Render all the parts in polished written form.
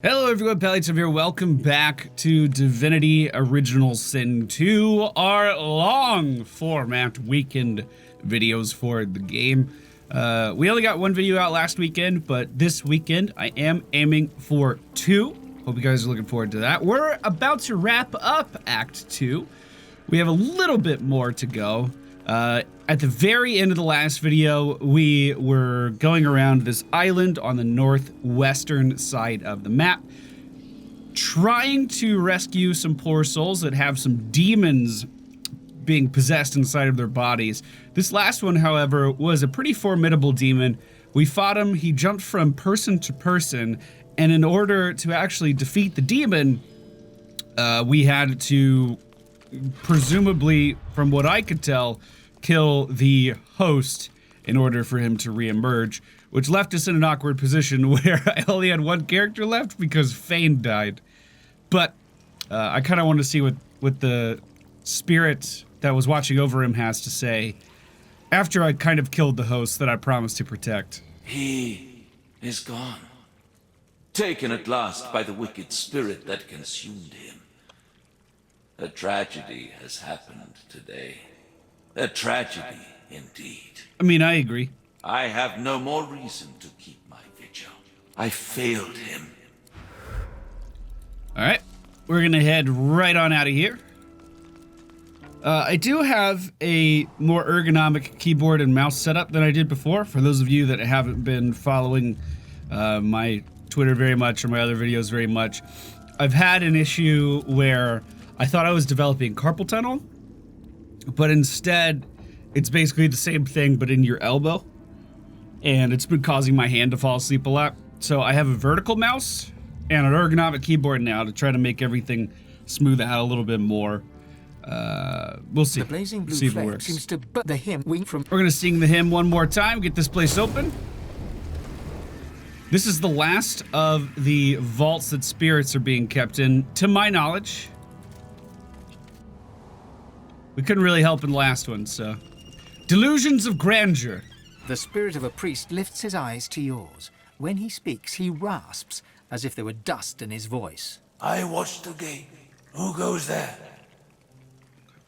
Hello everyone, MFPallytime here. Welcome back to Divinity Original Sin 2, our long format weekend videos for the game. We only got one video out last weekend, but this weekend I am aiming for 2. Hope you guys are looking forward to that. We're about to wrap up Act 2. We have a little bit more to go. At the very end of the last video, we were going around this island on the northwestern side of the map, trying to rescue some poor souls that have some demons being possessed inside of their bodies. This last one, however, was a pretty formidable demon. We fought him, he jumped from person to person, and in order to actually defeat the demon, we had to, presumably, from what I could tell, kill the host in order for him to re-emerge, which left us in an awkward position where I only had one character left because Fane died. But I kind of want to see what the spirit that was watching over him has to say after I kind of killed the host that I promised to protect. He is gone, taken at last by the wicked spirit that consumed him. A tragedy has happened today. A tragedy, indeed. I mean, I agree. I have no more reason to keep my vigil. I failed him. Alright, we're gonna head right on out of here. I do have a more ergonomic keyboard and mouse setup than I did before. For those of you that haven't been following my Twitter very much or my other videos very much, I've had an issue where I thought I was developing carpal tunnel, but instead, it's basically the same thing, but in your elbow. And it's been causing my hand to fall asleep a lot. So I have a vertical mouse and an ergonomic keyboard now to try to make everything smooth out a little bit more. We'll see. The blazing blue see if it flame works. seems to but the hymn wing from. We're gonna sing the hymn one more time, get this place open. This is the last of the vaults that spirits are being kept in, to my knowledge. We couldn't really help in the last one, so. Delusions of grandeur. The spirit of a priest lifts his eyes to yours. When he speaks, he rasps, as if there were dust in his voice. I watch the gate. Who goes there?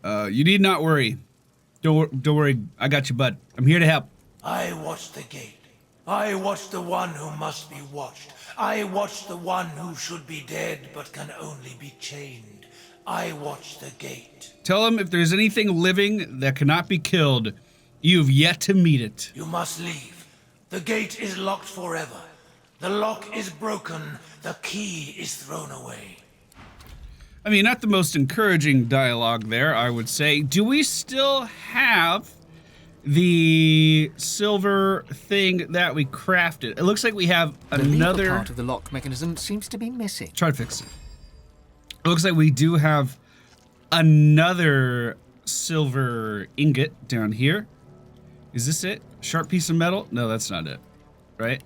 You need not worry. Don't worry, I got you, bud. I'm here to help. I watch the gate. I watch the one who must be watched. I watch the one who should be dead but can only be chained. I watch the gate. Tell him if there's anything living that cannot be killed, you've yet to meet it. You must leave. The gate is locked forever. The lock is broken. The key is thrown away. I mean, not the most encouraging dialogue there, I would say. Do we still have the silver thing that we crafted? It looks like we have another... The part of the lock mechanism seems to be missing. Try to fix it. It looks like we do have another silver ingot down here. Is this it? Sharp piece of metal? No, that's not it. Right?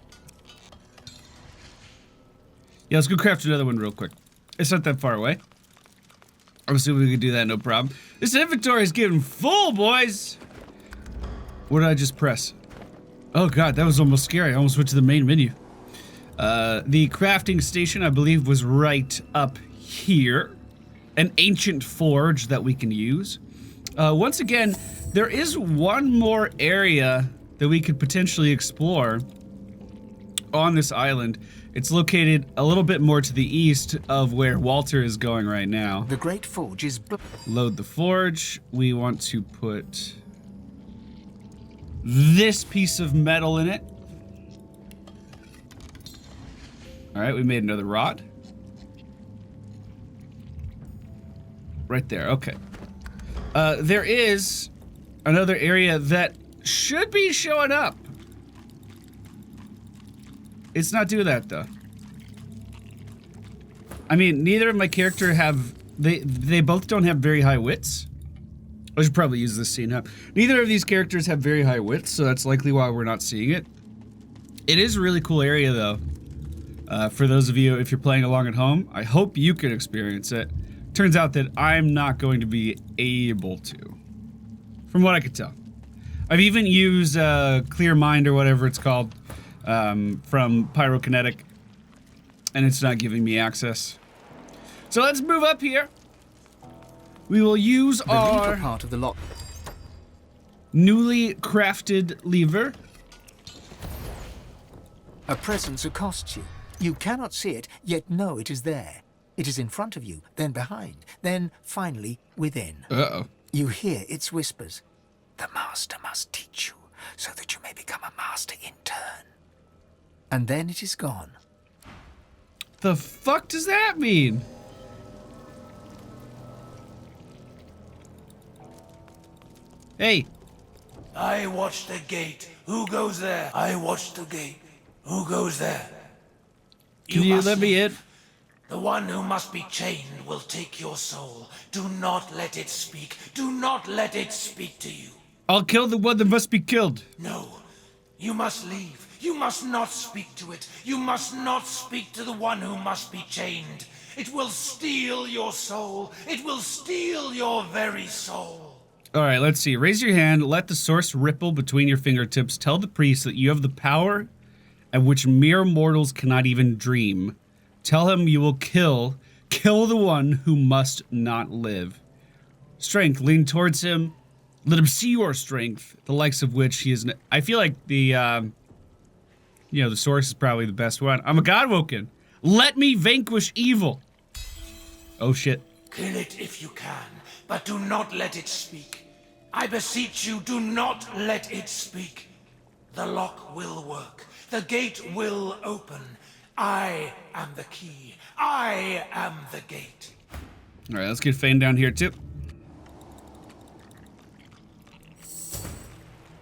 Yeah, let's go craft another one real quick. It's not that far away. I'm assuming we can do that, no problem. This inventory is getting full, boys! What did I just press? Oh god, that was almost scary. I almost went to the main menu. The crafting station, I believe, was right up here. An ancient forge that we can use. Once again, there is one more area that we could potentially explore on this island. It's located a little bit more to the east of where Walter is going right now. The great forge is... Load the forge. We want to put this piece of metal in it. All right, we made another rod. Right there, okay. There is another area that should be showing up. It's not doing that, though. I mean, neither of my character have... They both don't have very high wits. I should probably use this scene up. Neither of these characters have very high wits, so that's likely why we're not seeing it. It is a really cool area, though. For those of you, if you're playing along at home, I hope you can experience it. Turns out that I'm not going to be able to, from what I could tell. I've even used Clear Mind or whatever it's called from Pyrokinetic And it's not giving me access. So let's move up here. We will use our lever part of the lock. Newly crafted lever. A presence accosts you. You cannot see it, yet know it is there. It is in front of you, then behind, then finally within. Uh-oh. You hear its whispers. The master must teach you, so that you may become a master in turn. And then it is gone. The fuck does that mean? Hey. I watch the gate. Who goes there? I watch the gate. Who goes there? Can you must let me in? The one who must be chained will take your soul. Do not let it speak. Do not let it speak to you. I'll kill the one that must be killed. No. You must leave. You must not speak to it. You must not speak to the one who must be chained. It will steal your soul. It will steal your very soul. All right, let's see. Raise your hand. Let the source ripple between your fingertips. Tell the priest that you have the power at which mere mortals cannot even dream. Tell him you will kill the one who must not live. Strength, lean towards him. Let him see your strength, the likes of which he is. I feel like the, the source is probably the best one. I'm a Godwoken. Let me vanquish evil. Oh shit. Kill it if you can, but do not let it speak. I beseech you, do not let it speak. The lock will work. The gate will open. I am the key. I am the gate. All right, let's get Fane down here too.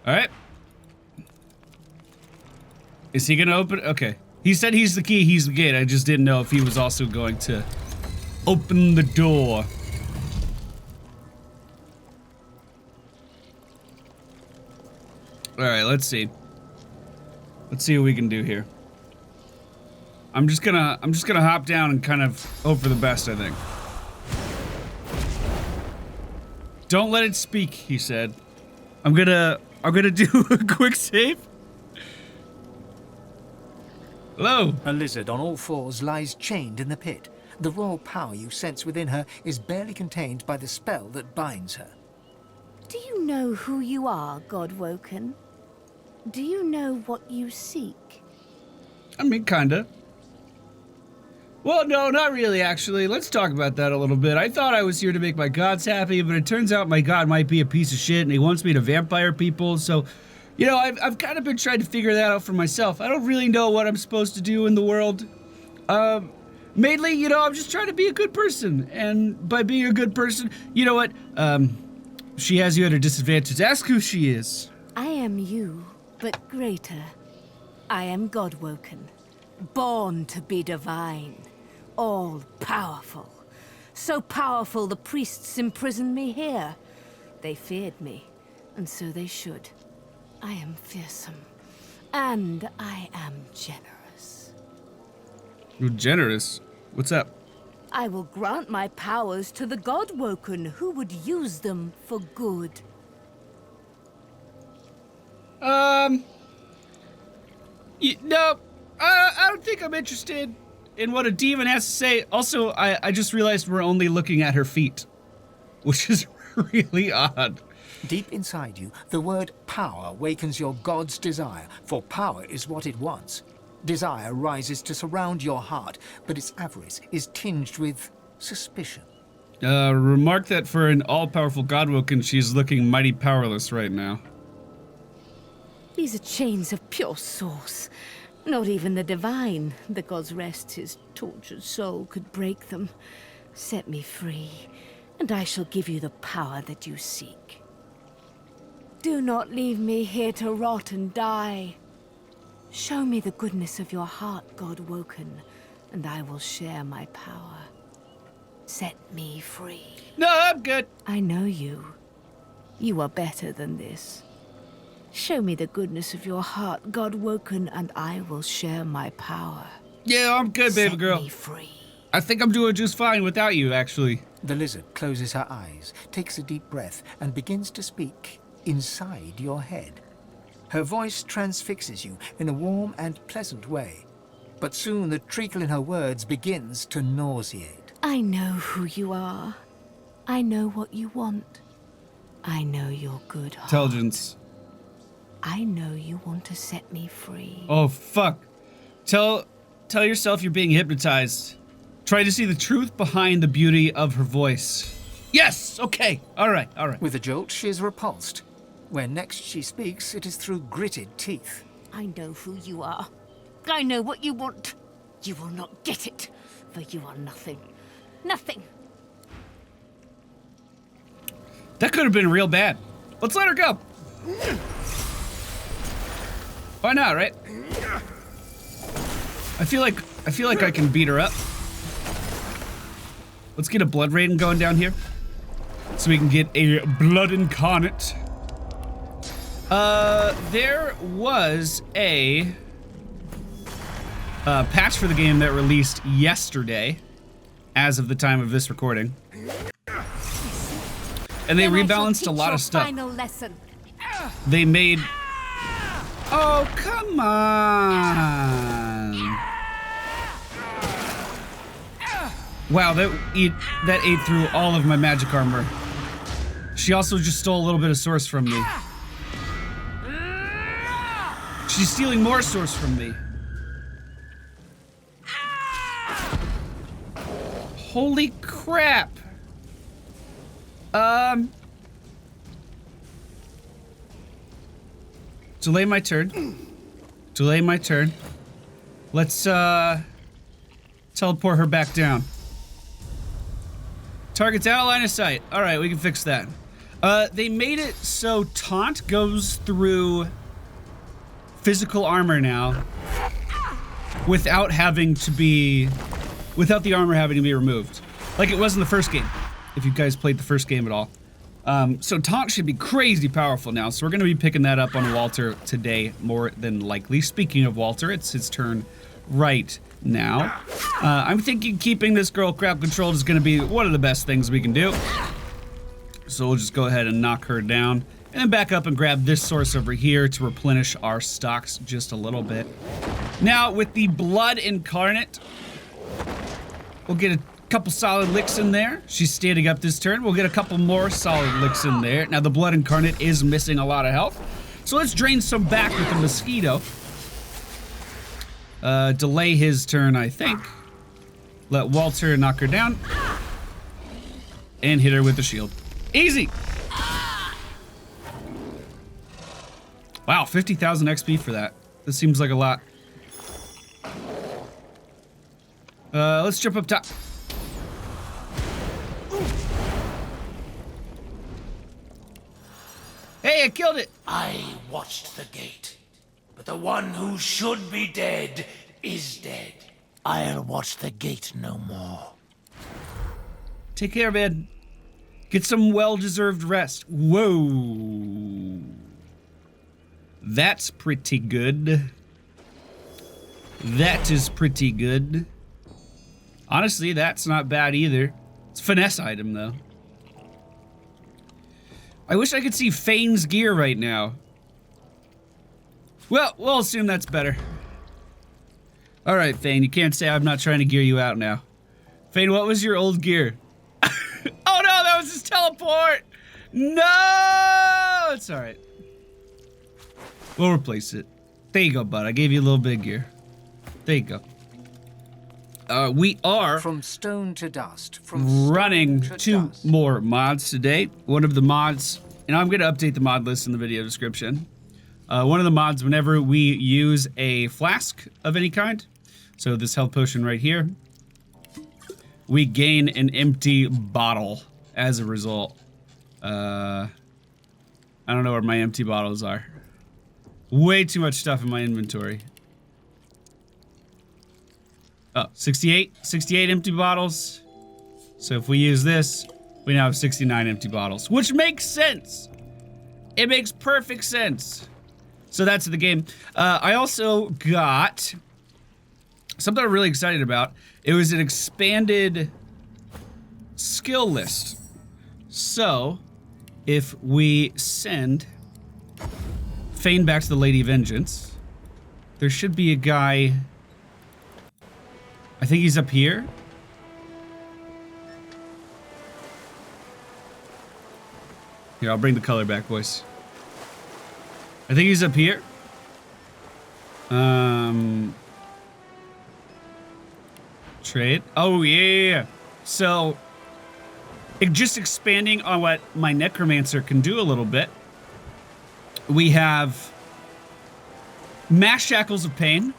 All right. Is he gonna open? Okay. He said he's the key, he's the gate. I just didn't know if he was also going to open the door. All right, let's see. Let's see what we can do here. I'm just gonna hop down and kind of hope for the best, I think. Don't let it speak, he said. I'm gonna do a quick save. Hello. A lizard on all fours lies chained in the pit. The raw power you sense within her is barely contained by the spell that binds her. Do you know who you are, Godwoken? Do you know what you seek? I mean, kinda. Well, no, not really, actually. Let's talk about that a little bit. I thought I was here to make my gods happy, but it turns out my god might be a piece of shit, and he wants me to vampire people, so... You know, I've kind of been trying to figure that out for myself. I don't really know what I'm supposed to do in the world. Mainly, you know, I'm just trying to be a good person. And by being a good person, you know what? She has you at a disadvantage. Ask who she is. I am you, but greater. I am Godwoken, born to be divine, all-powerful. So powerful the priests imprisoned me here. They feared me, and so they should. I am fearsome, and I am generous. You're generous? What's up? I will grant my powers to the Godwoken who would use them for good. No, I don't think I'm interested in what a demon has to say. Also, I just realized we're only looking at her feet, which is really odd. Deep inside you, the word power wakens your god's desire, for power is what it wants. Desire rises to surround your heart, but its avarice is tinged with suspicion. Remark that for an all-powerful Godwoken, she's looking mighty powerless right now. These are chains of pure source. Not even the divine, the god's rest his tortured soul, could break them. Set me free, and I shall give you the power that you seek. Do not leave me here to rot and die. Show me the goodness of your heart, Godwoken, and I will share my power. Set me free. No, I'm good. I know you. You are better than this. Show me the goodness of your heart, Godwoken, and I will share my power. Yeah, I'm good, baby girl. Set me free. I think I'm doing just fine without you, actually. The lizard closes her eyes, takes a deep breath, and begins to speak inside your head. Her voice transfixes you in a warm and pleasant way. but soon the treacle in her words begins to nauseate. I know who you are. I know what you want. I know your good heart. Intelligence. I know you want to set me free. Oh, fuck. Tell yourself you're being hypnotized. Try to see the truth behind the beauty of her voice. Yes! Okay. All right. With a jolt, she is repulsed. When next she speaks, it is through gritted teeth. I know who you are. I know what you want. You will not get it, for you are nothing. Nothing. That could have been real bad. Let's let her go. Why not, right? I feel like I can beat her up. Let's get a blood rating going down here, so we can get a blood incarnate. There was a patch for the game that released yesterday, as of the time of this recording, and they rebalanced a lot of stuff. Final lesson. They made. Oh, come on! Wow, that ate through all of my magic armor. She also just stole a little bit of source from me. She's stealing more source from me. Holy crap! Delay my turn. Delay my turn. Let's teleport her back down. Target's out of line of sight. Alright, we can fix that. They made it so taunt goes through physical armor now without the armor having to be removed. Like it was in the first game, if you guys played the first game at all. So taunt should be crazy powerful now, so we're gonna be picking that up on Walter today, more than likely. Speaking of Walter, it's his turn right now. I'm thinking keeping this girl crowd controlled is gonna be one of the best things we can do. So we'll just go ahead and knock her down, and then back up and grab this source over here to replenish our stocks just a little bit. Now, with the Blood Incarnate, we'll get a couple solid licks in there. She's standing up this turn. We'll get a couple more solid licks in there. Now, the Blood Incarnate is missing a lot of health, so let's drain some back with the Mosquito. Delay his turn, I think. Let Walter knock her down. And hit her with the shield. Easy! Wow, 50,000 XP for that. This seems like a lot. Let's jump up top. Hey, I killed it! I watched the gate, but the one who should be dead is dead. I'll watch the gate no more. Take care, man. Get some well-deserved rest. Whoa. That's pretty good. That is pretty good. Honestly, that's not bad either. It's a finesse item, though. I wish I could see Fane's gear right now. Well, we'll assume that's better. Alright, Fane, you can't say I'm not trying to gear you out now. Fane, what was your old gear? Oh no, that was his teleport! No! It's alright. We'll replace it. There you go, bud. I gave you a little bit of gear. There you go. We are from stone to dust. From running two more mods today. One of the mods, and I'm going to update the mod list in the video description. One of the mods, whenever we use a flask of any kind, so this health potion right here, we gain an empty bottle as a result. I don't know where my empty bottles are. Way too much stuff in my inventory. Oh, 68 empty bottles. So if we use this, we now have 69 empty bottles, which makes sense. It makes perfect sense. So that's the game. I also got something I'm really excited about. It was an expanded skill list. So if we send Fane back to the Lady Vengeance, there should be a guy I think he's up here. Here, I'll bring the color back, boys. I think he's up here. Trade. Oh, yeah. So, just expanding on what my Necromancer can do a little bit. We have Mass Shackles of Pain,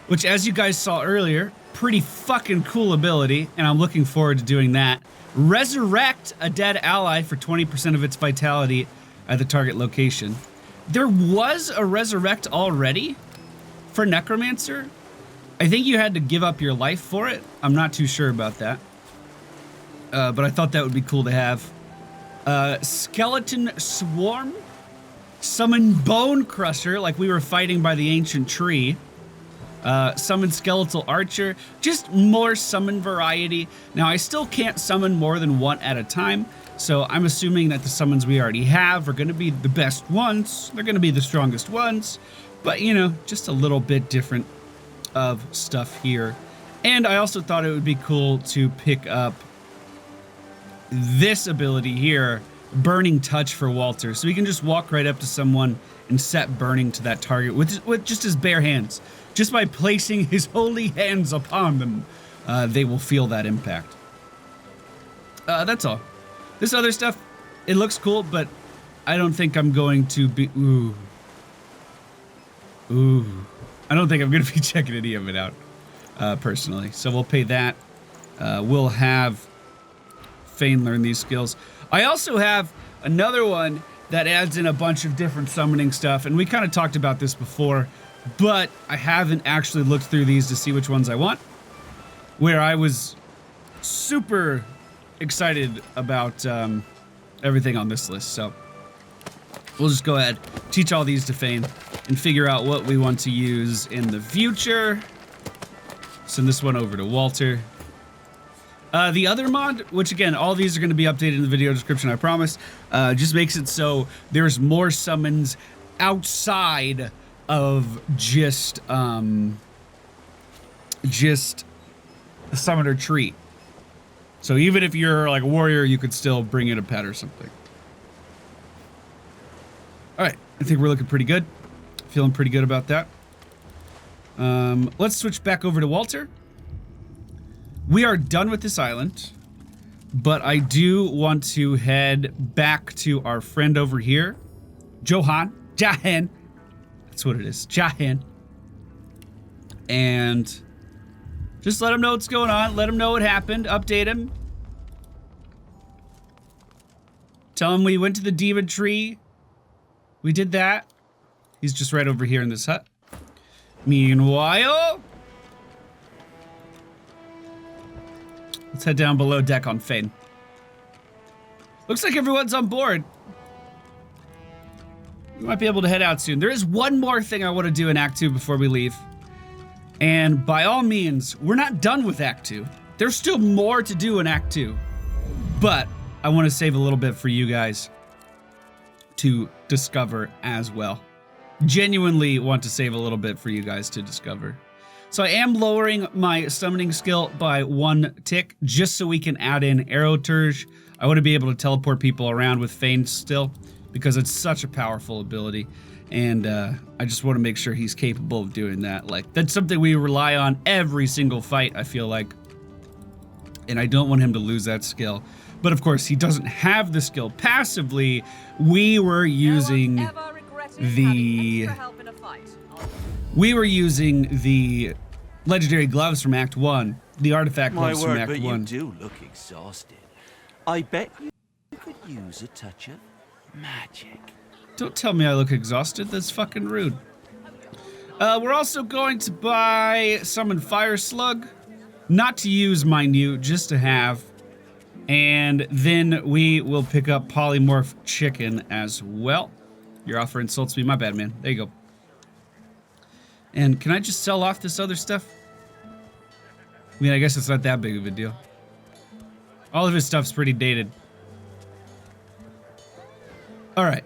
which, as you guys saw earlier, pretty fucking cool ability, and I'm looking forward to doing that. Resurrect a dead ally for 20% of its vitality at the target location. There was a resurrect already for Necromancer. I think you had to give up your life for it. I'm not too sure about that. But I thought that would be cool to have. Skeleton Swarm. Summon Bone Crusher, like we were fighting by the ancient tree. Summon Skeletal Archer. Just more summon variety. Now, I still can't summon more than one at a time. So I'm assuming that the summons we already have are going to be the best ones. They're going to be the strongest ones. But, you know, just a little bit different of stuff here. And I also thought it would be cool to pick up this ability here, Burning Touch for Walter. So he can just walk right up to someone and set burning to that target with just his bare hands. Just by placing his holy hands upon them, they will feel that impact. That's all. This other stuff, it looks cool, but I don't think I'm going to be... Ooh. I don't think I'm going to be checking any of it out, personally. So we'll pay that. We'll have Fane learn these skills. I also have another one that adds in a bunch of different summoning stuff, and we kind of talked about this before, but I haven't actually looked through these to see which ones I want. Where I was super excited about everything on this list, so we'll just go ahead, teach all these to Fane, and figure out what we want to use in the future. Send this one over to Walter. The other mod, which again, all these are going to be updated in the video description, I promise, just makes it so there's more summons outside of just the summoner tree. So even if you're like a warrior, you could still bring in a pet or something. All right, I think we're looking pretty good. Feeling pretty good about that. Let's switch back over to Walter. We are done with this island, but I do want to head back to our friend over here, Jahan. That's what it is, Jahan. And just let him know what's going on. Let him know what happened. Update him. Tell him we went to the demon tree. We did that. He's just right over here in this hut. Meanwhile, let's head down below deck on Fane. Looks like everyone's on board. We might be able to head out soon. There is one more thing I want to do in Act 2 before we leave. And by all means, we're not done with Act 2. There's still more to do in Act 2. But I want to save a little bit for you guys to discover as well. Genuinely want to save a little bit for you guys to discover. So I am lowering my summoning skill by 1 tick, just so we can add in Arrow Turge. I want to be able to teleport people around with Fane still, because it's such a powerful ability. And I just want to make sure he's capable of doing that. Like, that's something we rely on every single fight, I feel like. And I don't want him to lose that skill. But of course, he doesn't have the skill passively. We were using the legendary gloves from Act 1. The artifact gloves from Act 1. You do look exhausted. I bet you could use a touch of magic. Don't tell me I look exhausted. That's fucking rude. We're also going to buy Summon Fire Slug. Not to use, mind you, just to have. And then we will pick up Polymorph Chicken as well. Your offer insults me. My bad, man. There you go. And can I just sell off this other stuff? I mean, I guess it's not that big of a deal. All of his stuff's pretty dated. All right.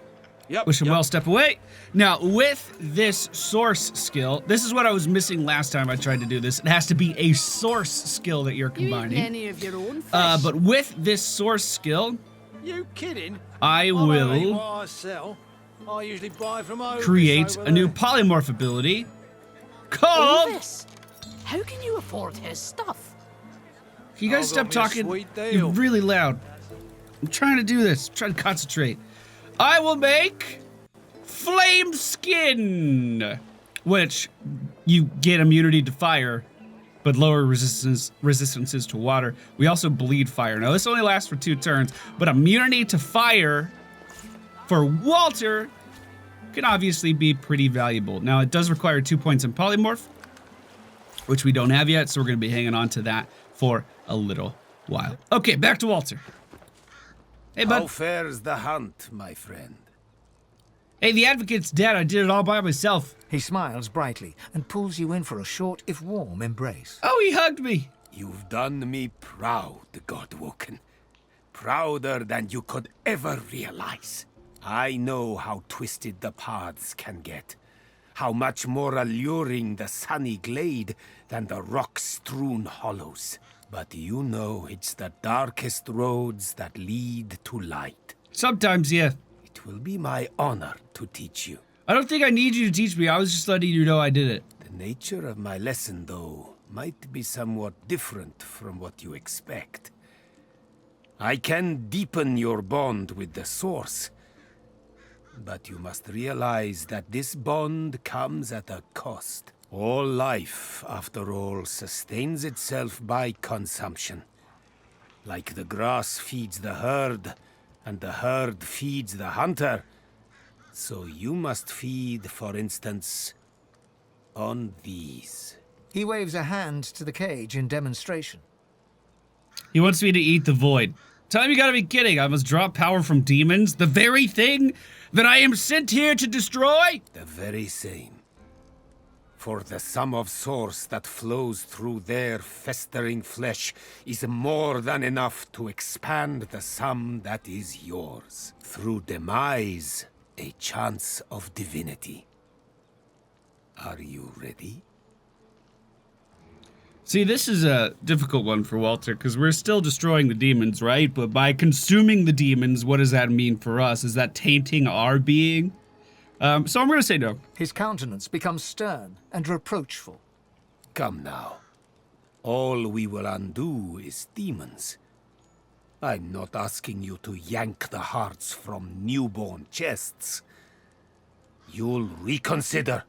Wish him well, step away. Now, with this source skill, this is what I was missing last time I tried to do this. It has to be a source skill that you're combining. Any of your own fish? But with this source skill, You kidding? I don't eat will what I sell. I usually buy from Ovis create over a new there. polymorph ability called... Ovis? How can you afford his stuff? Can you guys I've stop got me a talking? sweet You're deal. really loud. I'm trying to do this. I'm trying to concentrate. I will make Flame Skin, which you get immunity to fire, but lower resistances to water. We also bleed fire. Now this only lasts for 2 turns, but immunity to fire for Walter can obviously be pretty valuable. Now it does require 2 points in polymorph, which we don't have yet, so we're gonna be hanging on to that for a little while. Okay, back to Walter. Hey, bud. How fares the hunt, my friend? Hey, the Advocate's dead. I did it all by myself. He smiles brightly and pulls you in for a short, if warm, embrace. Oh, he hugged me. You've done me proud, Godwoken. Prouder than you could ever realize. I know how twisted the paths can get. How much more alluring the sunny glade than the rock-strewn hollows. But you know it's the darkest roads that lead to light. Sometimes, yeah. It will be my honor to teach you. I don't think I need you to teach me. I was just letting you know I did it. The nature of my lesson, though, might be somewhat different from what you expect. I can deepen your bond with the Source, but you must realize that this bond comes at a cost. All life, after all, sustains itself by consumption. Like the grass feeds the herd, and the herd feeds the hunter, so you must feed, for instance, on these. He waves a hand to the cage in demonstration. He wants me to eat the void. Tell him you gotta be kidding. I must draw power from demons? The very thing that I am sent here to destroy? The very same. For the sum of source that flows through their festering flesh is more than enough to expand the sum that is yours. Through demise, a chance of divinity. Are you ready? See, this is a difficult one for Walter, because we're still destroying the demons, right? But by consuming the demons, what does that mean for us? Is that tainting our being? So I'm going to say no. His countenance becomes stern and reproachful. Come now. All we will undo is demons. I'm not asking you to yank the hearts from newborn chests. You'll reconsider.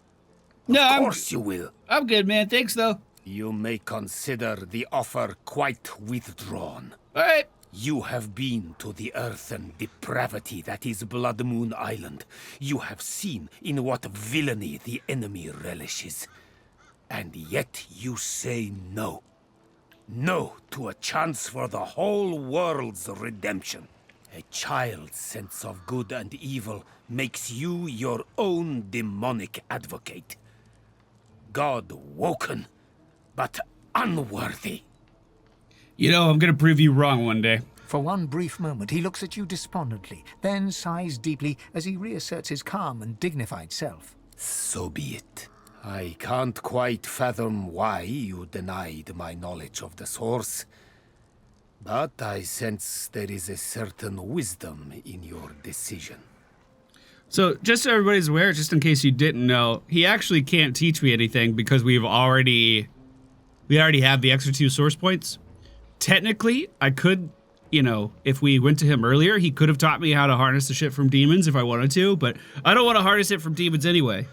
No, Of course you will. I'm good, man. Thanks, though. You may consider the offer quite withdrawn. All right. You have been to the earth and depravity that is Blood Moon Island. You have seen in what villainy the enemy relishes. And yet you say no. No to a chance for the whole world's redemption. A child's sense of good and evil makes you your own demonic advocate. God-woken, but unworthy. You know, I'm going to prove you wrong one day. For one brief moment, he looks at you despondently, then sighs deeply as he reasserts his calm and dignified self. So be it. I can't quite fathom why you denied my knowledge of the Source, but I sense there is a certain wisdom in your decision. So, just so everybody's aware, just in case you didn't know, he actually can't teach me anything because we already have the extra 2 source points. Technically, I could, you know, if we went to him earlier, he could have taught me how to harness the shit from demons if I wanted to, but I don't want to harness it from demons anyway.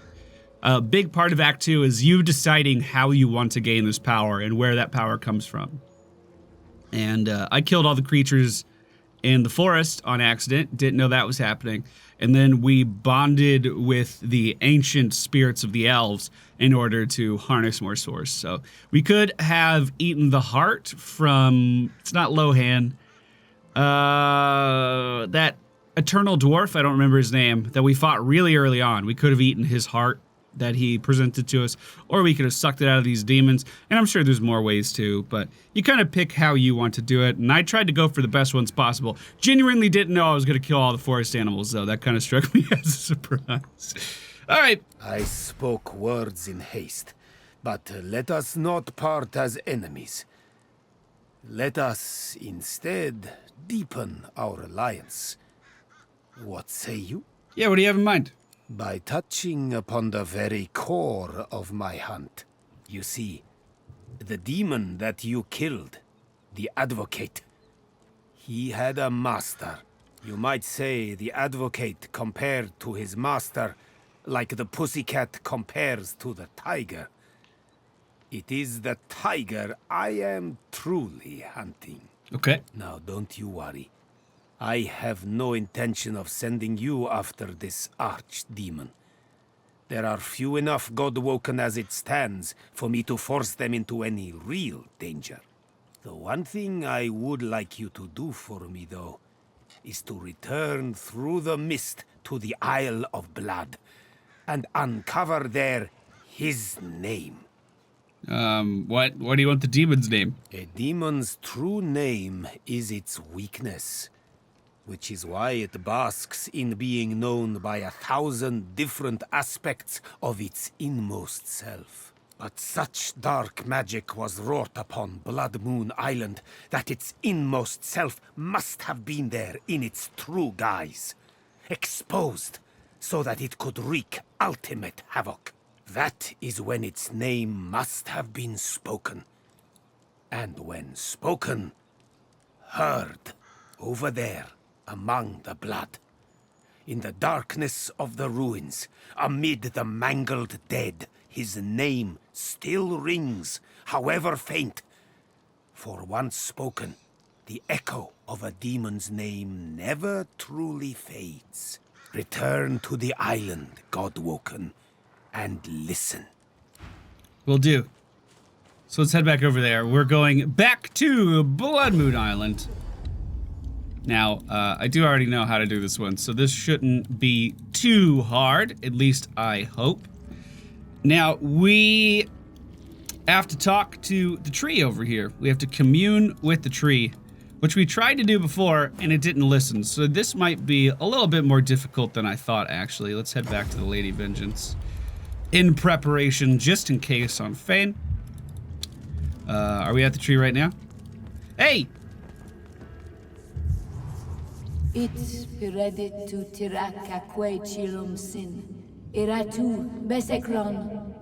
A big part of Act 2 is you deciding how you want to gain this power and where that power comes from. And I killed all the creatures in the forest on accident, didn't know that was happening. And then we bonded with the ancient spirits of the elves in order to harness more source. So we could have eaten the heart from, it's not Lohan, that eternal dwarf, I don't remember his name, that we fought really early on. We could have eaten his heart that he presented to us, or we could have sucked it out of these demons, and I'm sure there's more ways too, but you kind of pick how you want to do it, and I tried to go for the best ones possible. Genuinely didn't know I was going to kill all the forest animals, though. That kind of struck me as a surprise. All right. I spoke words in haste, but let us not part as enemies. Let us instead deepen our alliance. What say you? Yeah, what do you have in mind? By touching upon the very core of my hunt. You see, the demon that you killed, the Advocate, he had a master. You might say the Advocate compared to his master, like the pussycat compares to the tiger. It is the tiger I am truly hunting. Okay. Now, don't you worry. I have no intention of sending you after this archdemon. There are few enough God-woken as it stands for me to force them into any real danger. The one thing I would like you to do for me, though, is to return through the mist to the Isle of Blood and uncover there his name. What do you want the demon's name? A demon's true name is its weakness, which is why it basks in being known by 1,000 different aspects of its inmost self. But such dark magic was wrought upon Blood Moon Island that its inmost self must have been there in its true guise, exposed so that it could wreak ultimate havoc. That is when its name must have been spoken. And when spoken, heard over there among the blood. In the darkness of the ruins, amid the mangled dead, his name still rings, however faint. For once spoken, the echo of a demon's name never truly fades. Return to the island, Godwoken, and listen. Will do. So let's head back over there. We're going back to Blood Moon Island. Now, I do already know how to do this one, so this shouldn't be too hard, at least I hope. Now, we have to talk to the tree over here. We have to commune with the tree, which we tried to do before, and it didn't listen. So this might be a little bit more difficult than I thought, actually. Let's head back to the Lady Vengeance in preparation, just in case, on Fane. Are we at the tree right now? Hey! It's piredit to tiraka que chilum sin. Iratu besekron.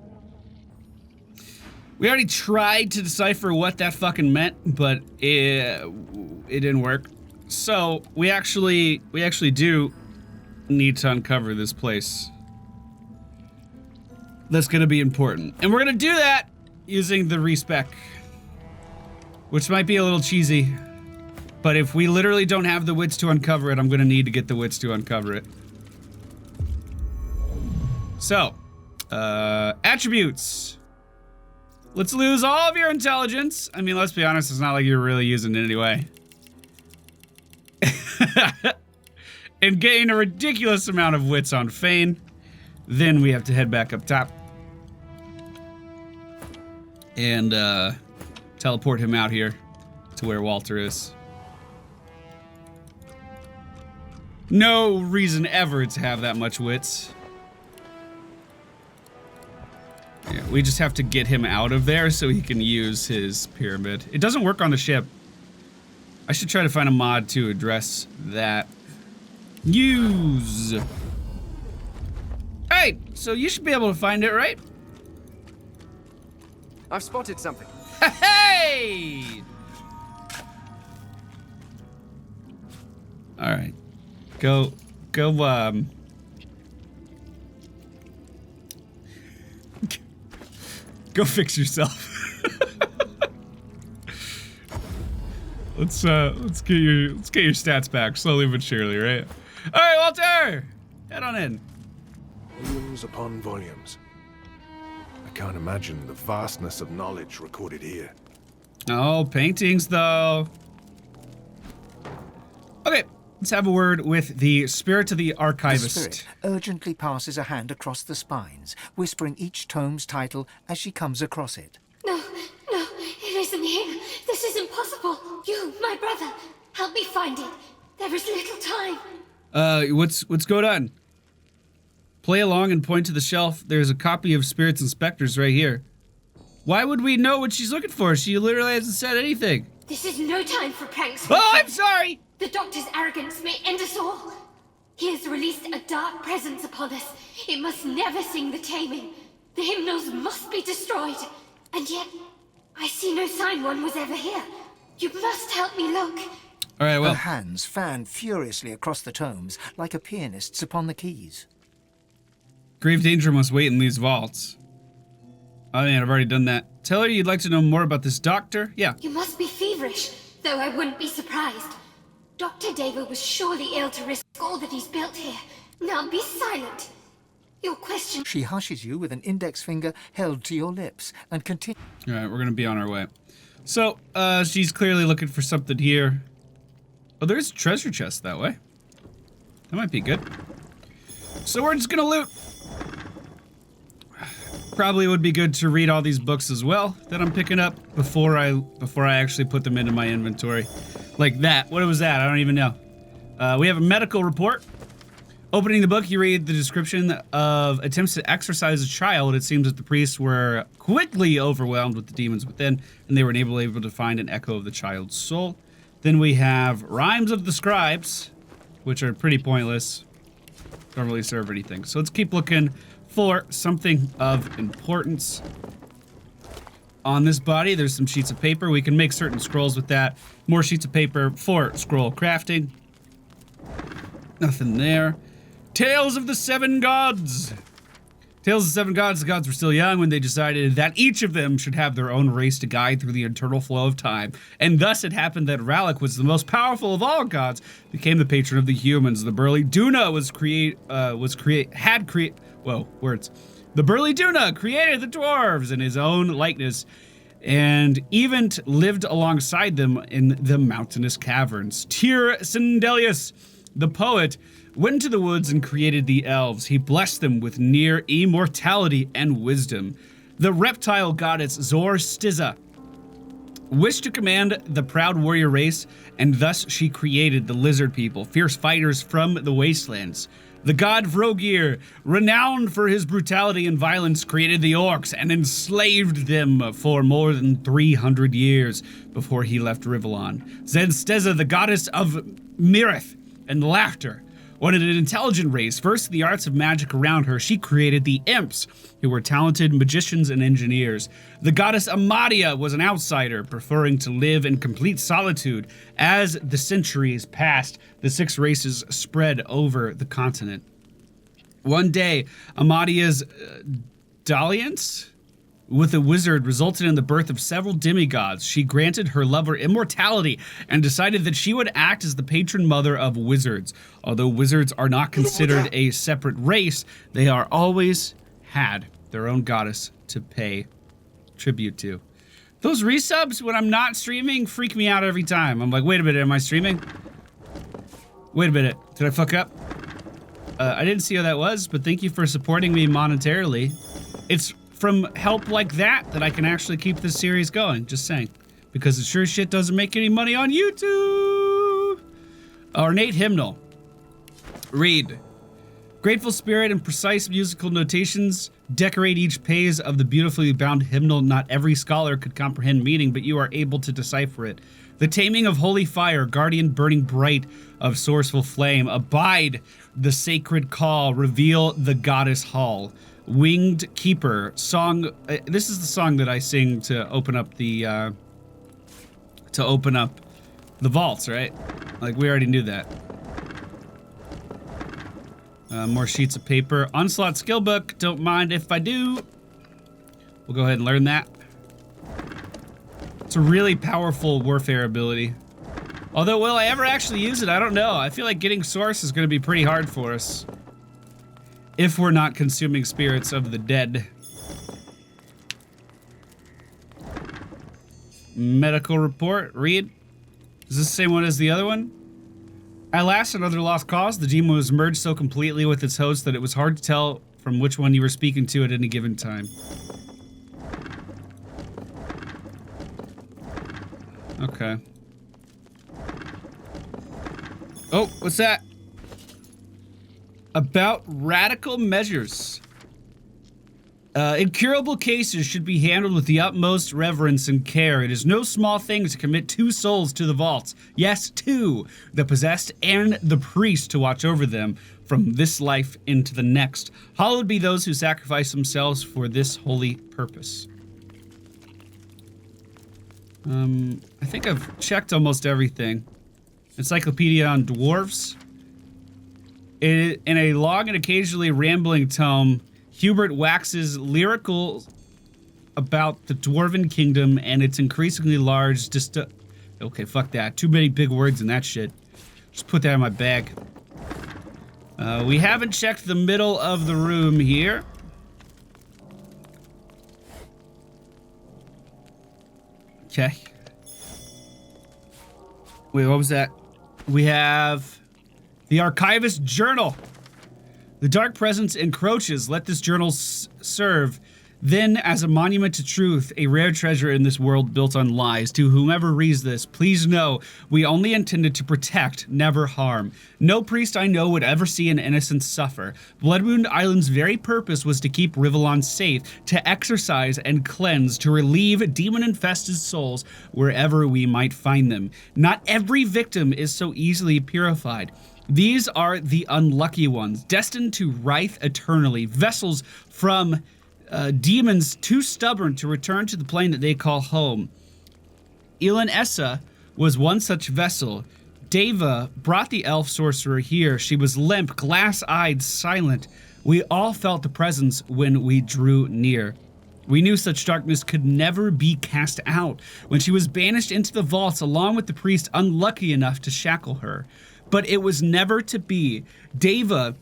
We already tried to decipher what that fucking meant, but it didn't work. So we actually do need to uncover this place. That's gonna be important. And we're gonna do that using the respec, which might be a little cheesy, but if we literally don't have the wits to uncover it, I'm gonna need to get the wits to uncover it. So, attributes. Let's lose all of your intelligence. I mean, let's be honest, it's not like you're really using it anyway. And gain a ridiculous amount of wits on Fane. Then we have to head back up top. And teleport him out here to where Walter is. No reason ever to have that much wits. Yeah, we just have to get him out of there so he can use his pyramid. It doesn't work on the ship. I should try to find a mod to address that. Use. Hey, so you should be able to find it, right? I've spotted something. Hey! All right. Go, go fix yourself. Let's get your stats back slowly but surely, right? All right, Walter, head on in. Volumes upon volumes. I can't imagine the vastness of knowledge recorded here. Oh, paintings though. Okay, Let's have a word with the spirit of the The Archivist. spirit urgently passes a hand across the spines, whispering each tome's title as she comes across it. No, it isn't here. This is impossible. You, my brother, help me find it. There is little time. What's going on? Play along and point to the shelf. There's a copy of Spirits and Spectres right here. Why would we know what she's looking for? She literally hasn't said anything. This is no time for pranks. Oh, I'm sorry! The Doctor's arrogance may end us all. He has released a dark presence upon us. It must never sing the taming. The hymnals must be destroyed. And yet, I see no sign one was ever here. You must help me look. All right, well. Her hands fan furiously across the tomes, like a pianist's upon the keys. Grave danger must wait in these vaults. Oh man, I've already done that. Tell her you'd like to know more about this doctor? Yeah. You must be feverish, though I wouldn't be surprised. Dr. David was surely ill to risk all that he's built here. Now be silent. Your question... She hushes you with an index finger held to your lips and continues... All right, we're gonna be on our way. So, she's clearly looking for something here. Oh, there's a treasure chest that way. That might be good. So we're just gonna loot. Probably would be good to read all these books as well that I'm picking up before I actually put them into my inventory. Like that. What was that? I don't even know. We have a medical report. Opening the book, you read the description of attempts to exorcise a child. It seems that the priests were quickly overwhelmed with the demons within, and they were able to find an echo of the child's soul. Then we have rhymes of the scribes, which are pretty pointless. Don't really serve anything. So let's keep looking for something of importance. On this body, there's some sheets of paper. We can make certain scrolls with that. More sheets of paper for scroll crafting. Nothing there. Tales of the Seven Gods. Tales of the Seven Gods. The gods were still young when they decided that each of them should have their own race to guide through the eternal flow of time. And thus it happened that Rallic was the most powerful of all gods, became the patron of the humans. The burly Duna The burly Duna created the dwarves in his own likeness, and even lived alongside them in the mountainous caverns. Tyr Sindelius, the poet, went into the woods and created the elves. He blessed them with near immortality and wisdom. The reptile goddess Zor Stiza wished to command the proud warrior race, and thus she created the lizard people, fierce fighters from the wastelands. The god Vrogir, renowned for his brutality and violence, created the orcs and enslaved them for more than 300 years before he left Rivellon. Zensteza, the goddess of mirth and laughter, wanted an intelligent race. Versed in the arts of magic around her, she created the imps, who were talented magicians and engineers. The goddess Amadia was an outsider, preferring to live in complete solitude. As the centuries passed, the six races spread over the continent. One day, Amadia's dalliance with a wizard resulted in the birth of several demigods. She granted her lover immortality and decided that she would act as the patron mother of wizards. Although wizards are not considered a separate race, they are always had their own goddess to pay tribute to. Those resubs when I'm not streaming freak me out every time. I'm like, wait a minute, am I streaming? Wait a minute, did I fuck up? I didn't see how that was, but thank you for supporting me monetarily. It's from help like that I can actually keep this series going, just saying. Because it sure shit doesn't make any money on YouTube. Ornate hymnal. Read. Grateful spirit and precise musical notations decorate each page of the beautifully bound hymnal. Not every scholar could comprehend meaning, but you are able to decipher it. The taming of holy fire, guardian burning bright of sourceful flame, abide the sacred call, reveal the goddess hall. Winged Keeper song. This is the song that I sing to open up the vaults, right? Like we already knew that. More sheets of paper. Onslaught skill book. Don't mind if I do. We'll go ahead and learn that. It's a really powerful warfare ability. Although, will I ever actually use it? I don't know. I feel like getting source is going to be pretty hard for us. If we're not consuming spirits of the dead. Medical report. Read. Is this the same one as the other one? At last, another lost cause. The demon was merged so completely with its host that it was hard to tell from which one you were speaking to at any given time. Okay. Oh, what's that? About radical measures. Incurable cases should be handled with the utmost reverence and care. It is no small thing to commit 2 souls to the vaults. Yes, 2. The possessed and the priest to watch over them from this life into the next. Hallowed be those who sacrifice themselves for this holy purpose. I think I've checked almost everything. Encyclopedia on dwarves. In a long and occasionally rambling tome, Hubert waxes lyrical about the Dwarven Kingdom and its increasingly large okay, fuck that. Too many big words in that shit. Just put that in my bag. We haven't checked the middle of the room here. Okay. Wait, what was that? We have the Archivist Journal. The dark presence encroaches. Let this journal serve then as a monument to truth, a rare treasure in this world built on lies. To whomever reads this, please know we only intended to protect, never harm. No priest I know would ever see an innocent suffer. Bloodmoon Island's very purpose was to keep Rivellon safe, to exorcise and cleanse, to relieve demon-infested souls wherever we might find them. Not every victim is so easily purified. These are the unlucky ones, destined to writhe eternally, vessels from demons too stubborn to return to the plane that they call home. Nessa was one such vessel. Deva brought the elf sorcerer here. She was limp, glass-eyed, silent. We all felt the presence when we drew near. We knew such darkness could never be cast out. When she was banished into the vaults along with the priest unlucky enough to shackle her. But it was never to be. Deva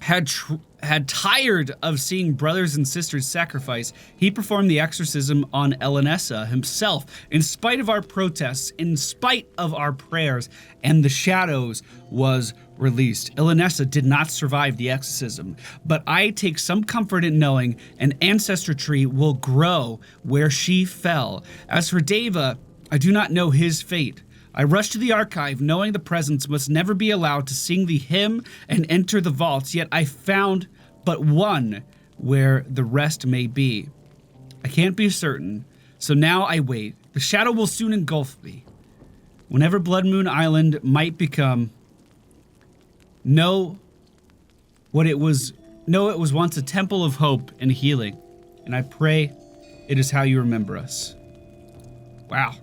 had tired of seeing brothers and sisters sacrifice. He performed the exorcism on Nessa himself, in spite of our protests, in spite of our prayers, and the shadows was released. Nessa did not survive the exorcism, but I take some comfort in knowing an ancestor tree will grow where she fell. As for Deva, I do not know his fate. I rushed to the archive, knowing the presence must never be allowed to sing the hymn and enter the vaults, yet I found but one where the rest may be. I can't be certain, so now I wait. The shadow will soon engulf me. Whenever Bloodmoon Island might become, know it was once a temple of hope and healing, and I pray it is how you remember us. Wow.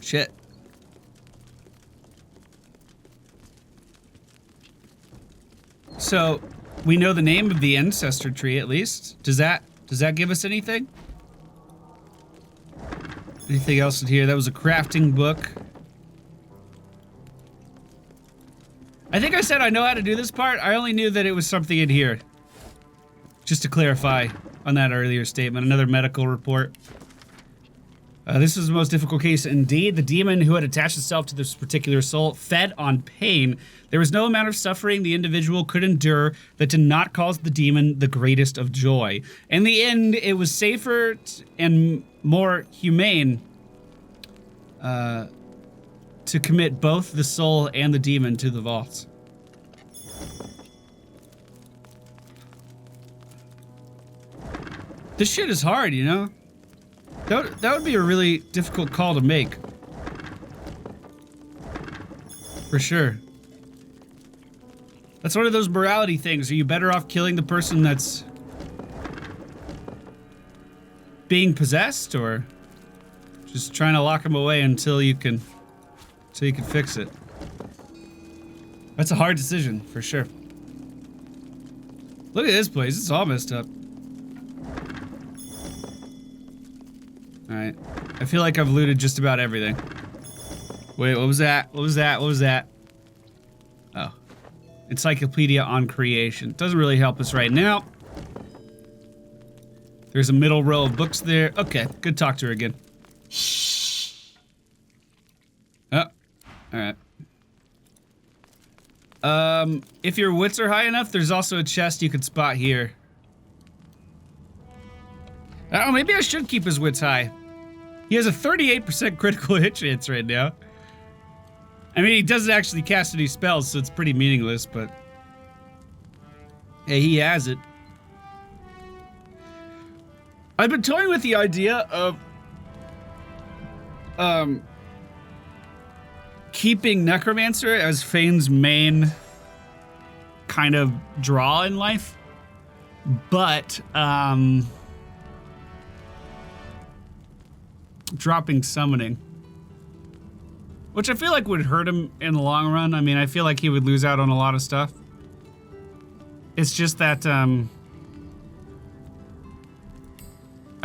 Shit. So, we know the name of the ancestor tree at least. Does that give us anything? Anything else in here? That was a crafting book. I think I said I know how to do this part. I only knew that it was something in here. Just to clarify on that earlier statement, another medical report. This is the most difficult case indeed. The demon who had attached itself to this particular soul fed on pain. There was no amount of suffering the individual could endure that did not cause the demon the greatest of joy. In the end, it was safer and more humane to commit both the soul and the demon to the vaults. This shit is hard, you know? That would be a really difficult call to make. For sure. That's one of those morality things. Are you better off killing the person that's being possessed, or just trying to lock him away until you can fix it? That's a hard decision, for sure. Look at this place. It's all messed up. Alright. I feel like I've looted just about everything. Wait, what was that? What was that? What was that? Oh. Encyclopedia on creation. Doesn't really help us right now. There's a middle row of books there. Okay, good talk to her again. Oh. Alright. If your wits are high enough, there's also a chest you could spot here. I don't know, maybe I should keep his wits high. He has a 38% critical hit chance right now. I mean, he doesn't actually cast any spells, so it's pretty meaningless, but... hey, he has it. I've been toying with the idea of... keeping Necromancer as Fane's main kind of draw in life, but dropping summoning, which I feel like would hurt him in the long run. I mean, I feel like he would lose out on a lot of stuff. It's just that I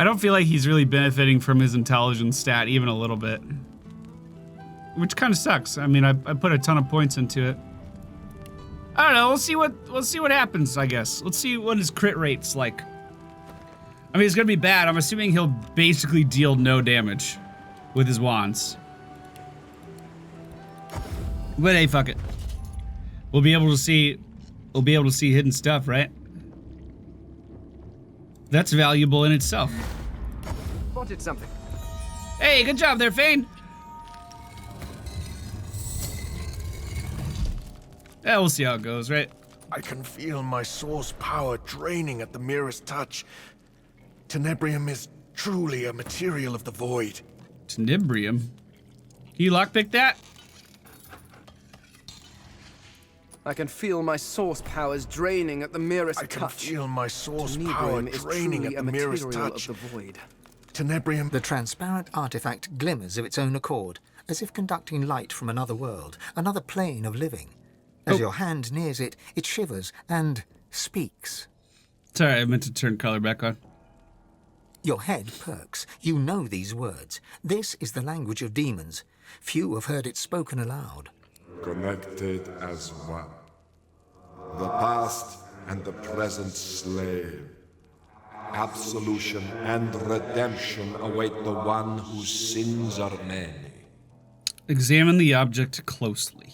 don't feel like he's really benefiting from his intelligence stat even a little bit. Which kind of sucks. I mean, I put a ton of points into it. I don't know. We'll see what happens, I guess. Let's see what his crit rate's like. I mean, it's gonna be bad. I'm assuming he'll basically deal no damage with his wands. But hey, fuck it. We'll be able to see hidden stuff, right? That's valuable in itself. Spotted something. Hey, good job there, Fane. Yeah, we'll see how it goes, right? I can feel my source power draining at the merest touch. Tenebrium is truly a material of the void. Tenebrium? Can you lockpick that? I can feel my source powers draining at the merest touch. I can feel my source power draining at the merest touch. Of the void. Tenebrium. The transparent artifact glimmers of its own accord, as if conducting light from another world, another plane of living. As your hand nears it, it shivers and speaks. Sorry, I meant to turn color back on. Your head perks. You know these words. This is the language of demons. Few have heard it spoken aloud. Connected as one. The past and the present slave. Absolution and redemption await the one whose sins are many. Examine the object closely.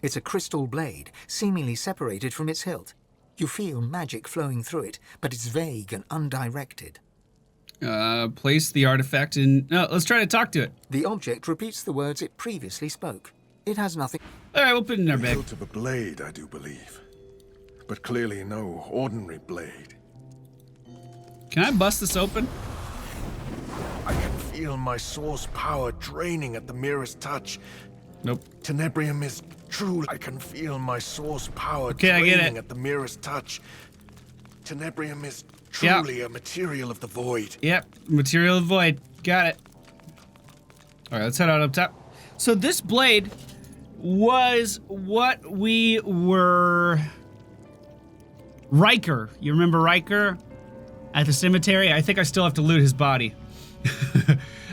It's a crystal blade, seemingly separated from its hilt. You feel magic flowing through it, but it's vague and undirected. Place the artifact in... No, let's try to talk to it. The object repeats the words it previously spoke. It has nothing... Alright, we'll put it in our The bag. hilt of a blade, I do believe. But clearly no ordinary blade. Can I bust this open? I can feel my source power draining at the merest touch. Nope. Tenebrium is true. I can feel my source power Okay, draining at the merest touch. Tenebrium is truly a material of the void. Yep, material of the void. Got it. Alright, let's head out up top. So this blade was what we were... Riker. You remember Riker? At the cemetery? I think I still have to loot his body.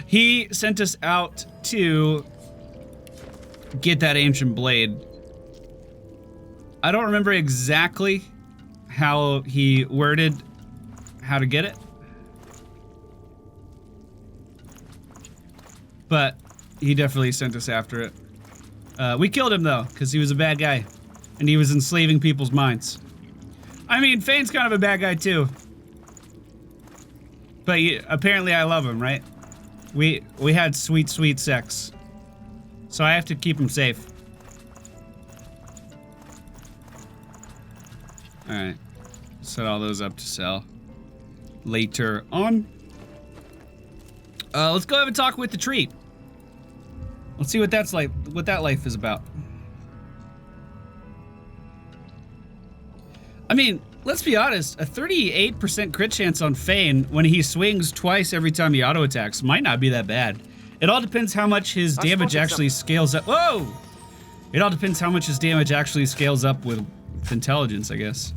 He sent us out to get that ancient blade. I don't remember exactly how he worded how to get it. But he definitely sent us after it. We killed him though, because he was a bad guy. And he was enslaving people's minds. I mean, Fane's kind of a bad guy too. But apparently I love him, right? We had sweet, sweet sex. So I have to keep him safe. Alright. Set all those up to sell. Later on. Let's go have a talk with the tree. Let's see what that's like, what that life is about. I mean, let's be honest, a 38% crit chance on Fane when he swings twice every time he auto attacks might not be that bad. It all depends how much his damage actually scales up. Whoa! It all depends how much his damage actually scales up with intelligence, I guess.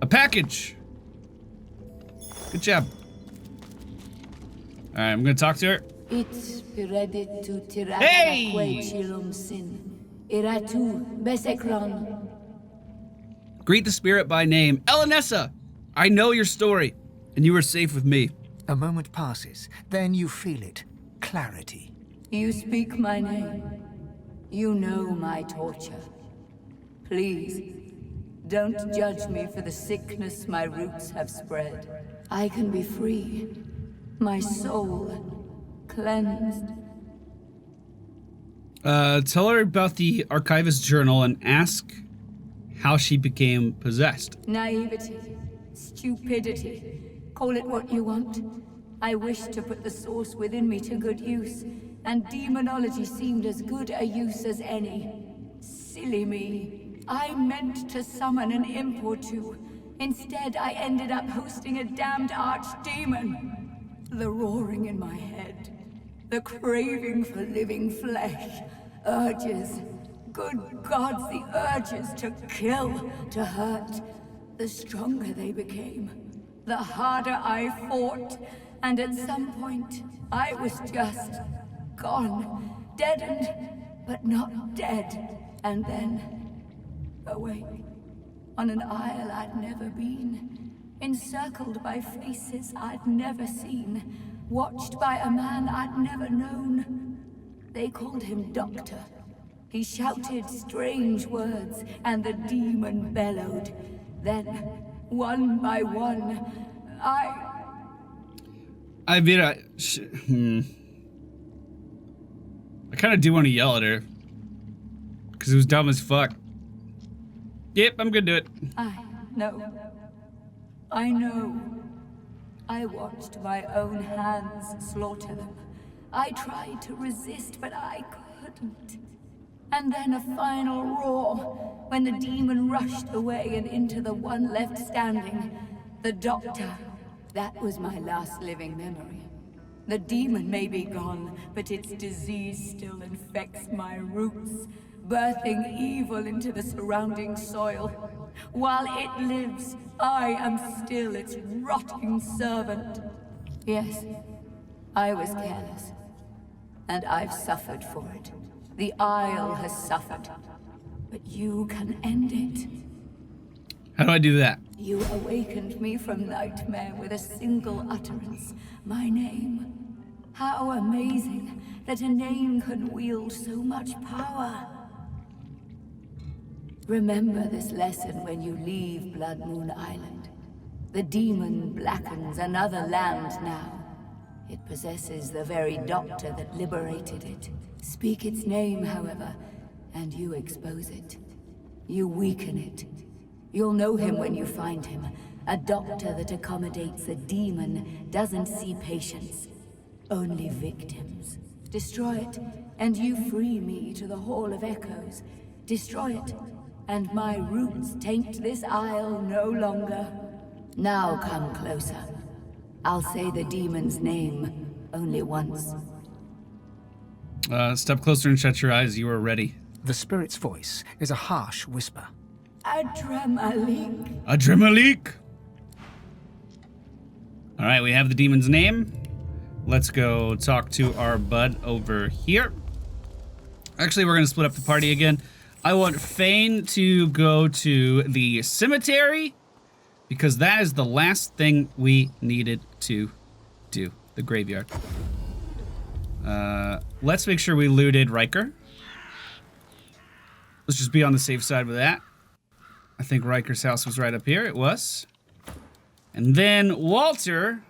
A package! Good job. Alright, I'm gonna talk to her. It's peredit to tiraka Hey! chilum sin. Iratu besekron. Greet the spirit by name. Nessa! I know your story, and you are safe with me. A moment passes, then you feel it. Clarity. You speak my name. You know my torture. Please, don't judge me for the sickness my roots have spread. I can be free. My soul cleansed. Tell her about the Archivist Journal and ask how she became possessed. Naivety, stupidity, call it what you want. I wished to put the source within me to good use, and demonology seemed as good a use as any. Silly me. I meant to summon an imp or two. Instead, I ended up hosting a damned archdemon. The roaring in my head, the craving for living flesh, urges. Good gods, the urges to kill, to hurt. The stronger they became, the harder I fought. And at some point, I was just gone, deadened, but not dead. And then, awake, on an isle I'd never been, encircled by faces I'd never seen, watched by a man I'd never known. They called him Doctor. He shouted strange words, and the demon bellowed. Then, one by one, I mean, I kind of do want to yell at her. Because it was dumb as fuck. Yep, I'm gonna do it. I know. I watched my own hands slaughter them. I tried to resist, but I couldn't. And then a final roar, when the demon rushed away and into the one left standing. The Doctor. That was my last living memory. The demon may be gone, but its disease still infects my roots, birthing evil into the surrounding soil. While it lives, I am still its rotting servant. Yes, I was careless, and I've suffered for it. The Isle has suffered, but you can end it. How do I do that? You awakened me from nightmare with a single utterance. My name. How amazing that a name can wield so much power. Remember this lesson when you leave Blood Moon Island. The demon blackens another land now. It possesses the very Doctor that liberated it. Speak its name, however, and you expose it. You weaken it. You'll know him when you find him. A Doctor that accommodates a demon doesn't see patients, only victims. Destroy it, and you free me to the Hall of Echoes. Destroy it, and my roots taint this isle no longer. Now come closer. I'll say the demon's name only once. Step closer and shut your eyes. You are ready. The spirit's voice is a harsh whisper. Adramalik. Adramalik! Alright, we have the demon's name. Let's go talk to our bud over here. Actually, we're going to split up the party again. I want Fane to go to the cemetery, because that is the last thing we needed to do. The graveyard. Let's make sure we looted Riker. Let's just be on the safe side with that. I think Riker's house was right up here. It was. And then Walter,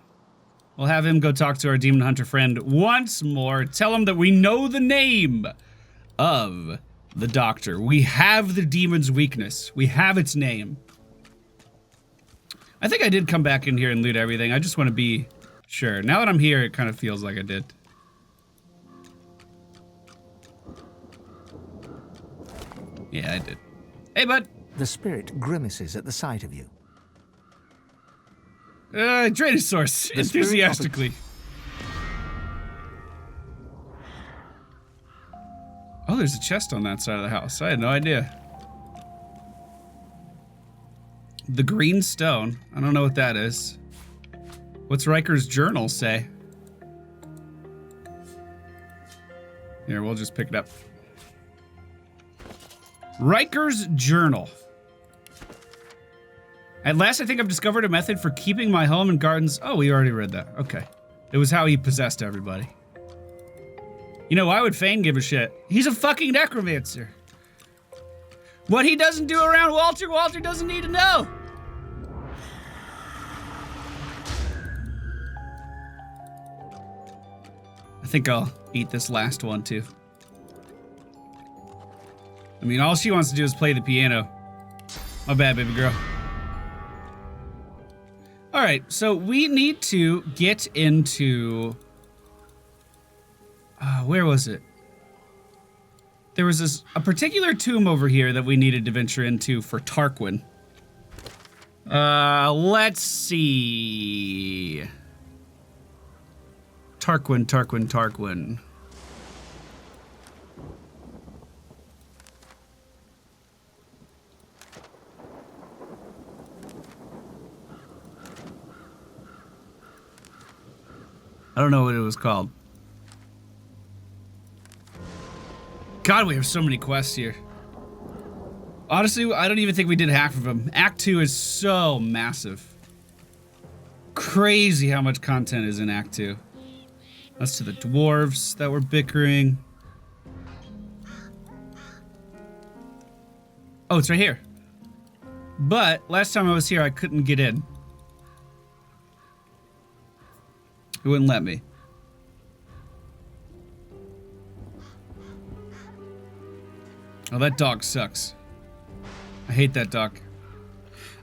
we'll have him go talk to our demon hunter friend once more. Tell him that we know the name of the Doctor. We have the demon's weakness. We have its name. I think I did come back in here and loot everything. I just want to be sure. Now that I'm here, it kind of feels like I did. Yeah, I did. Hey, bud. The spirit grimaces at the sight of you. Draenosaurus, enthusiastically. Oh, there's a chest on that side of the house. I had no idea. The green stone. I don't know what that is. What's Riker's journal say? Here, we'll just pick it up. Riker's journal. At last, I think I've discovered a method for keeping my home and gardens. Oh, we already read that. Okay. It was how he possessed everybody. You know, why would Fane give a shit? He's a fucking necromancer. What he doesn't do around Walter, Walter doesn't need to know. I think I'll eat this last one too. I mean, all she wants to do is play the piano. My bad, baby girl. All right, so we need to get into... where was it? There was a particular tomb over here that we needed to venture into for Tarquin. Let's see. Tarquin. I don't know what it was called. God, we have so many quests here. Honestly, I don't even think we did half of them. Act 2 is so massive. Crazy how much content is in Act 2. That's to the dwarves that were bickering. Oh, it's right here. But last time I was here, I couldn't get in. It wouldn't let me. Oh, that dog sucks. I hate that dog.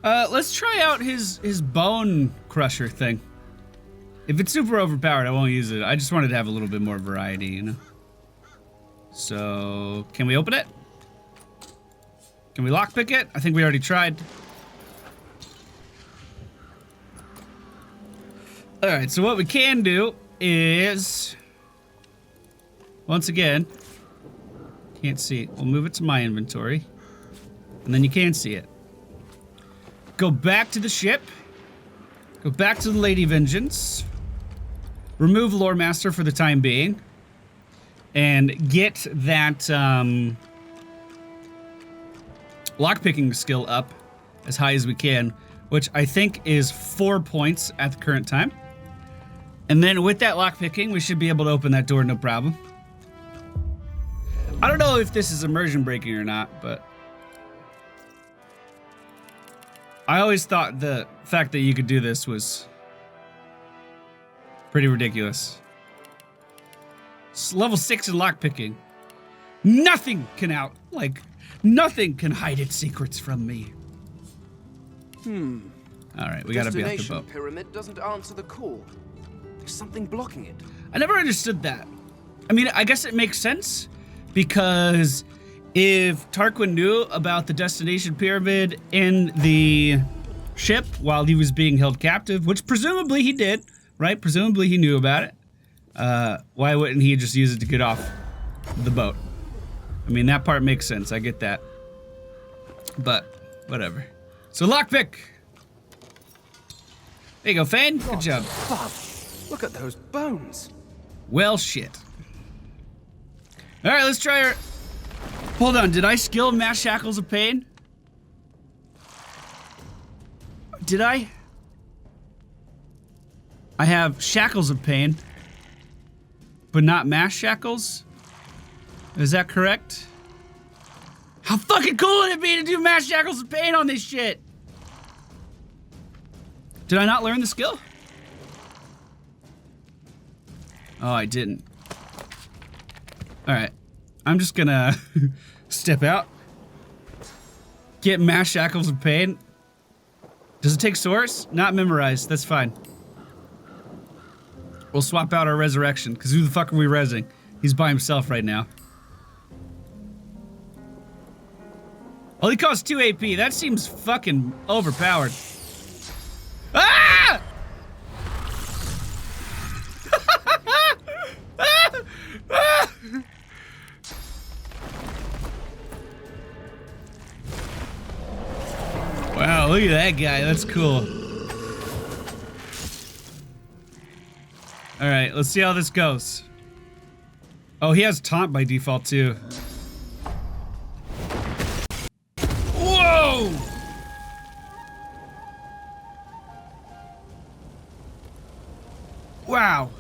Let's try out his bone crusher thing. If it's super overpowered, I won't use it. I just wanted to have a little bit more variety, you know? So, can we open it? Can we lockpick it? I think we already tried. Alright, so what we can do is... Once again... Can't see it. We'll move it to my inventory. And then you can see it. Go back to the ship. Go back to the Lady Vengeance. Remove Lore Master for the time being. And get that lockpicking skill up as high as we can, which I think is 4 points at the current time. And then with that lockpicking, we should be able to open that door no problem. I don't know if this is immersion breaking or not, but I always thought the fact that you could do this was pretty ridiculous. It's level 6 in lockpicking. Nothing can nothing can hide its secrets from me. All right, we gotta be off the boat. Pyramid doesn't answer the call. There's something blocking it. I never understood that. I mean, I guess it makes sense. Because if Tarquin knew about the destination pyramid in the ship while he was being held captive, which presumably he did, right? Presumably he knew about it. Why wouldn't he just use it to get off the boat? I mean, that part makes sense. I get that. But, whatever. So, lockpick! There you go, Fane. Good job. Look at those bones. Well, shit. All right, let's try her. Hold on, did I skill Mass Shackles of Pain? Did I? I have Shackles of Pain, but not Mass Shackles? Is that correct? How fucking cool would it be to do Mass Shackles of Pain on this shit? Did I not learn the skill? Oh, I didn't. Alright, I'm just gonna step out. Get Mass Shackles of Pain. Does it take Source? Not memorized, that's fine. We'll swap out our Resurrection, because who the fuck are we rezzing? He's by himself right now. Only costs 2 AP, that seems fucking overpowered. Ah! Wow, look at that guy. That's cool. All right, let's see how this goes. Oh, he has taunt by default too. Whoa! Wow.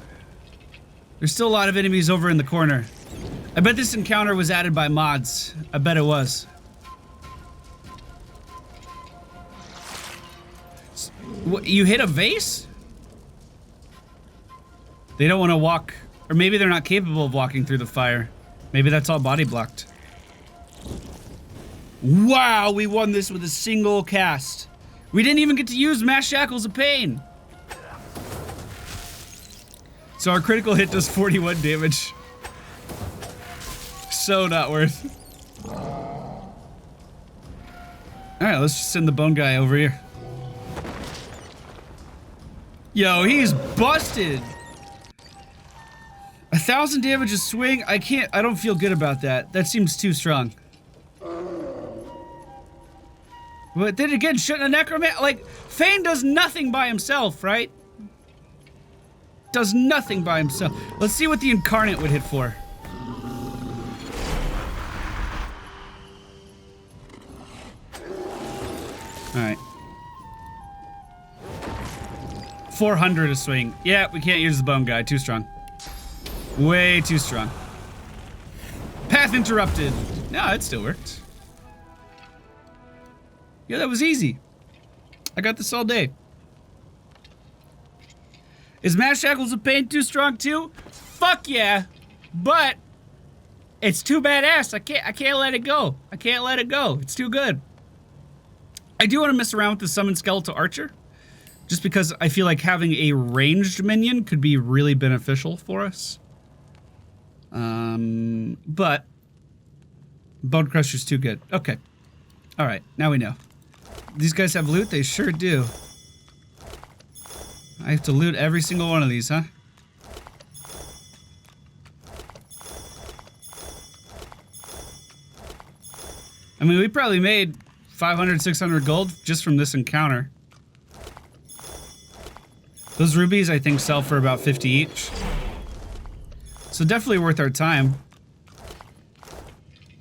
There's still a lot of enemies over in the corner. I bet this encounter was added by mods. I bet it was. What, you hit a vase? They don't want to walk, or maybe they're not capable of walking through the fire. Maybe that's all body blocked. Wow, we won this with a single cast. We didn't even get to use Mass Shackles of Pain. So our critical hit does 41 damage. So not worth. Alright, let's just send the bone guy over here. Yo, he's busted! 1,000 damage a swing? I don't feel good about that. That seems too strong. But then again, shouldn't a necromancer, like, Fane does nothing by himself, right? Does nothing by himself. Let's see what the Incarnate would hit for. Alright. 400 a swing. Yeah, we can't use the bone guy. Too strong. Way too strong. Path interrupted. No, it still worked. Yeah, that was easy. I got this all day. Is Mass Shackles of Pain too strong too? Fuck yeah. But it's too badass. I can't let it go. I can't let it go. It's too good. I do want to mess around with the Summon Skeletal Archer. Just because I feel like having a ranged minion could be really beneficial for us. But Bone Crusher's too good. Okay. Alright, now we know. These guys have loot? They sure do. I have to loot every single one of these, huh? I mean, we probably made 500, 600 gold just from this encounter. Those rubies, I think, sell for about 50 each. So definitely worth our time.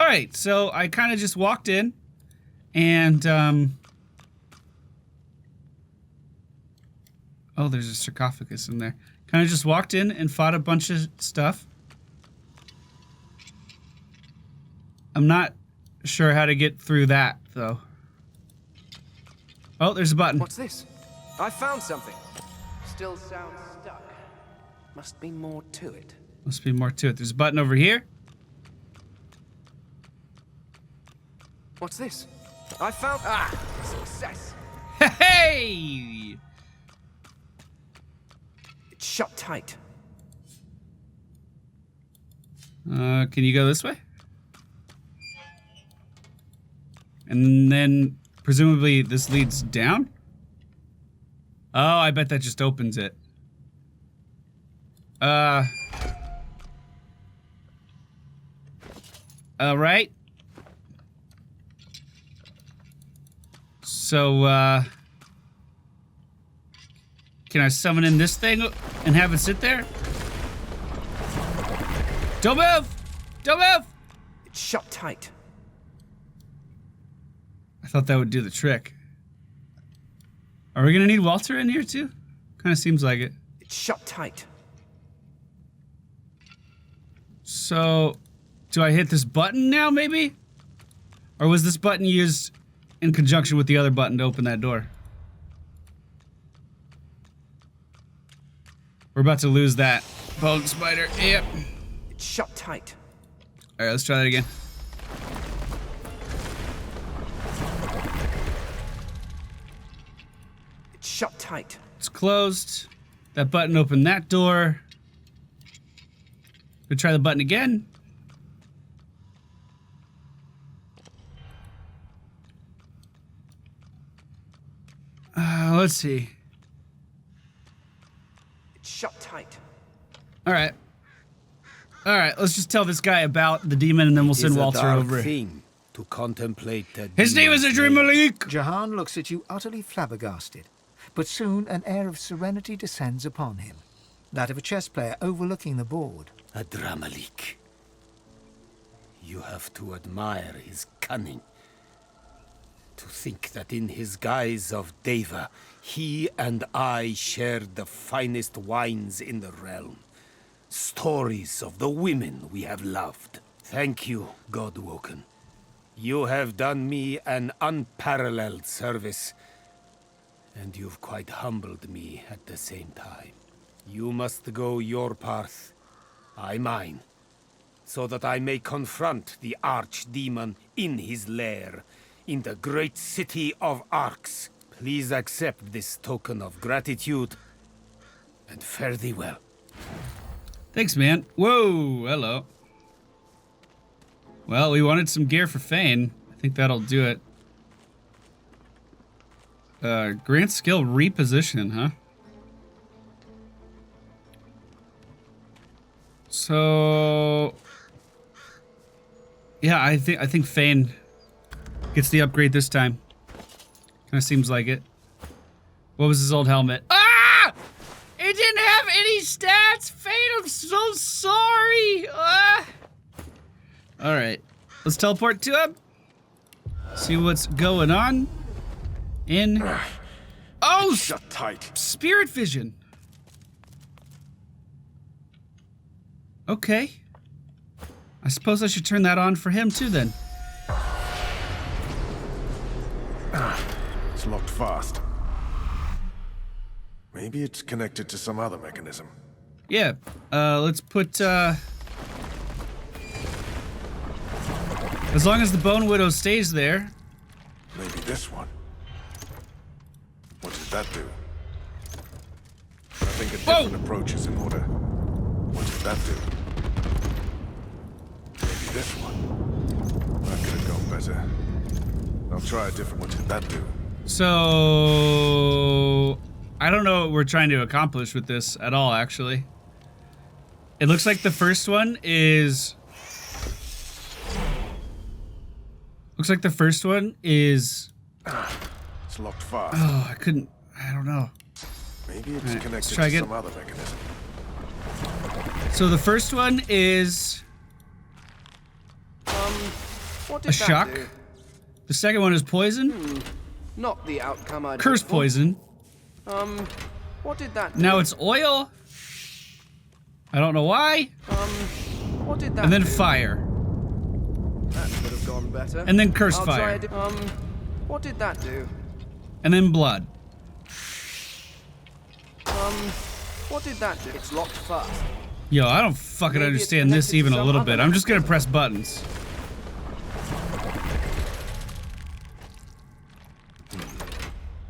Alright, so I kind of just walked in and, oh, there's a sarcophagus in there. Kind of just walked in and fought a bunch of stuff. I'm not sure how to get through that, though. Oh, there's a button. What's this? I found something. Still sounds stuck. Must be more to it. Must be more to it. There's a button over here. What's this? I found... Ah! Success! Hey! It's shut tight. Can you go this way? And then, presumably, this leads down? Oh, I bet that just opens it. Alright. So, can I summon in this thing and have it sit there? Don't move! Don't move! It's shut tight. I thought that would do the trick. Are we gonna need Walter in here too? Kind of seems like it. It's shut tight. So, do I hit this button now, maybe? Or was this button used in conjunction with the other button to open that door? We're about to lose that. Bone spider, yep. It's shut tight. Alright, let's try that again. It's shut tight. It's closed. That button opened that door. We'll try the button again. Let's see. It's shut tight. Alright. Alright, let's just tell this guy about the demon and then we'll send Walter over. Thing to contemplate His name is Adrim Malik! Jahan looks at you utterly flabbergasted, but soon an air of serenity descends upon him. That of a chess player overlooking the board. Adramalik. You have to admire his cunning. To think that in his guise of Deva, he and I shared the finest wines in the realm. stories of the women we have loved. Thank you, Godwoken. You have done me an unparalleled service, and you've quite humbled me at the same time. You must go your path, I mine, so that I may confront the archdemon in his lair, in the great city of Arx. Please accept this token of gratitude, and fare thee well. Thanks, man. Whoa, hello. Well, we wanted some gear for Fane. I think that'll do it. Grant skill reposition, huh? So yeah, I think Fane gets the upgrade this time. Kinda seems like it. What was his old helmet? Ah! It didn't have any stats! Fane, I'm so sorry! Ah! Alright. Let's teleport to him. See what's going on. Oh! Shut tight. Spirit vision. Okay. I suppose I should turn that on for him too then. It's locked fast. Maybe it's connected to some other mechanism. Yeah. Let's put as long as the Bone Widow stays there. Maybe this one. What did that do? I think a different approach is in order. What did that do? Maybe this one. That could have gone better. I'll try a different. What did that do? So I don't know what we're trying to accomplish with this at all, actually. It looks like the first one is... Looks like the first one is... It's locked fast. Oh, I don't know. Maybe it's connected try to again. some other mechanism. So the first one is... What did a shock. do? The second one is poison. Not the outcome I'd Curse hoped for. poison. What did that do? Now it's oil. I don't know why. What did that And then do? fire. That could have gone better. And then curse I'll try fire. a what did that do? And then blood. What did that do? It's locked fast. Yo, I don't fucking Maybe it's understand this connected to even a some little other bit. I'm just gonna press buttons.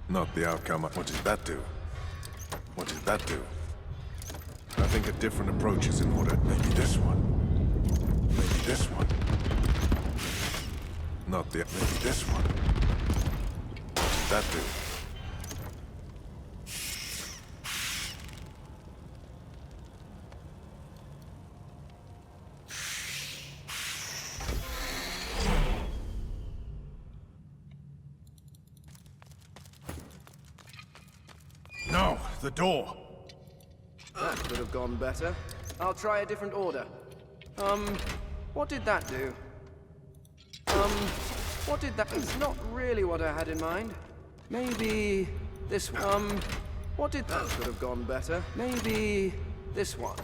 Not the outcome. What did that do? What did that do? I think a different approach is in order. Maybe this one. Maybe this one. Not the... Maybe this one. What did that do? No, the door. That could have gone better. I'll try a different order. What did that do? What did that... It's not really what I had in mind. Maybe this one. What did that could have gone better? Maybe this one.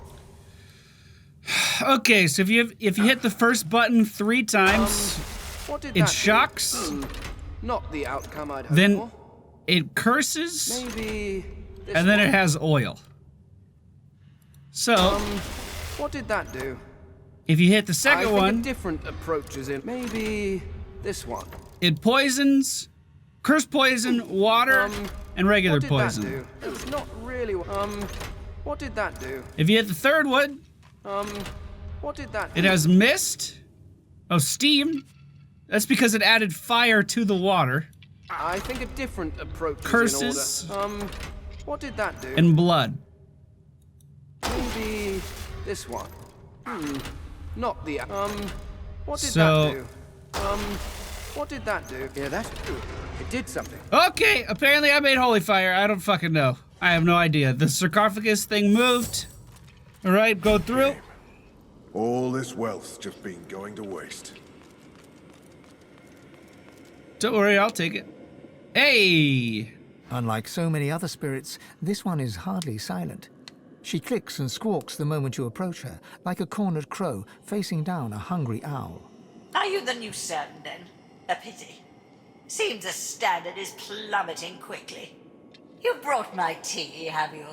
Okay, so if you hit the first button 3 times, What did it that do? shocks. Not the outcome I'd hoped Then for. it curses, Maybe this and then one. it has oil. So What did that do? if you hit the I second think one, a different approach is in. Maybe this one. it poisons, curse poison, water, and regular What did poison. that do? It's not really. What did that do? If you hit the third one, What did that do? it has mist. Oh, steam. That's because it added fire to the water. I think a different approach Curses. is in order. What did that do? And blood. Maybe this one. Not the. What did So- that do? What did that do? Hear that? It did something. Okay, apparently I made holy fire. I don't fucking know. I have no idea. The sarcophagus thing moved. All right, go through. All this wealth's just been going to waste. Don't worry, I'll take it. Hey! Unlike so many other spirits, this one is hardly silent. She clicks and squawks the moment you approach her, like a cornered crow facing down a hungry owl. Are you the new servant, then? A pity. Seems the standard is plummeting quickly. You brought my tea, have you?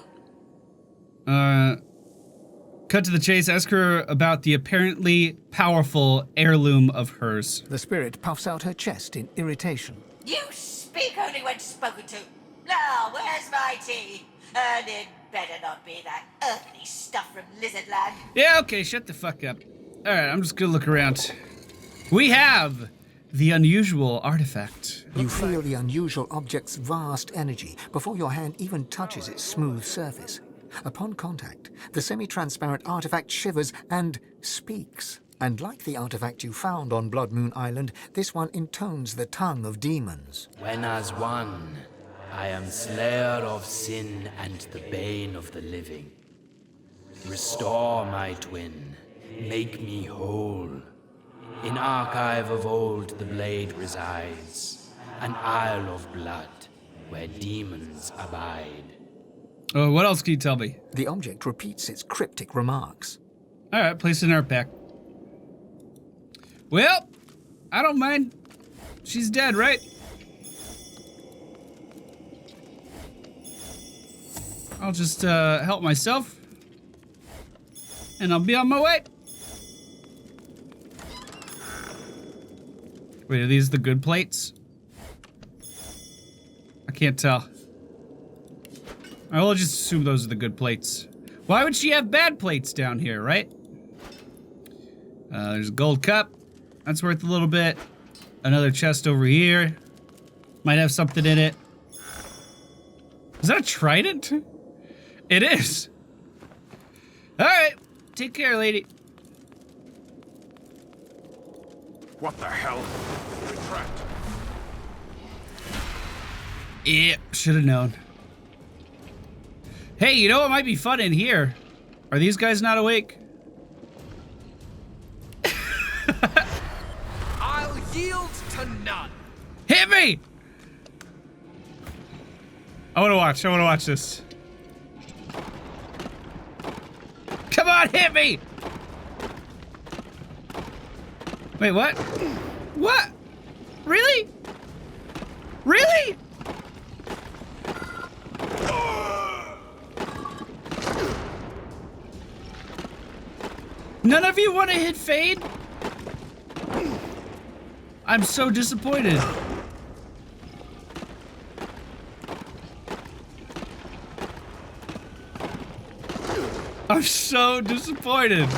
Cut to the chase. Ask her about the apparently powerful heirloom of hers. The spirit puffs out her chest in irritation. You speak only when spoken to. Now, where's my tea? And it better not be that earthly stuff from Lizardland. Yeah, okay, shut the fuck up. Alright, I'm just gonna look around. We have the unusual artifact. You feel the unusual object's vast energy before your hand even touches its smooth surface. Upon contact, the semi-transparent artifact shivers and speaks. And like the artifact you found on Blood Moon Island, this one intones the tongue of demons. When as one, I am slayer of sin and the bane of the living. Restore my twin, make me whole. In archive of old the blade resides, an isle of blood where demons abide. Oh, what else can you tell me? The object repeats its cryptic remarks. Alright, place it in our pack. Well, I don't mind. She's dead, right? I'll just help myself. And I'll be on my way. Wait, are these the good plates? I can't tell. I will just assume those are the good plates. Why would she have bad plates down here, right? There's a gold cup. That's worth a little bit. Another chest over here. Might have something in it. Is that a trident? It is. Alright. Take care, lady. What the hell? We're trapped. Yeah, should have known. Hey, you know what might be fun in here? Are these guys not awake? I'll yield to none. Hit me! I wanna watch this. Come on, hit me! Wait, what? What? Really? Really? None of you want to hit Fade? I'm so disappointed. I'm so disappointed.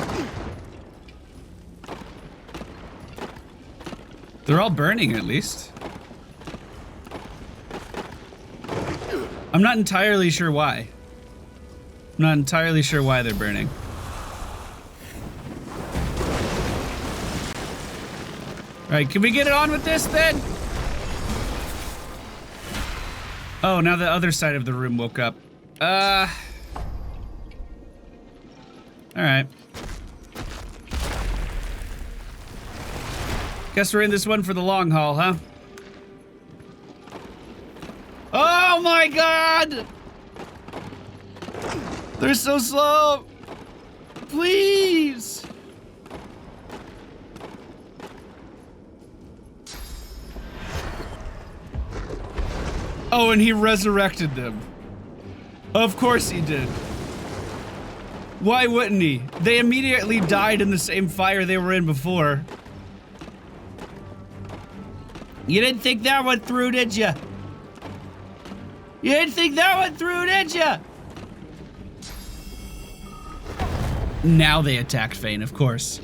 They're all burning, at least. I'm not entirely sure why. I'm not entirely sure why they're burning. Alright, can we get it on with this then? Oh, now the other side of the room woke up. Alright. Guess we're in this one for the long haul, huh? Oh my god! They're so slow! Please! Oh, and he resurrected them. Of course he did. Why wouldn't he? They immediately died in the same fire they were in before. You didn't think that one through, did ya? You didn't think that one through, did ya? Now they attacked Fane, of course.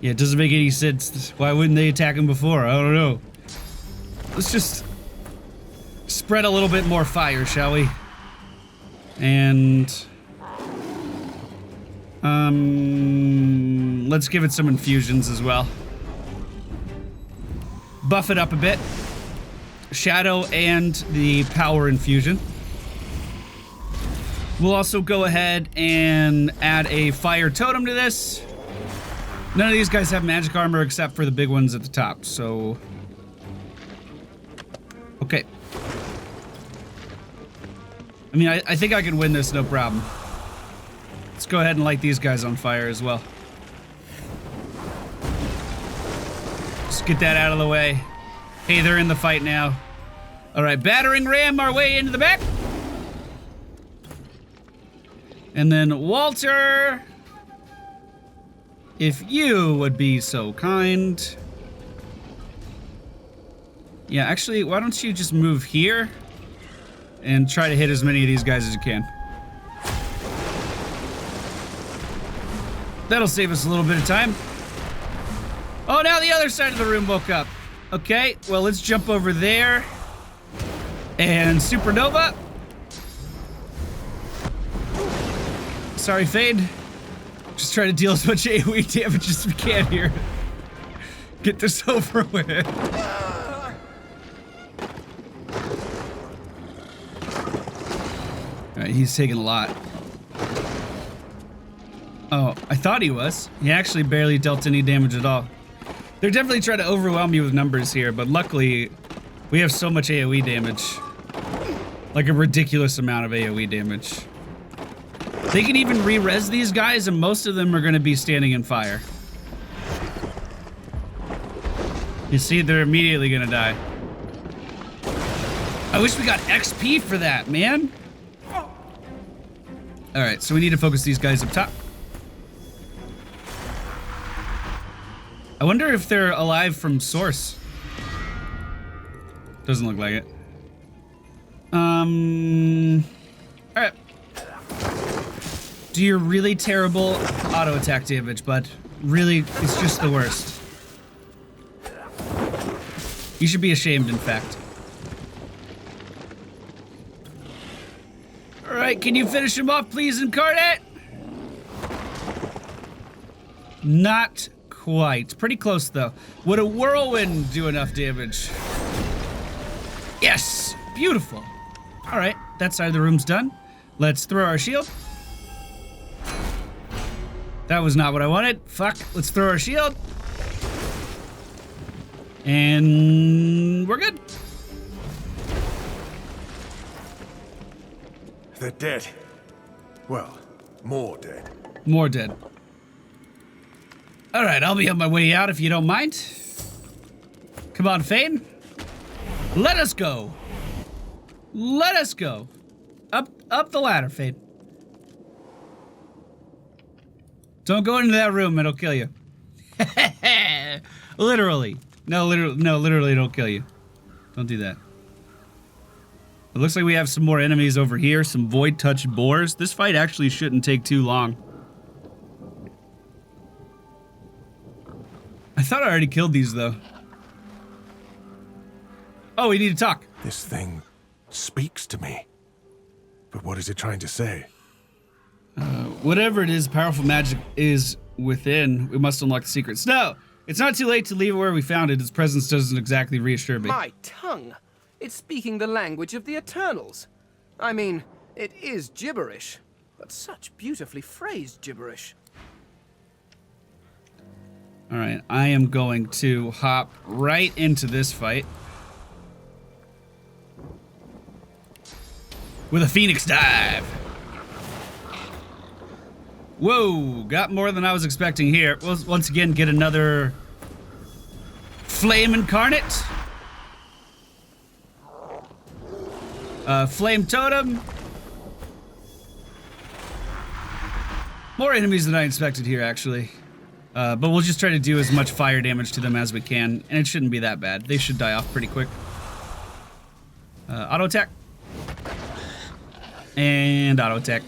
Yeah, it doesn't make any sense. Why wouldn't they attack him before? I don't know. Let's just spread a little bit more fire, shall we? And let's give it some infusions as well. Buff it up a bit. Shadow and the power infusion. We'll also go ahead and add a fire totem to this. None of these guys have magic armor except for the big ones at the top, so... Okay. I mean, I think I can win this, no problem. Let's go ahead and light these guys on fire as well. Just get that out of the way. Hey, they're in the fight now. All right, battering ram our way into the back. And then Walter, if you would be so kind. Yeah, actually, why don't you just move here and try to hit as many of these guys as you can. That'll save us a little bit of time. Oh, now the other side of the room woke up. Okay, well, let's jump over there. And Supernova. Sorry, Fade. Just try to deal as much AoE damage as we can here. Get this over with. Alright, he's taking a lot. Oh, I thought he was. He actually barely dealt any damage at all. They're definitely trying to overwhelm you with numbers here, but luckily, we have so much AoE damage. Like a ridiculous amount of AoE damage. They can even re-res these guys, and most of them are going to be standing in fire. You see, they're immediately going to die. I wish we got XP for that, man. Alright, so we need to focus these guys up top. I wonder if they're alive from source. Doesn't look like it. Alright. Do your really terrible auto attack damage, bud. Really, it's just the worst. You should be ashamed, in fact. Alright, can you finish him off, please, Incarnate? Not quite. Pretty close, though. Would a whirlwind do enough damage? Yes! Beautiful. Alright, that side of the room's done. Let's throw our shield. That was not what I wanted. Fuck. Let's throw our shield. And we're good. They're dead. Well, more dead. More dead. All right, I'll be on my way out if you don't mind. Come on, Fane. Let us go. Let us go. Up the ladder, Fane. Don't go into that room, it'll kill you. Literally. No, literally it'll kill you. Don't do that. It looks like we have some more enemies over here, some void-touched boars. This fight actually shouldn't take too long. I thought I already killed these, though. Oh, we need to talk. This thing speaks to me. But what is it trying to say? Whatever it is, powerful magic is within. We must unlock the secrets. No! It's not too late to leave it where we found it. Its presence doesn't exactly reassure me. My tongue! It's speaking the language of the Eternals. I mean, it is gibberish, but such beautifully phrased gibberish. Alright, I am going to hop right into this fight. With a Phoenix Dive. Whoa, got more than I was expecting here. We'll once again get another Flame Incarnate. Flame Totem. More enemies than I expected here, actually. But we'll just try to do as much fire damage to them as we can, and it shouldn't be that bad. They should die off pretty quick. Auto attack. And auto attack.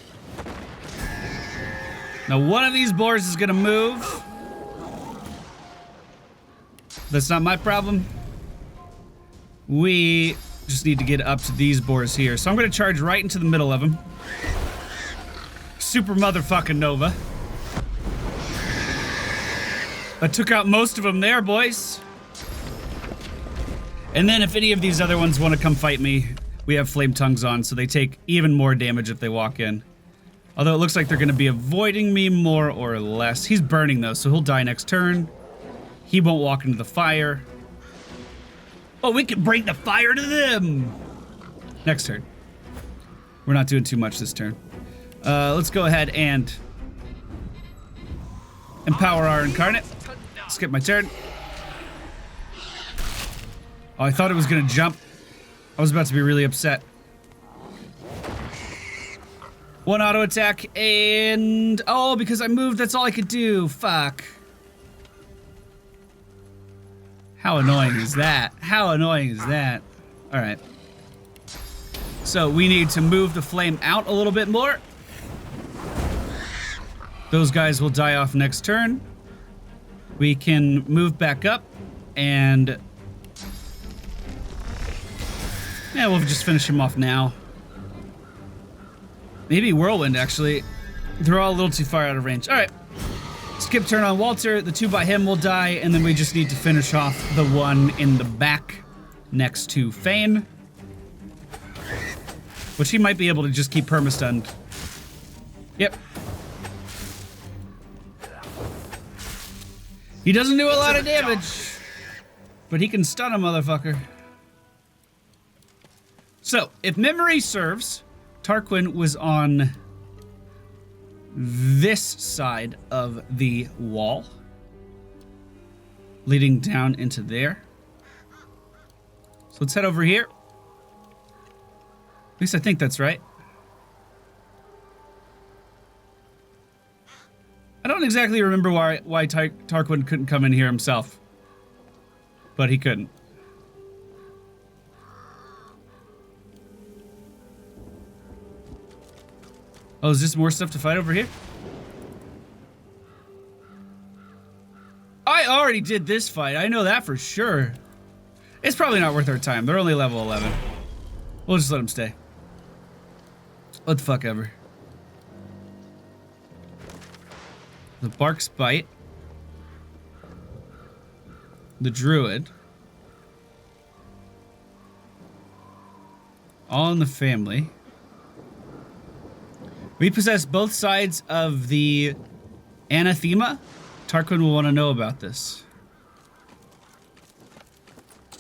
Now one of these boars is gonna move. That's not my problem. We just need to get up to these boars here. So I'm gonna charge right into the middle of them. Super motherfucking Nova. I took out most of them there, boys. And then if any of these other ones want to come fight me, we have flame tongues on, so they take even more damage if they walk in. Although it looks like they're going to be avoiding me more or less. He's burning, though, so he'll die next turn. He won't walk into the fire. Oh, we can bring the fire to them! Next turn. We're not doing too much this turn. Let's go ahead and empower our Incarnate. Skip my turn. Oh, I thought it was gonna jump. I was about to be really upset. 1 auto attack and... Oh, because I moved, that's all I could do. Fuck. How annoying is that? How annoying is that? Alright. So we need to move the flame out a little bit more. Those guys will die off next turn. We can move back up and... Yeah, we'll just finish him off now. Maybe Whirlwind, actually. They're all a little too far out of range. Alright. Skip turn on Walter. The 2 by him will die, and then we just need to finish off the 1 in the back next to Fane. Which he might be able to just keep perma-stunned. Yep. He doesn't do a lot of damage, but he can stun a motherfucker. So, if memory serves, Tarquin was on this side of the wall, leading down into there. So let's head over here. At least I think that's right. I don't exactly remember why Tarquin couldn't come in here himself, but he couldn't. Oh, is this more stuff to fight over here? I already did this fight. I know that for sure. It's probably not worth our time. They're only level 11. We'll just let them stay. What the fuck ever. The Bark's Bite. The Druid. All in the family. We possess both sides of the anathema. Tarquin will want to know about this.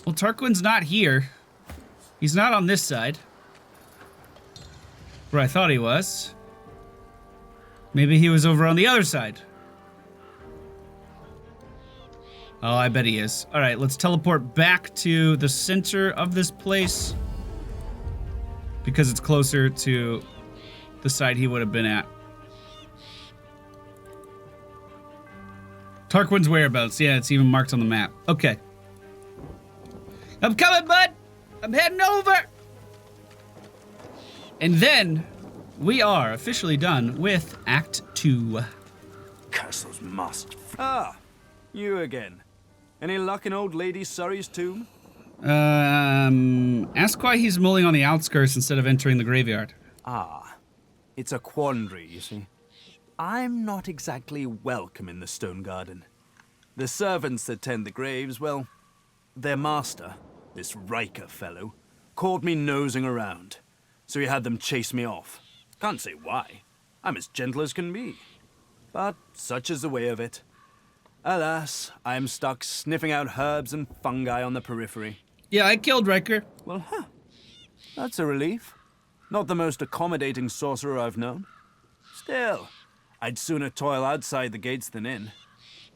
Well, Tarquin's not here. He's not on this side. Where I thought he was. Maybe he was over on the other side. Oh, I bet he is. All right, let's teleport back to the center of this place. Because it's closer to the side he would have been at. Tarquin's whereabouts. Yeah, it's even marked on the map. Okay. I'm coming, bud. I'm heading over. And then we are officially done with Act 2. Castles must. Ah, you again. Any luck in old Lady Surrey's tomb? Ask why he's mulling on the outskirts instead of entering the graveyard. Ah, it's a quandary, you see. I'm not exactly welcome in the Stone Garden. The servants that tend the graves, well, their master, this Riker fellow, caught me nosing around, so he had them chase me off. Can't say why. I'm as gentle as can be. But such is the way of it. Alas, I am stuck sniffing out herbs and fungi on the periphery. Yeah, I killed Riker. Well, that's a relief. Not the most accommodating sorcerer I've known. Still, I'd sooner toil outside the gates than in.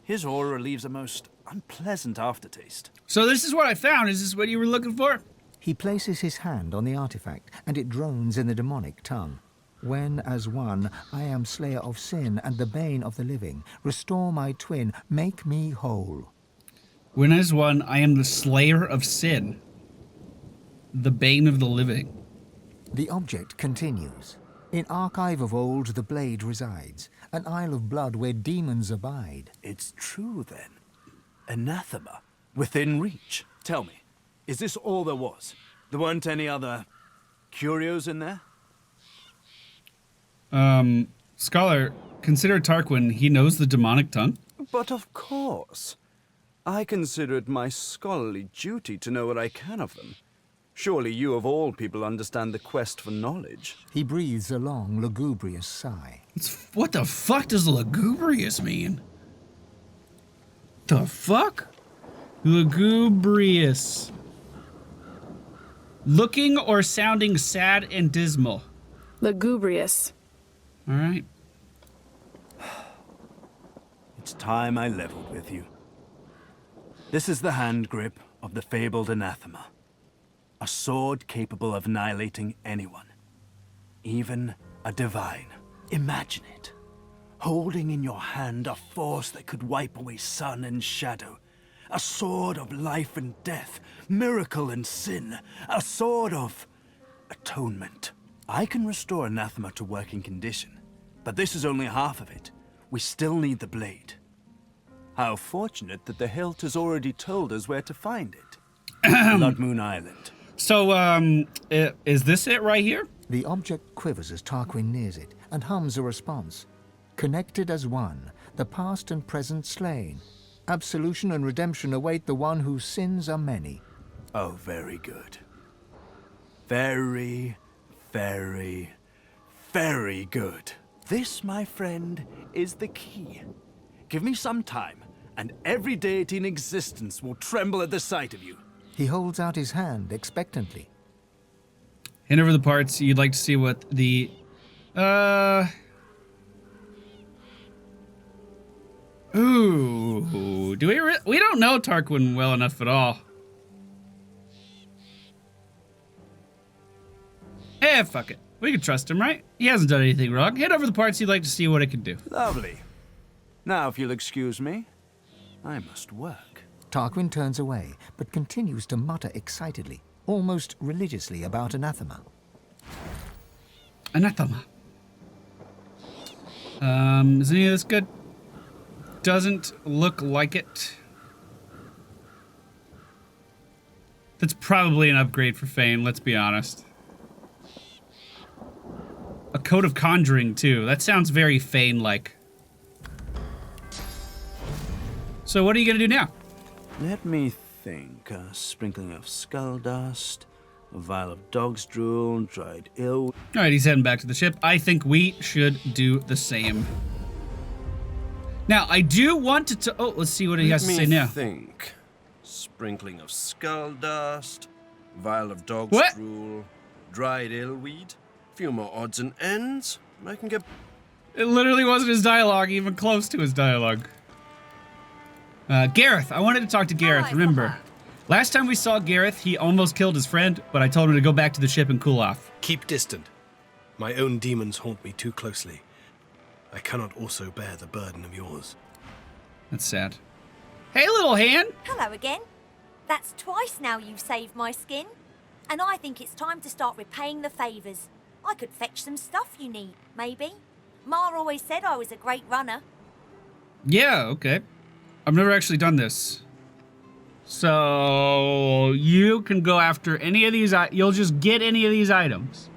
His aura leaves a most unpleasant aftertaste. So this is what I found. Is this what you were looking for? He places his hand on the artifact, and it drones in the demonic tongue. When, as one, I am slayer of sin and the bane of the living, restore my twin, make me whole. When, as one, I am the slayer of sin, the bane of the living. The object continues. In archive of old the blade resides, an isle of blood where demons abide. It's true, then. Anathema, within reach. Tell me, is this all there was? There weren't any other curios in there? Scholar, consider Tarquin. He knows the demonic tongue? But of course. I consider it my scholarly duty to know what I can of them. Surely you of all people understand the quest for knowledge. He breathes a long, lugubrious sigh. What the fuck does lugubrious mean? The fuck? Lugubrious. Looking or sounding sad and dismal. Lugubrious. All right. It's time I leveled with you. This is the hand grip of the fabled anathema. A sword capable of annihilating anyone. Even a divine. Imagine it. Holding in your hand a force that could wipe away sun and shadow. A sword of life and death, miracle and sin. A sword of atonement. I can restore anathema to working condition, but this is only half of it. We still need the blade. How fortunate that the hilt has already told us where to find it. Blood Moon Island. So, is this it right here? The object quivers as Tarquin nears it and hums a response. Connected as one, the past and present slain. Absolution and redemption await the one whose sins are many. Oh, very good. Very, very, very good. This, my friend, is the key. Give me some time, and every deity in existence will tremble at the sight of you. He holds out his hand expectantly. Hand over the parts. You'd like to see what the... Ooh. Do we don't know Tarquin well enough at all. Eh, fuck it. We can trust him, right? He hasn't done anything wrong. Hand over the parts. You'd like to see what it can do. Lovely. Now, if you'll excuse me, I must work. Tarquin turns away, but continues to mutter excitedly, almost religiously about anathema. Anathema. Is any of this good? Doesn't look like it. That's probably an upgrade for Fane, let's be honest. A Code of Conjuring, too. That sounds very Fane-like. So what are you gonna do now? Let me think. A sprinkling of skull dust, a vial of dog's drool, dried ill. All right, he's heading back to the ship. I think we should do the same. Now, I do want to... Oh, let's see what he has to say now. Let me think. Sprinkling of skull dust, vial of dog's drool, dried illweed, few more odds and ends. I can get... It literally wasn't his dialogue, even close to his dialogue. Gareth. I wanted to talk to Gareth, remember. Last time we saw Gareth, he almost killed his friend, but I told him to go back to the ship and cool off. Keep distant. My own demons haunt me too closely. I cannot also bear the burden of yours. That's sad. Hey, little hand! Hello again. That's twice now you've saved my skin. And I think it's time to start repaying the favours. I could fetch some stuff you need, maybe. Ma always said I was a great runner. Yeah, okay. I've never actually done this. So you can go after any of these. You'll just get any of these items.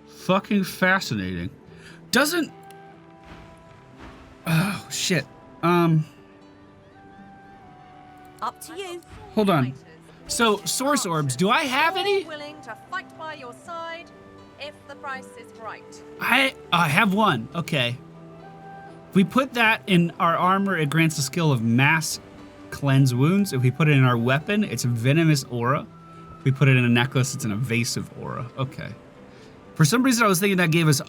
Fucking fascinating. Doesn't... Oh, shit. Up to you. Hold on. So, source orbs, do I have any? Willing to fight by your side if the price is right. I have one. Okay. If we put that in our armor, it grants the skill of mass cleanse wounds. If we put it in our weapon, it's a venomous aura. If we put it in a necklace, it's an evasive aura. Okay. For some reason, I was thinking that gave us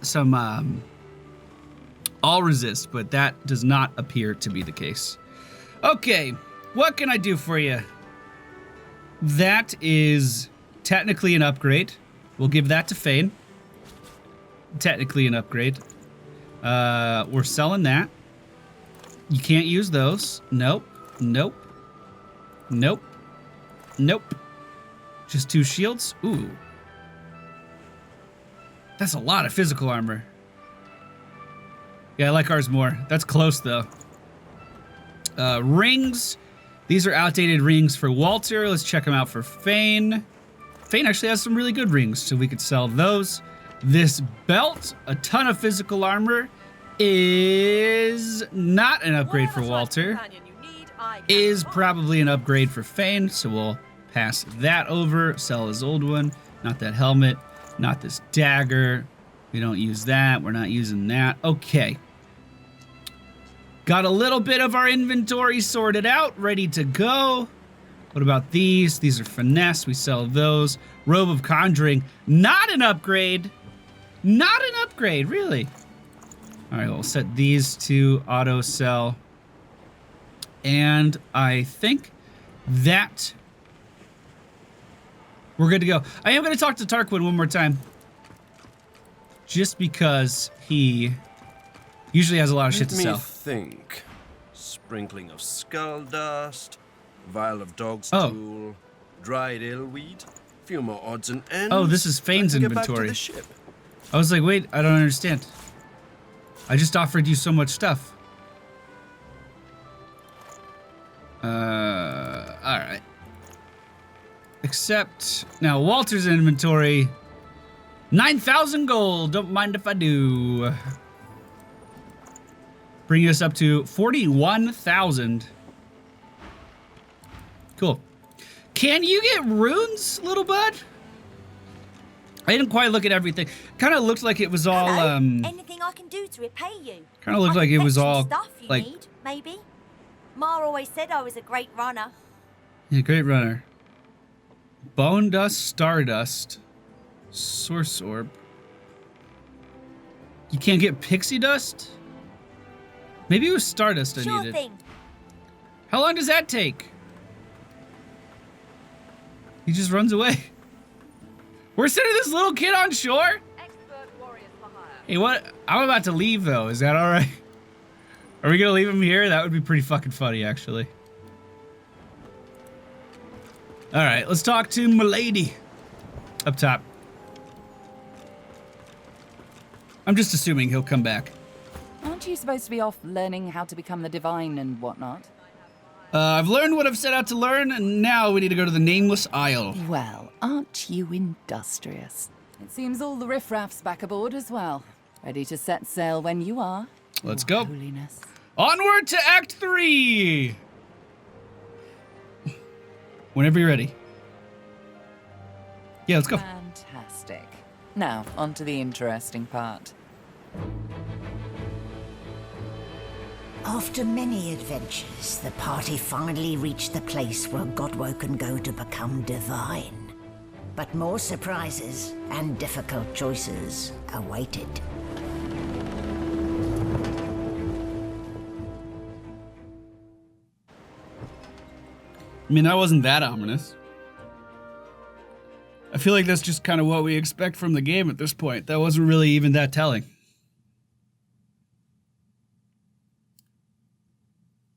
some all resist, but that does not appear to be the case. Okay, what can I do for you? That is technically an upgrade. We'll give that to Fane. Technically an upgrade. We're selling that. You can't use those. Nope. Nope. Nope. Nope. Just 2 shields. Ooh. That's a lot of physical armor. Yeah, I like ours more. That's close, though. Rings. These are outdated rings for Walter. Let's check them out for Fane. Fane actually has some really good rings, so we could sell those. This belt, a ton of physical armor, is not an upgrade for Walter. Is probably an upgrade for Fane, so we'll pass that over. Sell his old one. Not that helmet. Not this dagger. We don't use that. We're not using that. Okay. Got a little bit of our inventory sorted out, ready to go. What about these? These are finesse. We sell those. Robe of Conjuring, not an upgrade. Not an upgrade, really. All right, we'll set these to auto sell. And I think that we're good to go. I am going to talk to Tarquin one more time. Just because he usually has a lot of shit to sell. Let me think. Sprinkling of skull dust, vial of dog's drool, dried illweed, few more odds and ends. Oh, this is Fane's inventory. I was like, wait, I don't understand. I just offered you so much stuff. Alright. Except, now Walter's inventory, 9,000 gold, don't mind if I do. Bringing us up to 41,000. Cool. Can you get runes, little bud? I didn't quite look at everything. Kind of looked like it was all, Anything I can do to repay you? kind of looked like it was all, Stuff you like, need, maybe. Ma always said I was a great runner. yeah, great runner. Bone dust, stardust, source orb. You can't get pixie dust? Maybe it was stardust I needed. Thing. How long does that take? He just runs away. We're sending this little kid on shore? Hey, what? I'm about to leave, though. Is that all right? Are we gonna leave him here? That would be pretty fucking funny, actually. All right, let's talk to Milady up top. I'm just assuming he'll come back. Aren't you supposed to be off learning how to become the divine and whatnot? I've learned what I've set out to learn, and now we need to go to the Nameless Isle. Well, aren't you industrious? It seems all the riffraff's back aboard as well. Ready to set sail when you are. Let's go. Holiness. Onward to Act 3! Whenever you're ready. Yeah, let's go. Fantastic. Now, on to the interesting part. After many adventures, the party finally reached the place where Godwo can go to become divine. But more surprises and difficult choices awaited. I mean, that wasn't that ominous. I feel like that's just kind of what we expect from the game at this point. That wasn't really even that telling.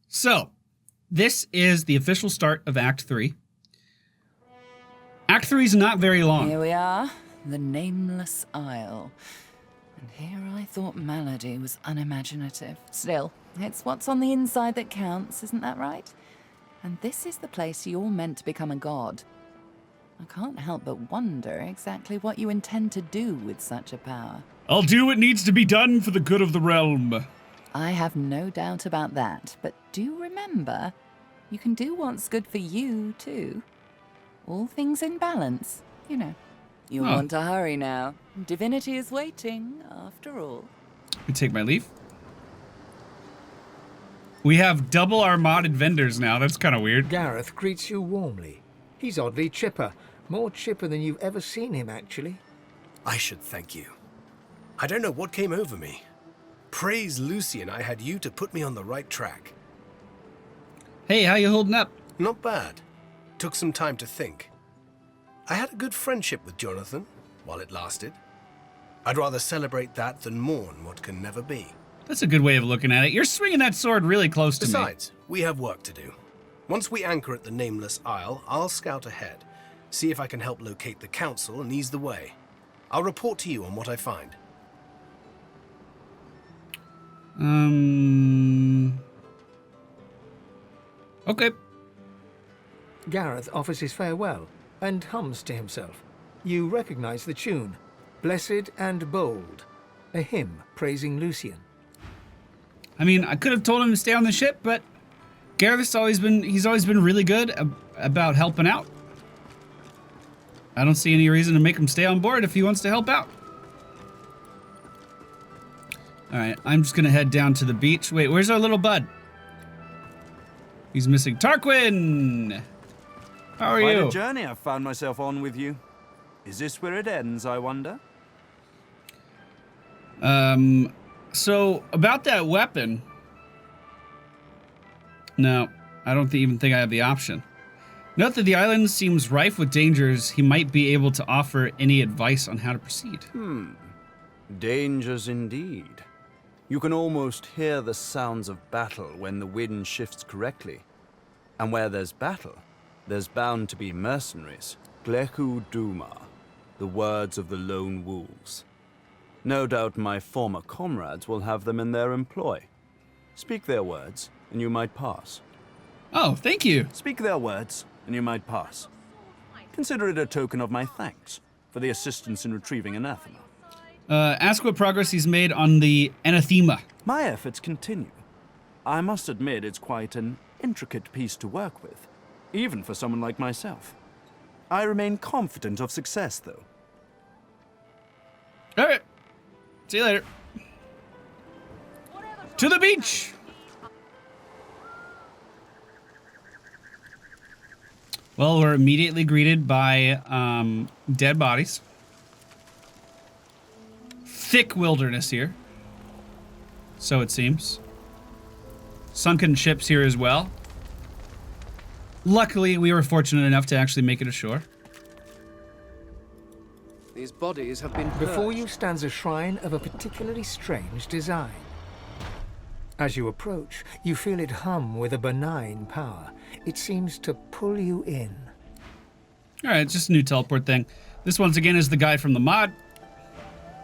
So, this is the official start of Act 3. Act 3 is not very long. Here we are, the Nameless Isle. And here I thought Melody was unimaginative. Still, it's what's on the inside that counts, isn't that right? And this is the place you're meant to become a god. I can't help but wonder exactly what you intend to do with such a power. I'll do what needs to be done for the good of the realm. I have no doubt about that, but do remember, you can do what's good for you, too. All things in balance, you know. You'll want to hurry now. Divinity is waiting, after all. We take my leave. We have double our modded vendors now. That's kind of weird. Gareth greets you warmly. He's oddly chipper. More chipper than you've ever seen him, actually. I should thank you. I don't know what came over me. Praise Lucian, I had you to put me on the right track. Hey, how you holding up? Not bad. Took some time to think. I had a good friendship with Jonathan, while it lasted. I'd rather celebrate that than mourn what can never be. That's a good way of looking at it. You're swinging that sword really close to me. Besides, we have work to do. Once we anchor at the Nameless Isle, I'll scout ahead, see if I can help locate the council and ease the way. I'll report to you on what I find. Okay. Gareth offers his farewell and hums to himself. You recognize the tune, Blessed and Bold, a hymn praising Lucian. I mean, I could have told him to stay on the ship, but Gareth's always been really good about helping out. I don't see any reason to make him stay on board if he wants to help out. All right, I'm just gonna head down to the beach. Wait, where's our little bud? He's missing. Tarquin! How are you? Quite a journey I've found myself on with you. Is this where it ends, I wonder? So about that weapon. No, I don't even think I have the option. Note that the island seems rife with dangers. He might be able to offer any advice on how to proceed. Dangers indeed. You can almost hear the sounds of battle when the wind shifts correctly. And where there's battle, there's bound to be mercenaries. Gleku Duma, the words of the lone wolves. No doubt my former comrades will have them in their employ. Speak their words, and you might pass. Oh, thank you. Speak their words, and you might pass. Consider it a token of my thanks for the assistance in retrieving anathema. Ask what progress he's made on the anathema. My efforts continue. I must admit it's quite an intricate piece to work with, even for someone like myself. I remain confident of success, though. All right. See you later. To the beach! Well, we're immediately greeted by dead bodies. Thick wilderness here. So it seems. Sunken ships here as well. Luckily, we were fortunate enough to actually make it ashore. These bodies have been Before purged. you stands a shrine of a particularly strange design. As you approach, you feel it hum with a benign power. It seems to pull you in. All right, it's just a new teleport thing. This once again is the guy from the mod.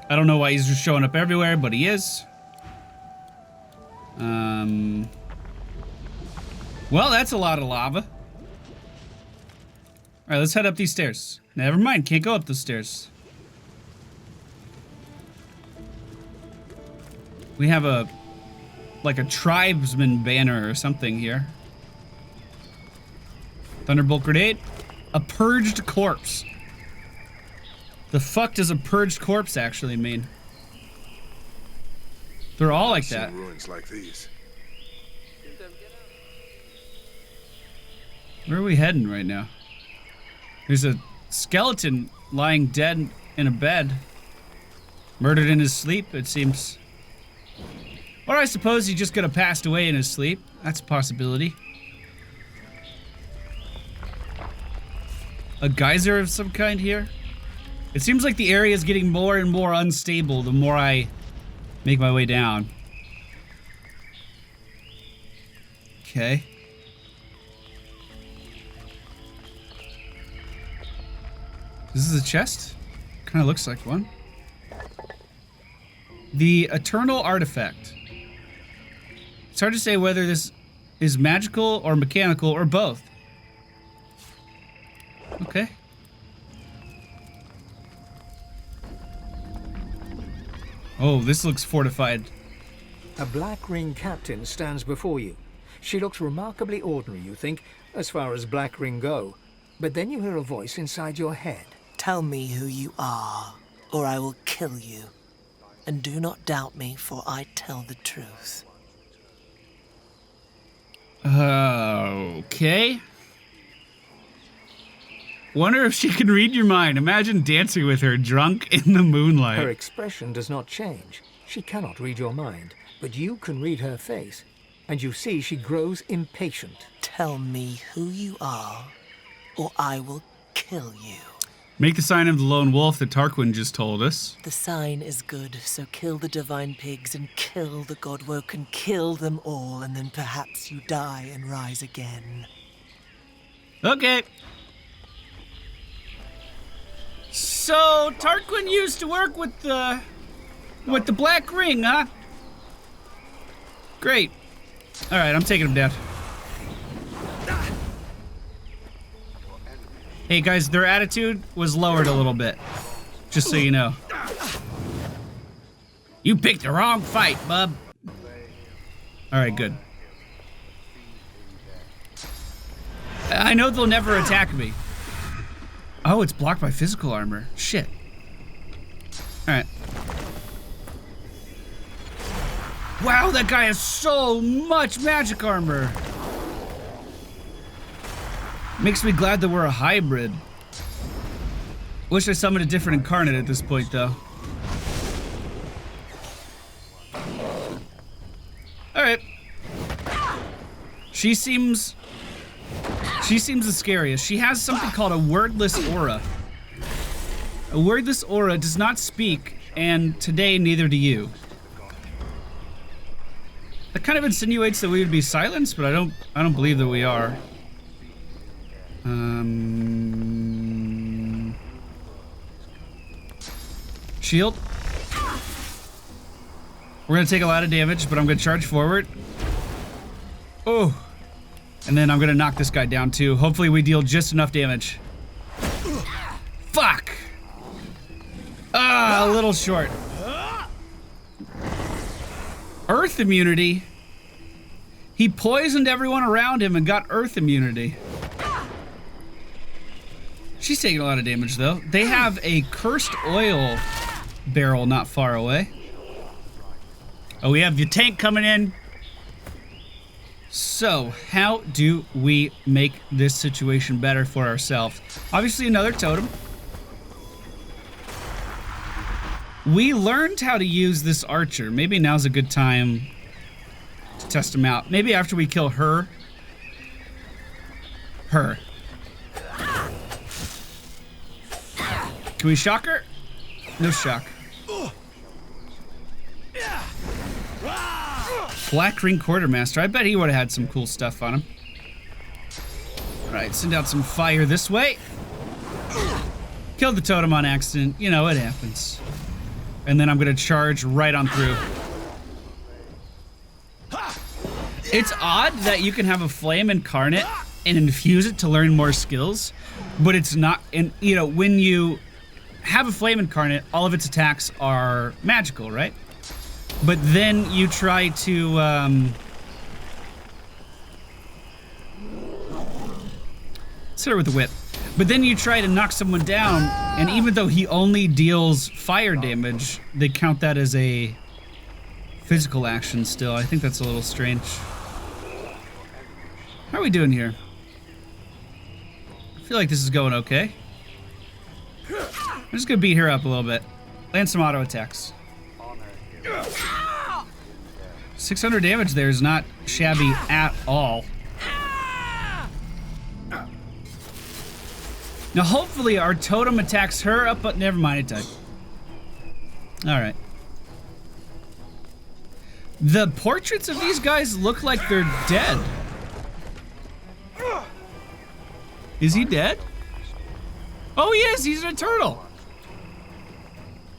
I don't know why he's just showing up everywhere, but he is. Well, that's a lot of lava. All right, let's head up these stairs. Never mind, can't go up the stairs. We have like a tribesman banner or something here. Thunderbolt grenade. A purged corpse. The fuck does a purged corpse actually mean? They're all like that. Ruins like these. Where are we heading right now? There's a skeleton lying dead in a bed. Murdered in his sleep, it seems. Or I suppose he just could have passed away in his sleep. That's a possibility. A geyser of some kind here? It seems like the area is getting more and more unstable the more I make my way down. Okay. This is a chest? Kind of looks like one. The Eternal Artifact. It's hard to say whether this is magical or mechanical or both. Okay. Oh, this looks fortified. A Black Ring captain stands before you. She looks remarkably ordinary, you think, as far as Black Ring go. But then you hear a voice inside your head. Tell me who you are, or I will kill you. And do not doubt me, for I tell the truth. Okay. Wonder if she can read your mind. Imagine dancing with her drunk in the moonlight. Her expression does not change. She cannot read your mind, but you can read her face, and you see she grows impatient. Tell me who you are, or I will kill you. Make the sign of the lone wolf that Tarquin just told us. The sign is good, so kill the divine pigs and kill the godwoken, kill them all, and then perhaps you die and rise again. Okay. So Tarquin used to work with the Black Ring, huh? Great. All right, I'm taking him down. Hey guys, their attitude was lowered a little bit, just so you know. You picked the wrong fight, bub. All right, good. I know they'll never attack me. Oh, it's blocked by physical armor. Shit. All right. Wow, that guy has so much magic armor. Makes me glad that we're a hybrid. Wish I summoned a different incarnate at this point, though. All right. She seems the scariest. She has something called a wordless aura. A wordless aura does not speak, and today neither do you. That kind of insinuates that we would be silenced, but I don't believe that we are. Shield. We're gonna take a lot of damage, but I'm gonna charge forward. Oh. And then I'm gonna knock this guy down too. Hopefully we deal just enough damage. Fuck! Ah, a little short. Earth immunity? He poisoned everyone around him and got earth immunity. She's taking a lot of damage though. They have a cursed oil barrel not far away. Oh, we have the tank coming in. So, how do we make this situation better for ourselves? Obviously, another totem. We learned how to use this archer. Maybe now's a good time to test him out. Maybe after we kill her. Can we shock her? No shock. Black Ring Quartermaster. I bet he would have had some cool stuff on him. Alright, send out some fire this way. Killed the totem on accident. You know, it happens. And then I'm gonna charge right on through. It's odd that you can have a flame incarnate and infuse it to learn more skills, but it's not, and you know, when you have a flame incarnate, all of its attacks are magical, right? But then you try to, let's hit her with the whip. But then you try to knock someone down, and even though he only deals fire damage, they count that as a physical action still. I think that's a little strange. How are we doing here? I feel like this is going okay. I'm just gonna beat her up a little bit. Land some auto attacks. 600 damage there is not shabby at all. Now hopefully our totem attacks her up, but never mind, it died. Alright. The portraits of these guys look like they're dead. Is he dead? Oh, he is! He's an turtle!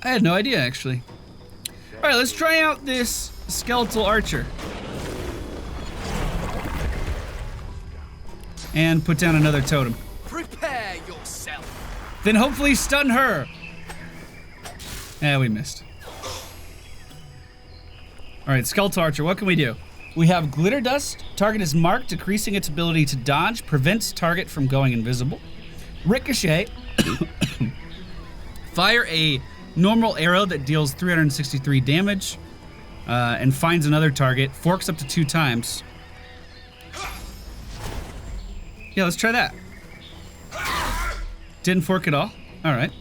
I had no idea, actually. Alright, let's try out this skeletal archer. And put down another totem. Prepare yourself. Then hopefully stun her. Yeah, we missed. Alright, skeletal archer, what can we do? We have glitter dust. Target is marked, decreasing its ability to dodge, prevents target from going invisible. Ricochet. Fire a normal arrow that deals 363 damage and finds another target. Forks up to 2 times. Yeah, let's try that. Didn't fork at all. All right.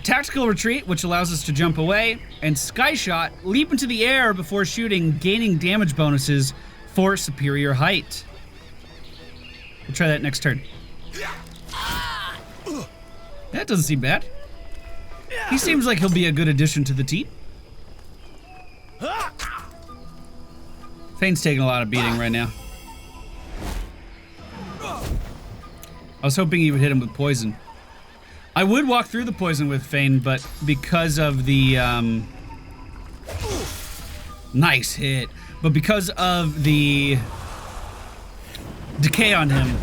Tactical retreat, which allows us to jump away, and sky shot, leap into the air before shooting, gaining damage bonuses for superior height. We'll try that next turn. That doesn't seem bad. He seems like he'll be a good addition to the team. Fane's taking a lot of beating right now. I was hoping he would hit him with poison. I would walk through the poison with Fane, but because of the, nice hit. But because of the decay on him,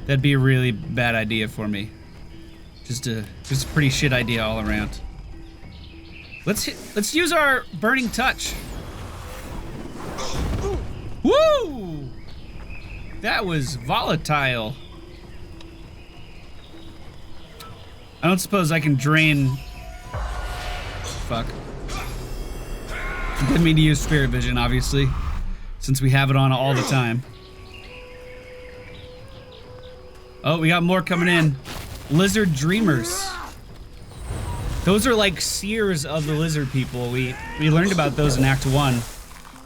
that'd be a really bad idea for me. Just a pretty shit idea all around. Let's use our burning touch. Woo! That was volatile. I don't suppose I can drain. Fuck. Didn't mean to use spirit vision, obviously, since we have it on all the time. Oh, we got more coming in. Lizard Dreamers. Those are like seers of the lizard people. We learned about those in Act 1.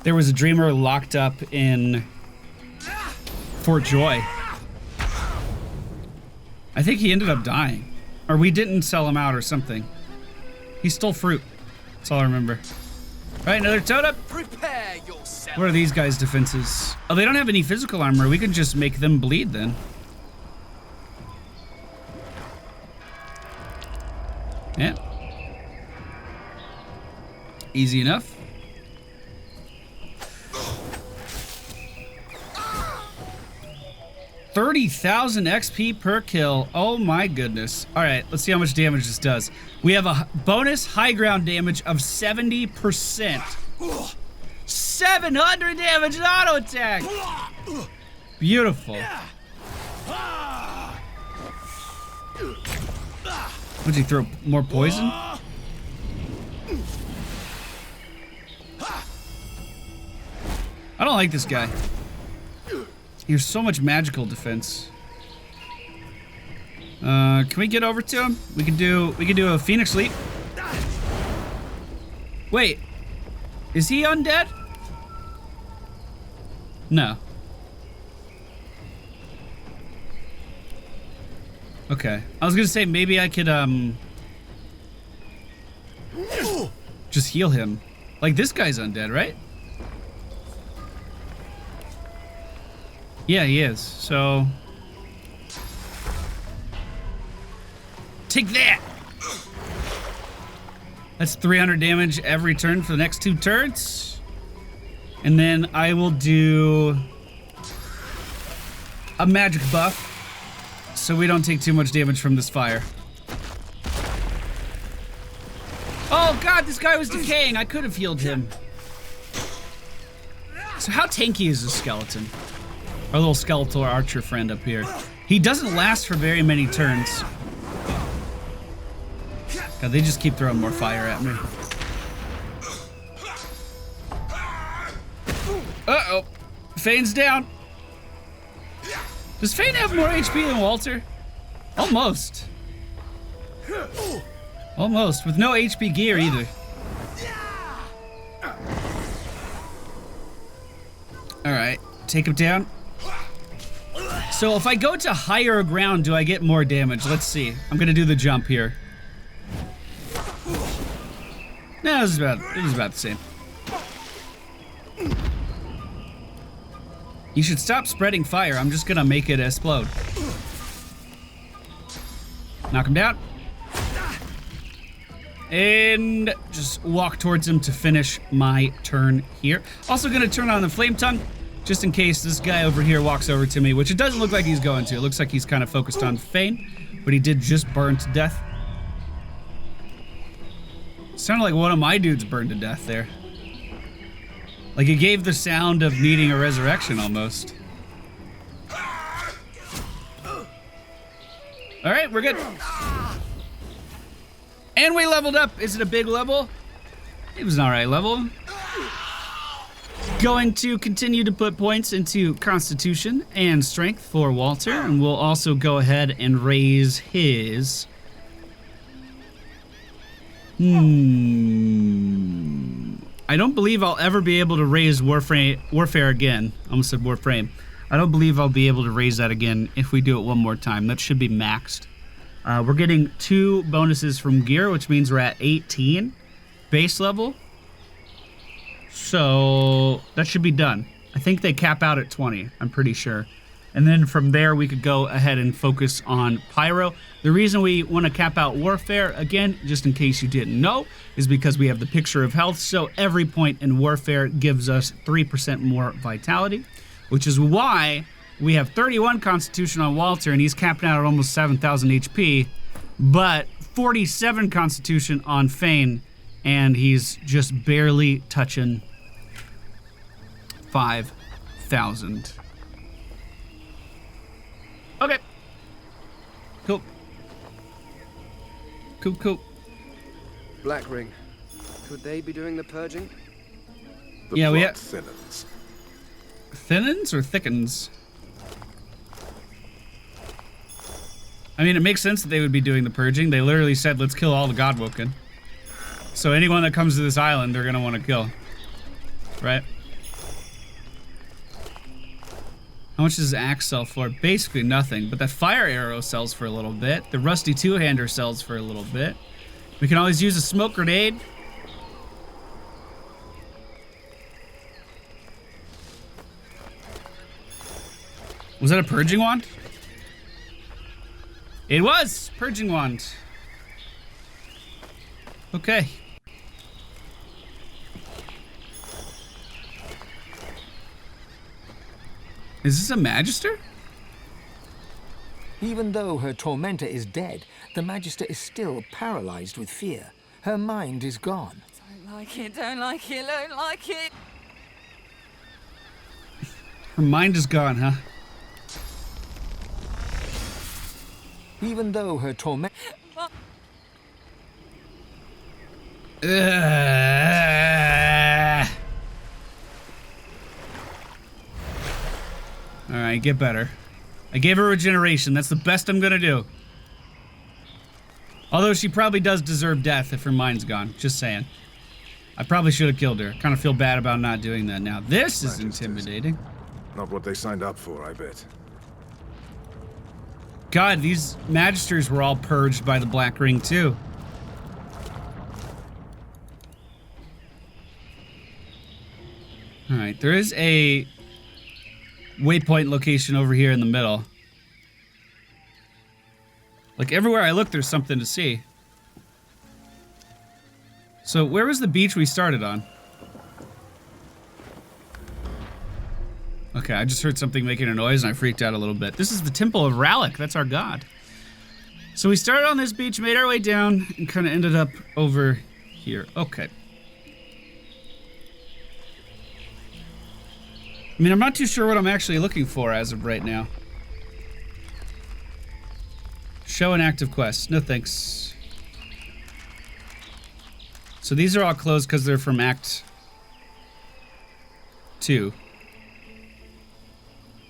there was a dreamer locked up in Fort Joy. I think he ended up dying. Or we didn't sell him out or something. He stole fruit. That's all I remember. Right, another totem. Prepare yourself. What are these guys' defenses? Oh, they don't have any physical armor. We can just make them bleed then. Yeah. Easy enough. $30,000 XP per kill. Oh my goodness. All right, let's see how much damage this does. We have a bonus high ground damage of 70%. 700 damage in auto attack. Beautiful. Would you throw more poison? I don't like this guy. He has so much magical defense. Can we get over to him? We can do a Phoenix Leap. Wait, is he undead? No. Okay. I was gonna say maybe I could just heal him. Like this guy's undead, right? Yeah, he is. So take that. That's 300 damage every turn for the next 2 turns. And then I will do a magic buff so we don't take too much damage from this fire. Oh god, this guy was decaying. I could have healed him. So how tanky is this skeleton? Our little skeletal archer friend up here. He doesn't last for very many turns. God, they just keep throwing more fire at me. Uh-oh. Fane's down. Does Fane have more HP than Walter? Almost. Almost, with no HP gear either. Alright, take him down. So if I go to higher ground, do I get more damage? Let's see. I'm gonna do the jump here. No, it was about the same. You should stop spreading fire. I'm just gonna make it explode. Knock him down. And just walk towards him to finish my turn here. Also gonna turn on the flame tongue, just in case this guy over here walks over to me, which it doesn't look like he's going to. It looks like he's kind of focused on Fane, but he did just burn to death. Sounded like one of my dudes burned to death there. Like it gave the sound of needing a resurrection almost. All right, we're good. And we leveled up. Is it a big level? It was an all right level. Going to continue to put points into Constitution and Strength for Walter, and we'll also go ahead and raise his... I don't believe I'll ever be able to raise Warfare again. I almost said Warframe. I don't believe I'll be able to raise that again if we do it one more time. That should be maxed. We're getting 2 bonuses from gear, which means we're at 18 base level. So that should be done. I think they cap out at 20, I'm pretty sure. And then from there, we could go ahead and focus on Pyro. The reason we want to cap out Warfare, again, just in case you didn't know, is because we have the picture of health. So every point in Warfare gives us 3% more vitality, which is why we have 31 Constitution on Walter, and he's capping out at almost 7,000 HP, but 47 Constitution on Fane, and he's just barely touching 5,000. Okay. Cool. Cool. Black Ring. Could they be doing the purging? Yeah, we have... Thinnens. Thinnens or thickens? I mean, it makes sense that they would be doing the purging. They literally said, let's kill all the Godwoken. So anyone that comes to this island, they're gonna want to kill. Right? How much does axe sell for? Basically nothing, but that fire arrow sells for a little bit. The rusty two-hander sells for a little bit. We can always use a smoke grenade. Was that a purging wand? It was! Purging wand. Okay. Is this a Magister? Even though her tormentor is dead, the Magister is still paralyzed with fear. Her mind is gone. Don't like it, don't like it, don't like it. Her mind is gone, huh? Even though her tormentor... Alright, get better. I gave her regeneration. That's the best I'm gonna do. Although she probably does deserve death if her mind's gone. Just saying. I probably should have killed her. Kind of feel bad about not doing that now. This is intimidating. Not what they signed up for, I bet. God, these Magisters were all purged by the Black Ring, too. Alright, there is a waypoint location over here in the middle. Like, everywhere I look, there's something to see. So, where was the beach we started on? Okay, I just heard something making a noise and I freaked out a little bit. This is the Temple of Rallick. That's our god. So we started on this beach, made our way down, and kind of ended up over here. Okay. I mean, I'm not too sure what I'm actually looking for as of right now. Show an active quest. No thanks. So these are all closed because they're from Act 2.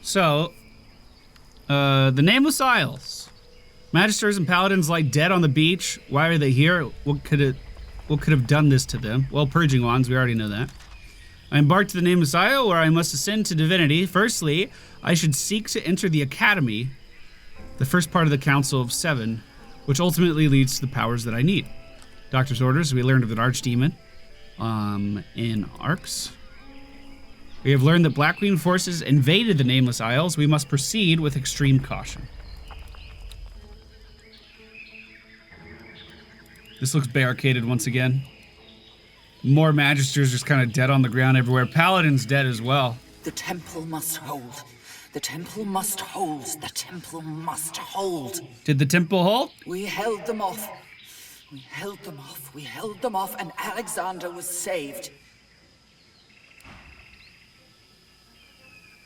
So, the Nameless Isles. Magisters and Paladins lie dead on the beach. Why are they here? What could have done this to them? Well, purging wands, we already know that. I embarked to the Nameless Isle, where I must ascend to divinity. Firstly, I should seek to enter the Academy, the first part of the Council of Seven, which ultimately leads to the powers that I need. Doctor's orders, we learned of an archdemon in Arcs. We have learned that Black Queen forces invaded the Nameless Isles. We must proceed with extreme caution. This looks barricaded once again. More Magisters just kind of dead on the ground everywhere. Paladin's dead as well. The temple must hold. The temple must hold. The temple must hold. Did the temple hold? We held them off. We held them off. We held them off, and Alexander was saved.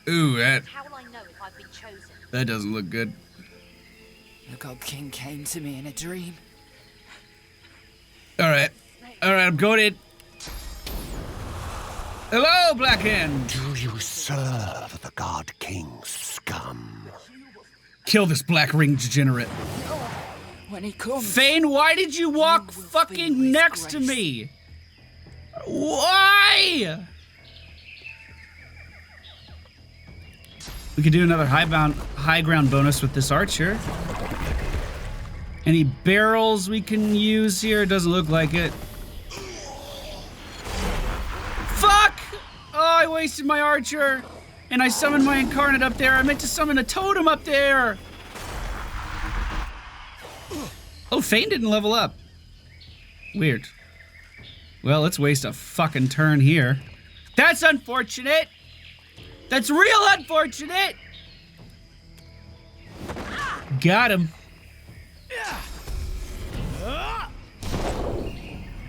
Ooh, that How will I know if I've been chosen? doesn't look good. The God King came to me in a dream. Alright, I'm going in. Hello, Black Hand. Do you serve the God King, scum? Kill this Black Ring degenerate. When he comes... Thane, why did you walk fucking next to me? Why? We could do another high ground bonus with this archer. Any barrels we can use here? Doesn't look like it. Fuck! Oh, I wasted my archer. And I summoned my incarnate up there. I meant to summon a totem up there. Oh, Thane didn't level up. Weird. Well, let's waste a fucking turn here. That's unfortunate. That's real unfortunate. Got him.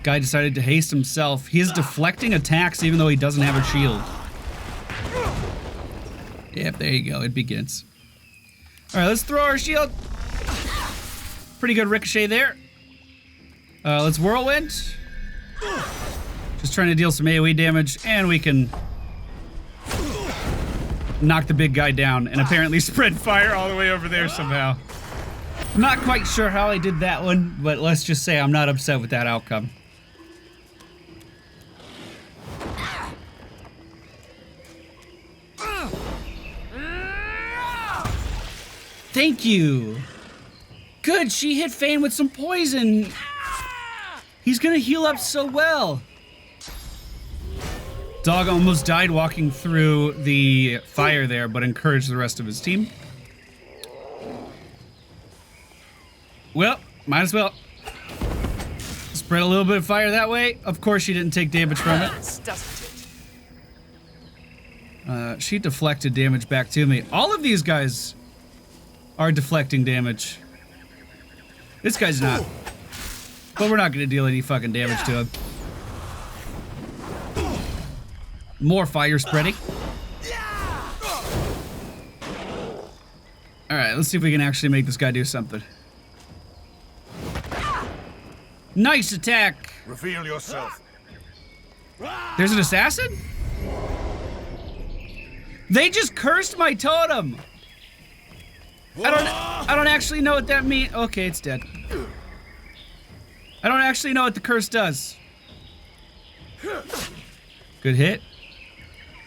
Guy decided to haste himself. He is deflecting attacks even though he doesn't have a shield. Yep, there you go. It begins. All right, let's throw our shield. Pretty good ricochet there. Let's whirlwind. Just trying to deal some AoE damage, and we can knock the big guy down and apparently spread fire all the way over there somehow. I'm not quite sure how I did that one, but let's just say I'm not upset with that outcome. Thank you. Good, she hit Fane with some poison. He's gonna heal up so well. Dog almost died walking through the fire there, but encouraged the rest of his team. Well, might as well. Spread a little bit of fire that way. Of course she didn't take damage from it. She deflected damage back to me. All of these guys are deflecting damage. This guy's not. But we're not gonna deal any fucking damage to him. More fire spreading. Alright, let's see if we can actually make this guy do something. Nice attack! Reveal yourself. There's an assassin? They just cursed my totem! I don't actually know what that means. Okay, it's dead. I don't actually know what the curse does. Good hit.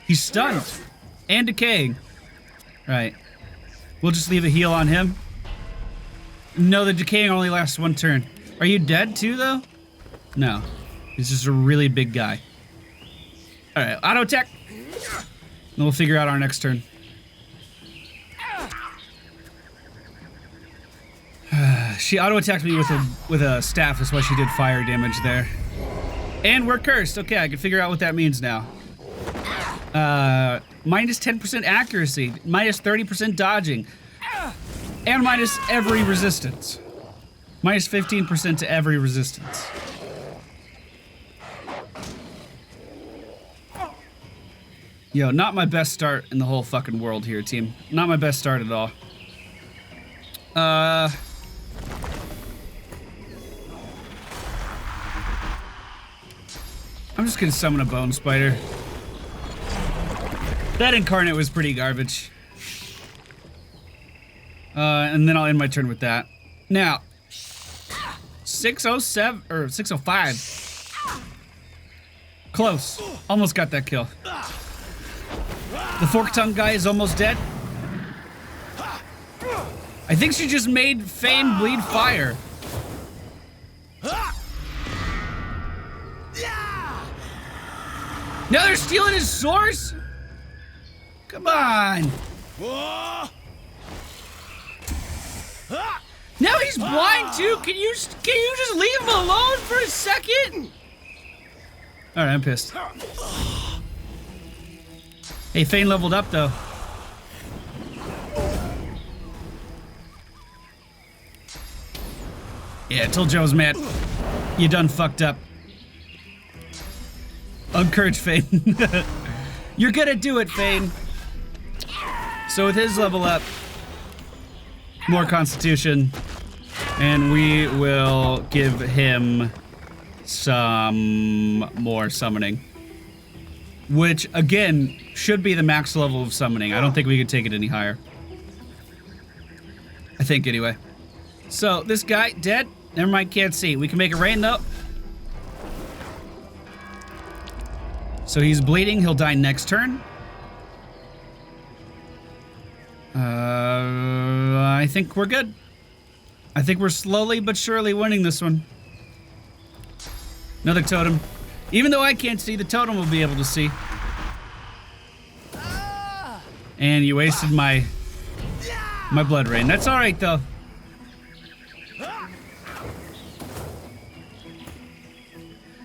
He's stunned. And decaying. Right. We'll just leave a heal on him. No, the decaying only lasts one turn. Are you dead too, though? No. He's just a really big guy. Alright, auto attack. And we'll figure out our next turn. She auto-attacked me with a staff, that's why she did fire damage there. And we're cursed. Okay, I can figure out what that means now. Minus 10% accuracy, minus 30% dodging, and minus every resistance. Minus 15% to every resistance. Yo, not my best start in the whole fucking world here, team. Not my best start at all. I'm just gonna summon a bone spider. That incarnate was pretty garbage. And then I'll end my turn with that. Now, 607 or 605. Close. Almost got that kill. The fork tongue guy is almost dead. I think she just made Fane bleed fire. Now they're stealing his source? Come on. Now he's blind too. Can you just leave him alone for a second? All right, I'm pissed. Hey, Fane leveled up though. Yeah, I told you I was mad. You done fucked up. Encourage Fane. You're gonna do it, Fane. So with his level up, more constitution, and we will give him some more summoning. Which, again, should be the max level of summoning. I don't think we could take it any higher. I think, anyway. So, this guy, dead. Never mind, can't see. We can make it rain, though. So he's bleeding. He'll die next turn. I think we're good. I think we're slowly but surely winning this one. Another totem. Even though I can't see, the totem will be able to see. And you wasted my blood rain. That's all right, though.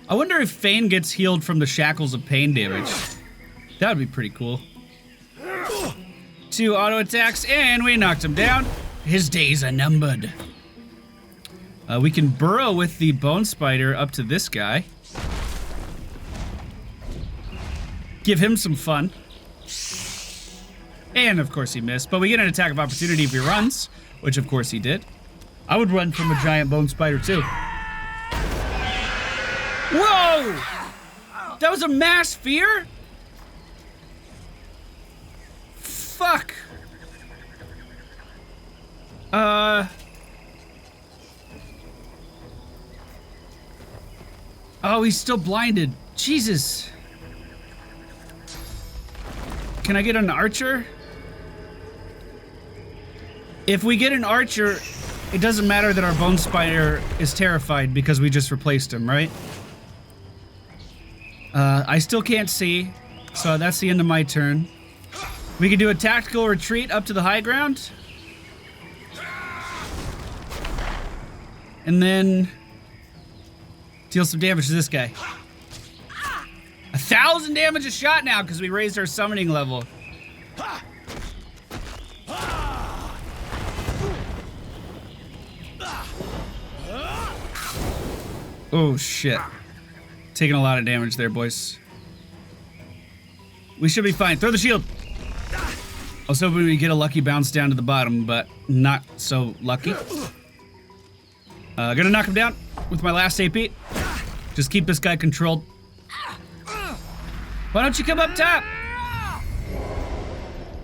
I wonder if Fane gets healed from the shackles of pain damage. That would be pretty cool. 2 auto attacks, and we knocked him down. His days are numbered. We can burrow with the bone spider up to this guy. Give him some fun. And of course he missed, but we get an attack of opportunity if he runs, which of course he did. I would run from a giant bone spider too. Whoa! That was a mass fear? Fuck. Oh, he's still blinded. Jesus. Can I get an archer? If we get an archer, it doesn't matter that our bone spider is terrified because we just replaced him, right? I still can't see, so that's the end of my turn. We can do a tactical retreat up to the high ground. And then deal some damage to this guy. 1,000 damage a shot now because we raised our summoning level. Oh shit. Taking a lot of damage there, boys. We should be fine. Throw the shield. I was hoping we'd get a lucky bounce down to the bottom, but not so lucky. Gonna knock him down with my last AP. Just keep this guy controlled. Why don't you come up top?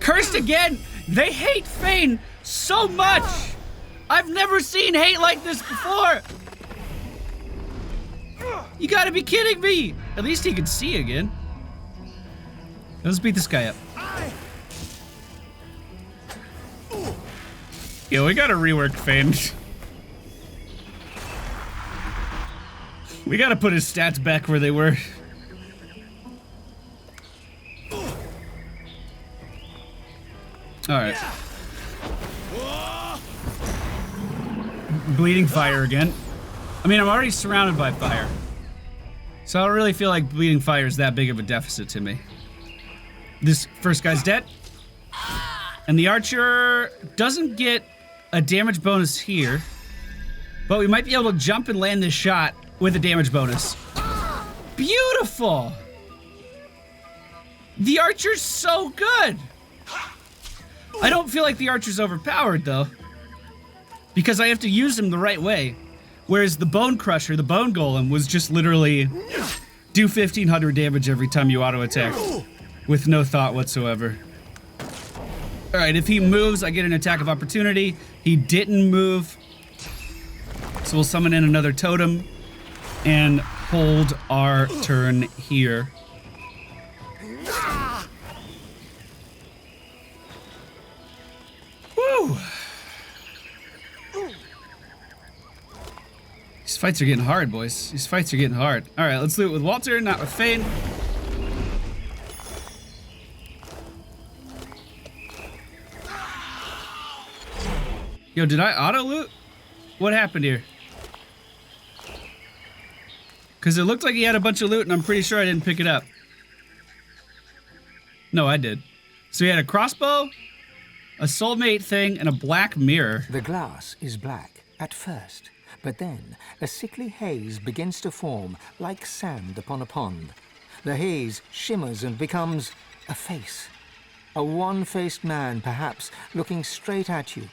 Cursed again! They hate Fane so much! I've never seen hate like this before! You gotta be kidding me! At least he can see again. Let's beat this guy up. Yeah, we gotta rework Fane. We gotta put his stats back where they were. Alright. Bleeding fire again. I mean, I'm already surrounded by fire. So I don't really feel like bleeding fire is that big of a deficit to me. This first guy's dead. And the archer doesn't get a damage bonus here. But we might be able to jump and land this shot with a damage bonus. Beautiful! The archer's so good! I don't feel like the archer's overpowered though, because I have to use him the right way. Whereas the bone crusher, the bone golem, was just literally do 1,500 damage every time you auto attack with no thought whatsoever. All right, if he moves, I get an attack of opportunity. He didn't move, so we'll summon in another totem and hold our turn here. Woo! These fights are getting hard, boys. These fights are getting hard. All right, let's do it with Walter, not with Fane. Yo, did I auto-loot? What happened here? Because it looked like he had a bunch of loot, and I'm pretty sure I didn't pick it up. No, I did. So he had a crossbow, a soulmate thing, and a black mirror. The glass is black at first, but then a sickly haze begins to form like sand upon a pond. The haze shimmers and becomes a face. A one-faced man, perhaps, looking straight at you.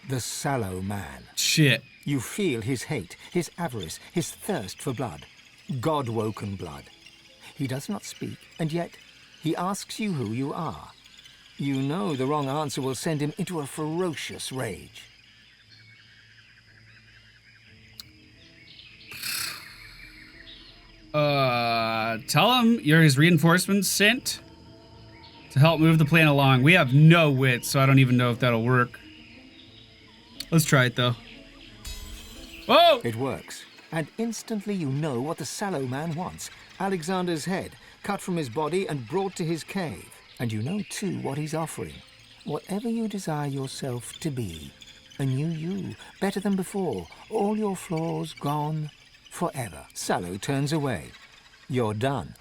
The sallow man. Shit. You feel his hate, his avarice, his thirst for blood. God-woken blood. He does not speak, and yet he asks you who you are. You know the wrong answer will send him into a ferocious rage. Tell him you're his reinforcements sent to help move the plan along. We have no wit, so I don't even know if that'll work. Let's try it, though. Whoa! It works, and instantly you know what the sallow man wants. Alexander's head, cut from his body and brought to his cave. And you know, too, what he's offering. Whatever you desire yourself to be. A new you, better than before. All your flaws gone forever. Sallow turns away. You're done.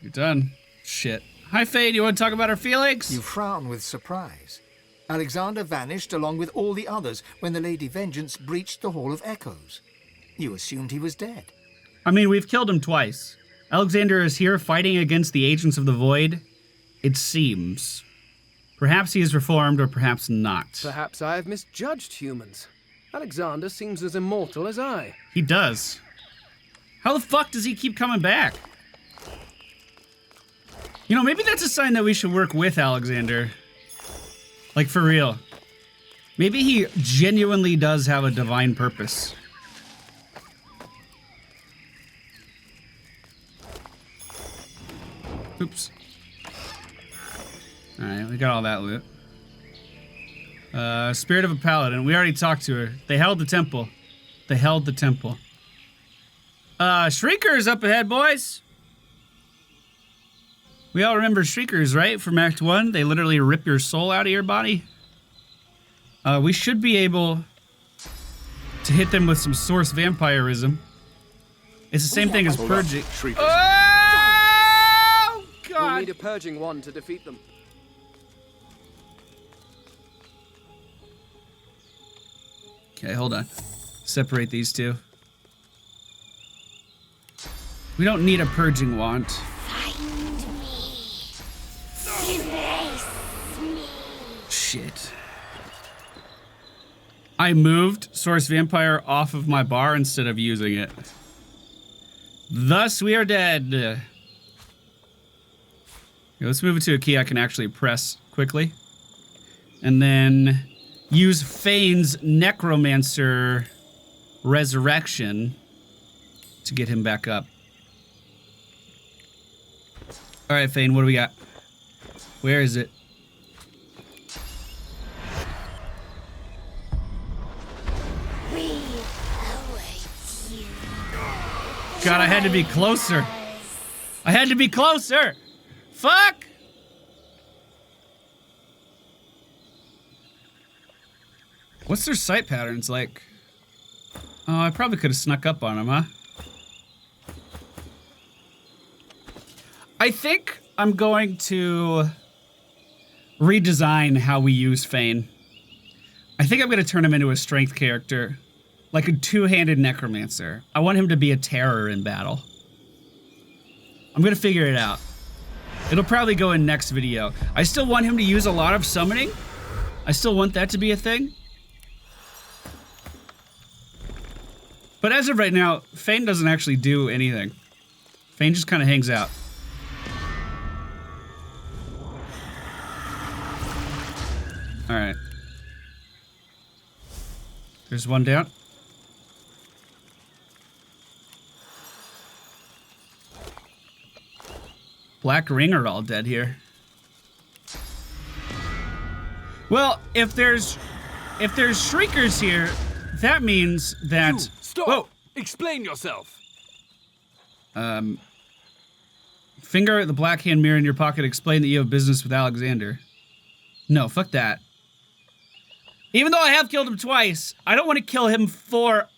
You're done. Shit. Hi, Fade. You want to talk about our feelings? You frown with surprise. Alexander vanished along with all the others when the Lady Vengeance breached the Hall of Echoes. You assumed he was dead. I mean, we've killed him twice. Alexander is here fighting against the Agents of the Void. It seems. Perhaps he is reformed, or perhaps not. Perhaps I have misjudged humans. Alexander seems as immortal as I. He does. How the fuck does he keep coming back? You know, maybe that's a sign that we should work with Alexander. Like, for real. Maybe he genuinely does have a divine purpose. Oops. Alright, we got all that loot. Spirit of a Paladin. We already talked to her. They held the temple. They held the temple. Shriekers up ahead, boys. We all remember Shriekers, right? From Act 1. They literally rip your soul out of your body. We should be able to hit them with some source vampirism. It's the same thing as purging. Oh, God! We'll need a purging wand to defeat them. Okay, hold on. Separate these two. We don't need a purging wand. Shit. I moved Source Vampire off of my bar instead of using it. Thus, we are dead. Okay, let's move it to a key I can actually press quickly. And then use Fane's Necromancer Resurrection to get him back up. All right, Fane, what do we got? Where is it? God, I had to be closer. I had to be closer. Fuck! What's their sight patterns like? Oh, I probably could have snuck up on them, huh? I think I'm going to redesign how we use Fane. I think I'm going to turn him into a strength character. Like a two-handed necromancer. I want him to be a terror in battle. I'm gonna figure it out. It'll probably go in next video. I still want him to use a lot of summoning. I still want that to be a thing. But as of right now, Fane doesn't actually do anything. Fane just kind of hangs out. All right. There's one down. Black Ring are all dead here. Well, if there's Shriekers here, that means that... Stop! Whoa. Explain yourself! Finger at the black hand mirror in your pocket, explain that you have business with Alexander. No, fuck that. Even though I have killed him twice, I don't want to kill him for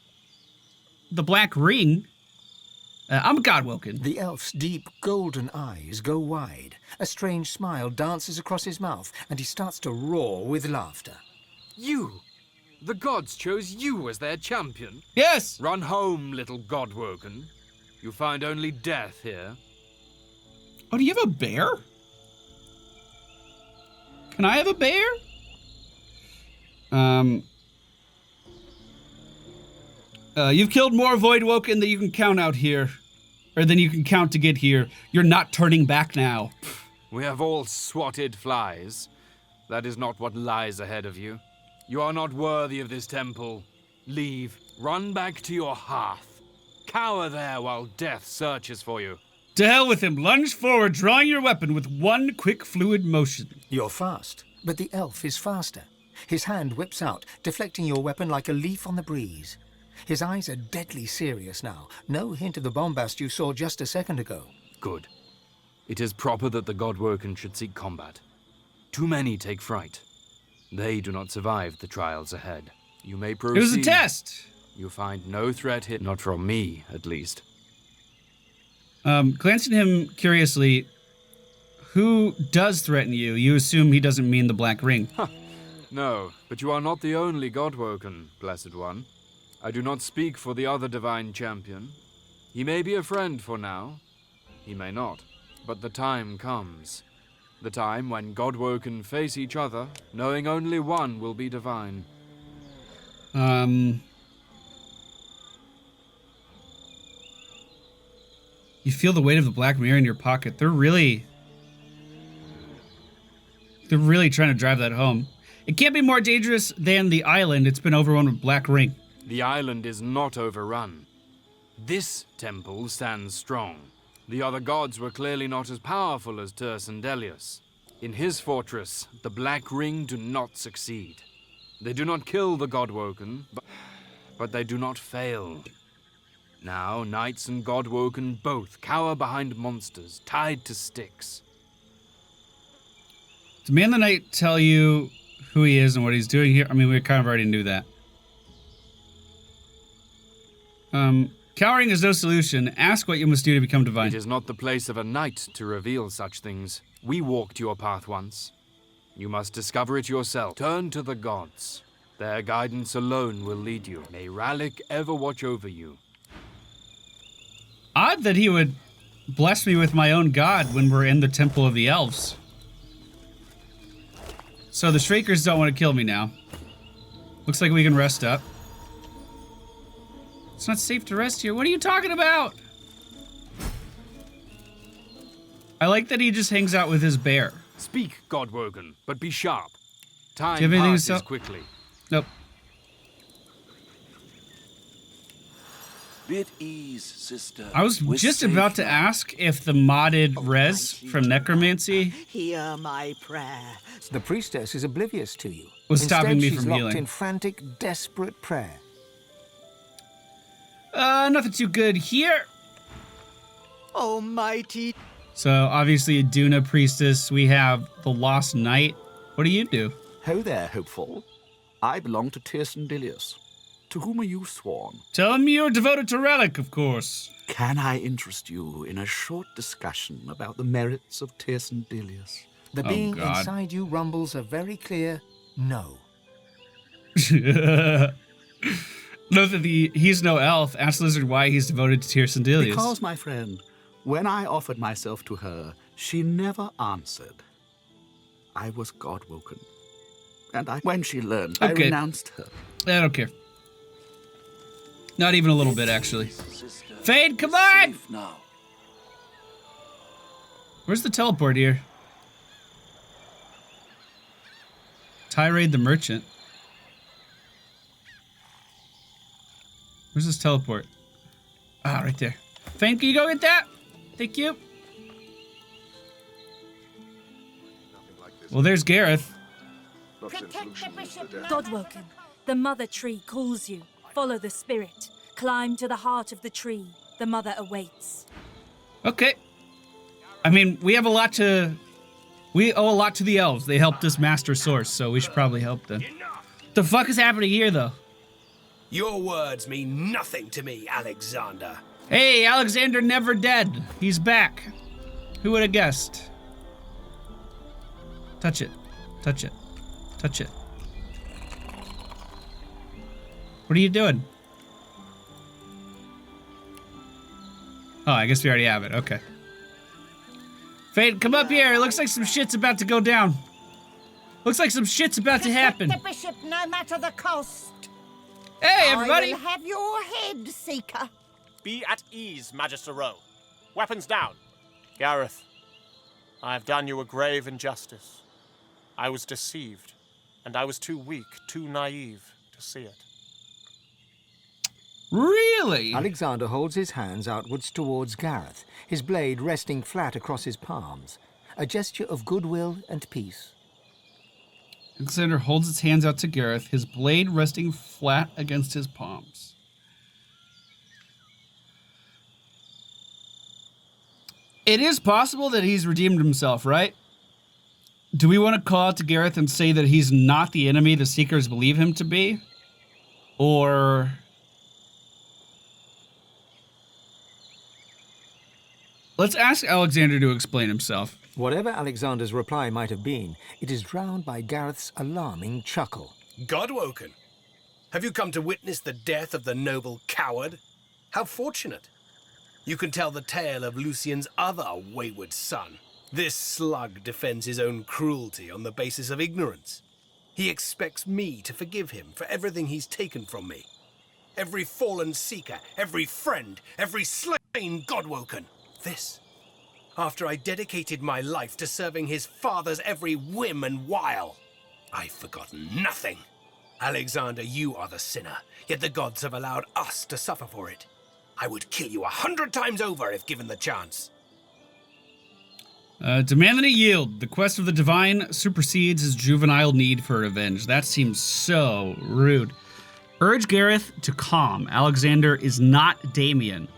the Black Ring. I'm Godwoken. The elf's deep golden eyes go wide. A strange smile dances across his mouth, and he starts to roar with laughter. You! The gods chose you as their champion? Yes! Run home, little Godwoken. You find only death here. Oh, do you have a bear? Can I have a bear? You've killed more Voidwoken than you can count out here. Or than you can count to get here. You're not turning back now. We have all swatted flies. That is not what lies ahead of you. You are not worthy of this temple. Leave. Run back to your hearth. Cower there while death searches for you. To hell with him. Lunge forward, drawing your weapon with one quick fluid motion. You're fast, but the elf is faster. His hand whips out, deflecting your weapon like a leaf on the breeze. His eyes are deadly serious now. No hint of the bombast you saw just a second ago. Good. It is proper that the Godwoken should seek combat. Too many take fright. They do not survive the trials ahead. You may proceed. It was a test! You find no threat hit, not from me, at least. Glancing at him curiously, who does threaten you? You assume he doesn't mean the Black Ring. Huh. No, but you are not the only Godwoken, Blessed One. I do not speak for the other divine champion. He may be a friend for now. He may not. But the time comes. The time when Godwoken face each other, knowing only one will be divine. You feel the weight of the Black Mirror in your pocket. They're really trying to drive that home. It can't be more dangerous than the island. It's been overrun with Black Ring. The island is not overrun. This temple stands strong. The other gods were clearly not as powerful as Terce and Delius. In his fortress, the Black Ring do not succeed. They do not kill the Godwoken, but they do not fail. Now, knights and Godwoken both cower behind monsters, tied to sticks. Demand the Knight tell you who he is and what he's doing here? I mean, we kind of already knew that. Cowering is no solution. Ask what you must do to become divine. It is not the place of a knight to reveal such things. We walked your path once. You must discover it yourself. Turn to the gods. Their guidance alone will lead you. May Rallick ever watch over you. Odd that he would bless me with my own god when we're in the Temple of the Elves. So the Shriekers don't want to kill me now. Looks like we can rest up. It's not safe to rest here. What are you talking about? I like that he just hangs out with his bear. Speak, Godwoken, but be sharp. Time Do you have anything passes to say? quickly. Nope. Be at ease, sister. I was We're just safe about to now. ask if the modded res from Necromancy Hear my prayer. The priestess is oblivious to you. was stopping me she's from locked healing. in frantic, desperate prayer. Nothing too good here. Almighty. So obviously a Duna priestess. We have the Lost Knight. What do you do? Ho there, hopeful. I belong to Tirsen Dilius. To whom are you sworn? Tell him you're devoted to Relic, of course. Can I interest you in a short discussion about the merits of Tirsen Dilius? The being inside you rumbles a very clear no. Note that he's no elf. Ask Lizard why he's devoted to Tirsen Dilius. Because, my friend, when I offered myself to her, she never answered. I was Godwoken. And when she learned, I renounced her. I don't care. Not even a little bit, actually. Fade, come on! Where's the teleport here? Tirade the Merchant. Where's this teleport? Ah, right there. Fane, can you go get that? Thank you. Well, there's Gareth. Godwoken, the mother tree calls you. Follow the spirit. Climb to the heart of the tree. The mother awaits. Okay. I mean, we have a lot to... We owe a lot to the elves. They helped us master Source, so we should probably help them. The fuck is happening here, though? Your words mean nothing to me, Alexander. Hey, Alexander never dead. He's back. Who would have guessed? Touch it. Touch it. Touch it. What are you doing? Oh, I guess we already have it. Okay. Fade, come up here. It looks like some shit's about to go down. Looks like some shit's about to happen. The bishop, no matter the cost. Hey, everybody. I will have your head, Seeker. Be at ease, Magister Rowe. Weapons down. Gareth, I have done you a grave injustice. I was deceived, and I was too weak, too naive to see it. Really? Alexander holds his hands outwards towards Gareth, his blade resting flat across his palms, a gesture of goodwill and peace. Alexander holds his hands out to Gareth, his blade resting flat against his palms. It is possible that he's redeemed himself, right? Do we want to call out to Gareth and say that he's not the enemy the Seekers believe him to be? Or... Let's ask Alexander to explain himself. Whatever Alexander's reply might have been, it is drowned by Gareth's alarming chuckle. Godwoken, have you come to witness the death of the noble coward? How fortunate. You can tell the tale of Lucian's other wayward son. This slug defends his own cruelty on the basis of ignorance. He expects me to forgive him for everything he's taken from me. Every fallen seeker, every friend, every slain Godwoken. This, after I dedicated my life to serving his father's every whim and wile. I've forgotten nothing. Alexander, you are the sinner, yet the gods have allowed us to suffer for it. I would kill you 100 times over if given the chance. Demand that he yield. The quest of the divine supersedes his juvenile need for revenge. That seems so rude. Urge Gareth to calm. Alexander is not Damien.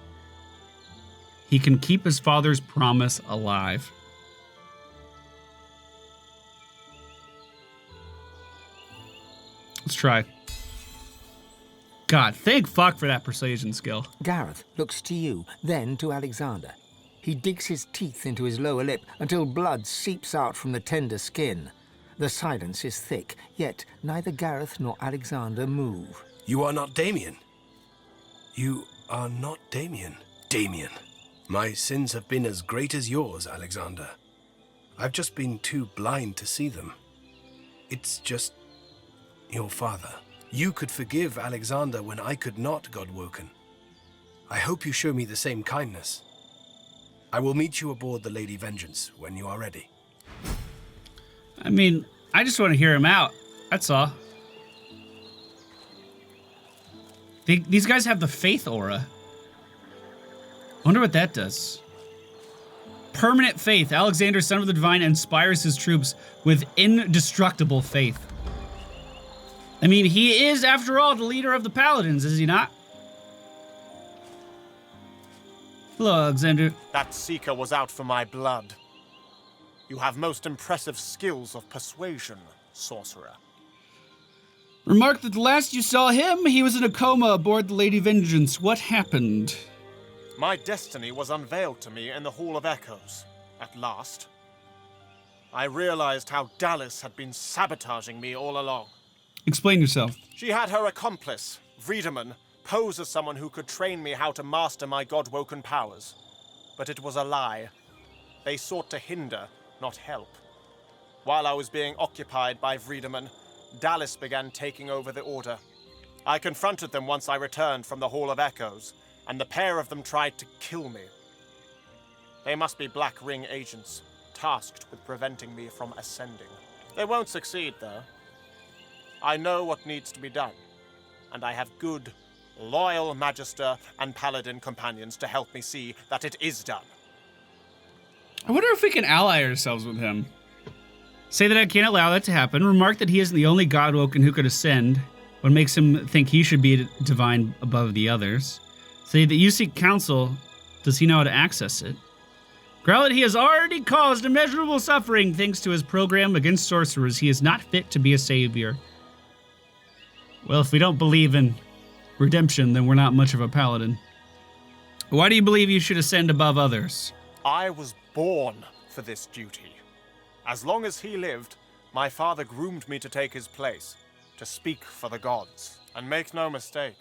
He can keep his father's promise alive. Let's try. God, thank fuck for that persuasion skill. Gareth looks to you, then to Alexander. He digs his teeth into his lower lip until blood seeps out from the tender skin. The silence is thick, yet neither Gareth nor Alexander move. You are not Damien. You are not Damien. Damien. My sins have been as great as yours, Alexander. I've just been too blind to see them. It's just your father. You could forgive Alexander when I could not, Godwoken. I hope you show me the same kindness. I will meet you aboard the Lady Vengeance when you are ready. I mean, I just want to hear him out. That's all. These guys have the faith aura. I wonder what that does. Permanent faith. Alexander, son of the divine, inspires his troops with indestructible faith. I mean, he is, after all, the leader of the Paladins, is he not? Hello, Alexander. That seeker was out for my blood. You have most impressive skills of persuasion, sorcerer. Remark that the last you saw him, he was in a coma aboard the Lady Vengeance. What happened? My destiny was unveiled to me in the Hall of Echoes, at last. I realized how Dallas had been sabotaging me all along. Explain yourself. She had her accomplice, Vriedemann, pose as someone who could train me how to master my God-woken powers. But it was a lie. They sought to hinder, not help. While I was being occupied by Vriedemann, Dallas began taking over the Order. I confronted them once I returned from the Hall of Echoes, and the pair of them tried to kill me. They must be Black Ring agents, tasked with preventing me from ascending. They won't succeed, though. I know what needs to be done, and I have good, loyal Magister and Paladin companions to help me see that it is done. I wonder if we can ally ourselves with him. Say that I can't allow that to happen. Remark that he isn't the only Godwoken who could ascend. What makes him think he should be divine above the others? Say that you seek counsel. Does he know how to access it? Growl that he has already caused immeasurable suffering thanks to his program against sorcerers. He is not fit to be a savior. Well, if we don't believe in redemption, then we're not much of a paladin. Why do you believe you should ascend above others? I was born for this duty. As long as he lived, my father groomed me to take his place, to speak for the gods. And make no mistake,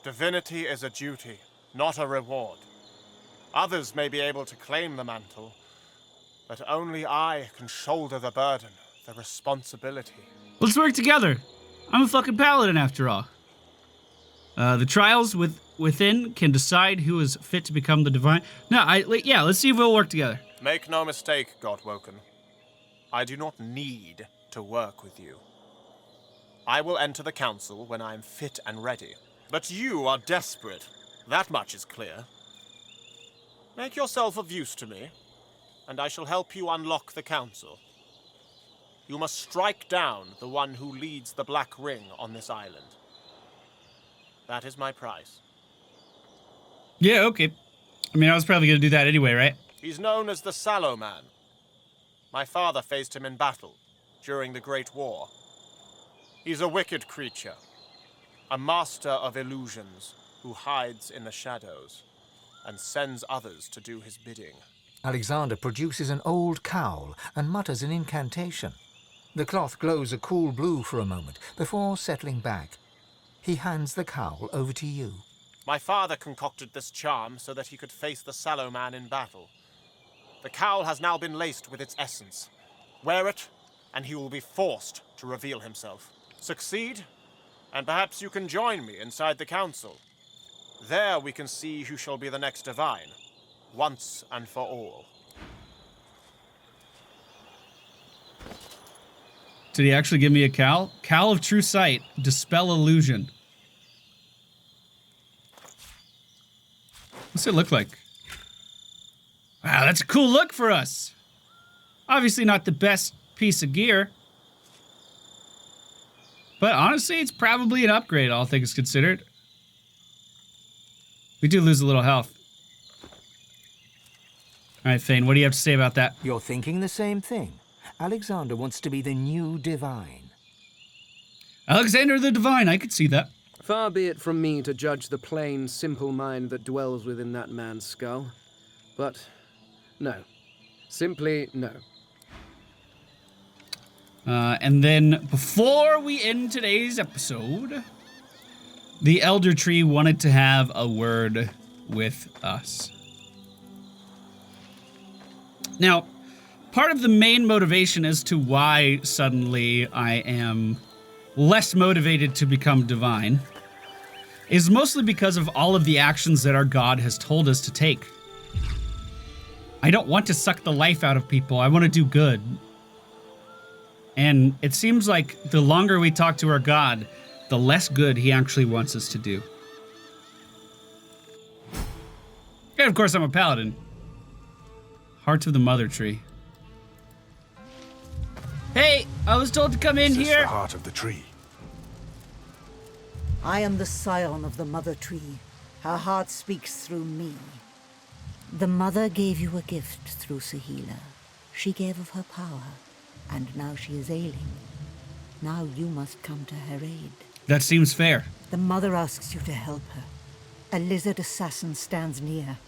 divinity is a duty, not a reward. Others may be able to claim the mantle, but only I can shoulder the burden, the responsibility. Let's work together. I'm a fucking paladin after all. The trials within can decide who is fit to become the divine. No, yeah, let's see if we'll work together. Make no mistake, Godwoken. I do not need to work with you. I will enter the council when I am fit and ready. But you are desperate. That much is clear. Make yourself of use to me, and I shall help you unlock the council. You must strike down the one who leads the Black Ring on this island. That is my price. Yeah, okay. I mean, I was probably going to do that anyway, right? He's known as the Sallow Man. My father faced him in battle during the Great War. He's a wicked creature, a master of illusions who hides in the shadows and sends others to do his bidding. Alexander produces an old cowl and mutters an incantation. The cloth glows a cool blue for a moment before settling back. He hands the cowl over to you. My father concocted this charm so that he could face the Sallow Man in battle. The cowl has now been laced with its essence. Wear it, and he will be forced to reveal himself. Succeed, and perhaps you can join me inside the council. There we can see who shall be the next divine, once and for all. Did he actually give me a cowl? Cowl of True Sight. Dispel illusion. What's it look like? Wow, that's a cool look for us. Obviously not the best piece of gear. But honestly, it's probably an upgrade, all things considered. We do lose a little health. All right, Thane, what do you have to say about that? You're thinking the same thing. Alexander wants to be the new divine. Alexander the Divine, I could see that. Far be it from me to judge the plain, simple mind that dwells within that man's skull. But no. Simply no. And then, before we end today's episode, the Elder Tree wanted to have a word with us. Now, part of the main motivation as to why suddenly I am less motivated to become divine is mostly because of all of the actions that our God has told us to take. I don't want to suck the life out of people. I want to do good. And it seems like the longer we talk to our God, the less good he actually wants us to do. And of course, I'm a paladin. Heart of the Mother Tree. Hey, I was told to come in This is here. the heart of the tree. I am the scion of the Mother Tree. Her heart speaks through me. The Mother gave you a gift through Sahila. She gave of her power, and now she is ailing. Now you must come to her aid. That seems fair. The Mother asks you to help her. A lizard assassin stands near.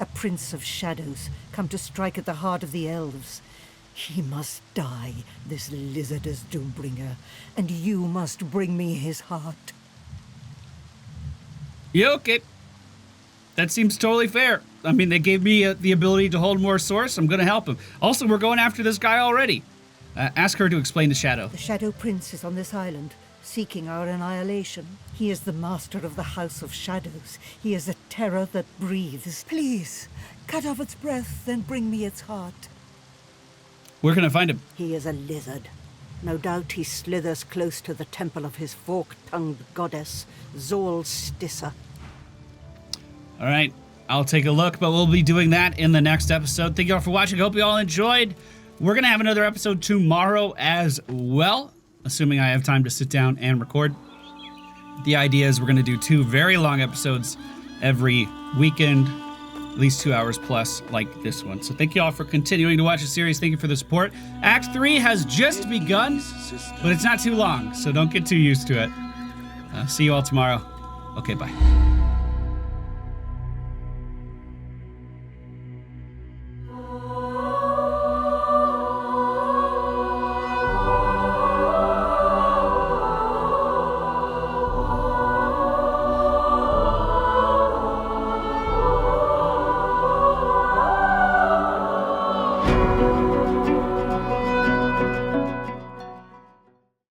A prince of shadows, come to strike at the heart of the elves. He must die, this lizard is Doombringer, and you must bring me his heart. Yeah, okay. That seems totally fair. I mean, they gave me the ability to hold more source. I'm going to help him. Also, we're going after this guy already. Ask her to explain the shadow. The Shadow Prince is on this island, seeking our annihilation. He is the master of the House of Shadows. He is a terror that breathes. Please, cut off its breath and bring me its heart. Where can I find him? He is a lizard. No doubt he slithers close to the temple of his fork-tongued goddess, Zol Stissa. All right, I'll take a look, but we'll be doing that in the next episode. Thank you all for watching. Hope you all enjoyed. We're going to have another episode tomorrow as well, assuming I have time to sit down and record. The idea is we're going to do 2 very long episodes every weekend, at least 2 hours plus, like this one. So thank you all for continuing to watch the series. Thank you for the support. Act 3 has just begun, but it's not too long, so don't get too used to it. See you all tomorrow. Okay, bye.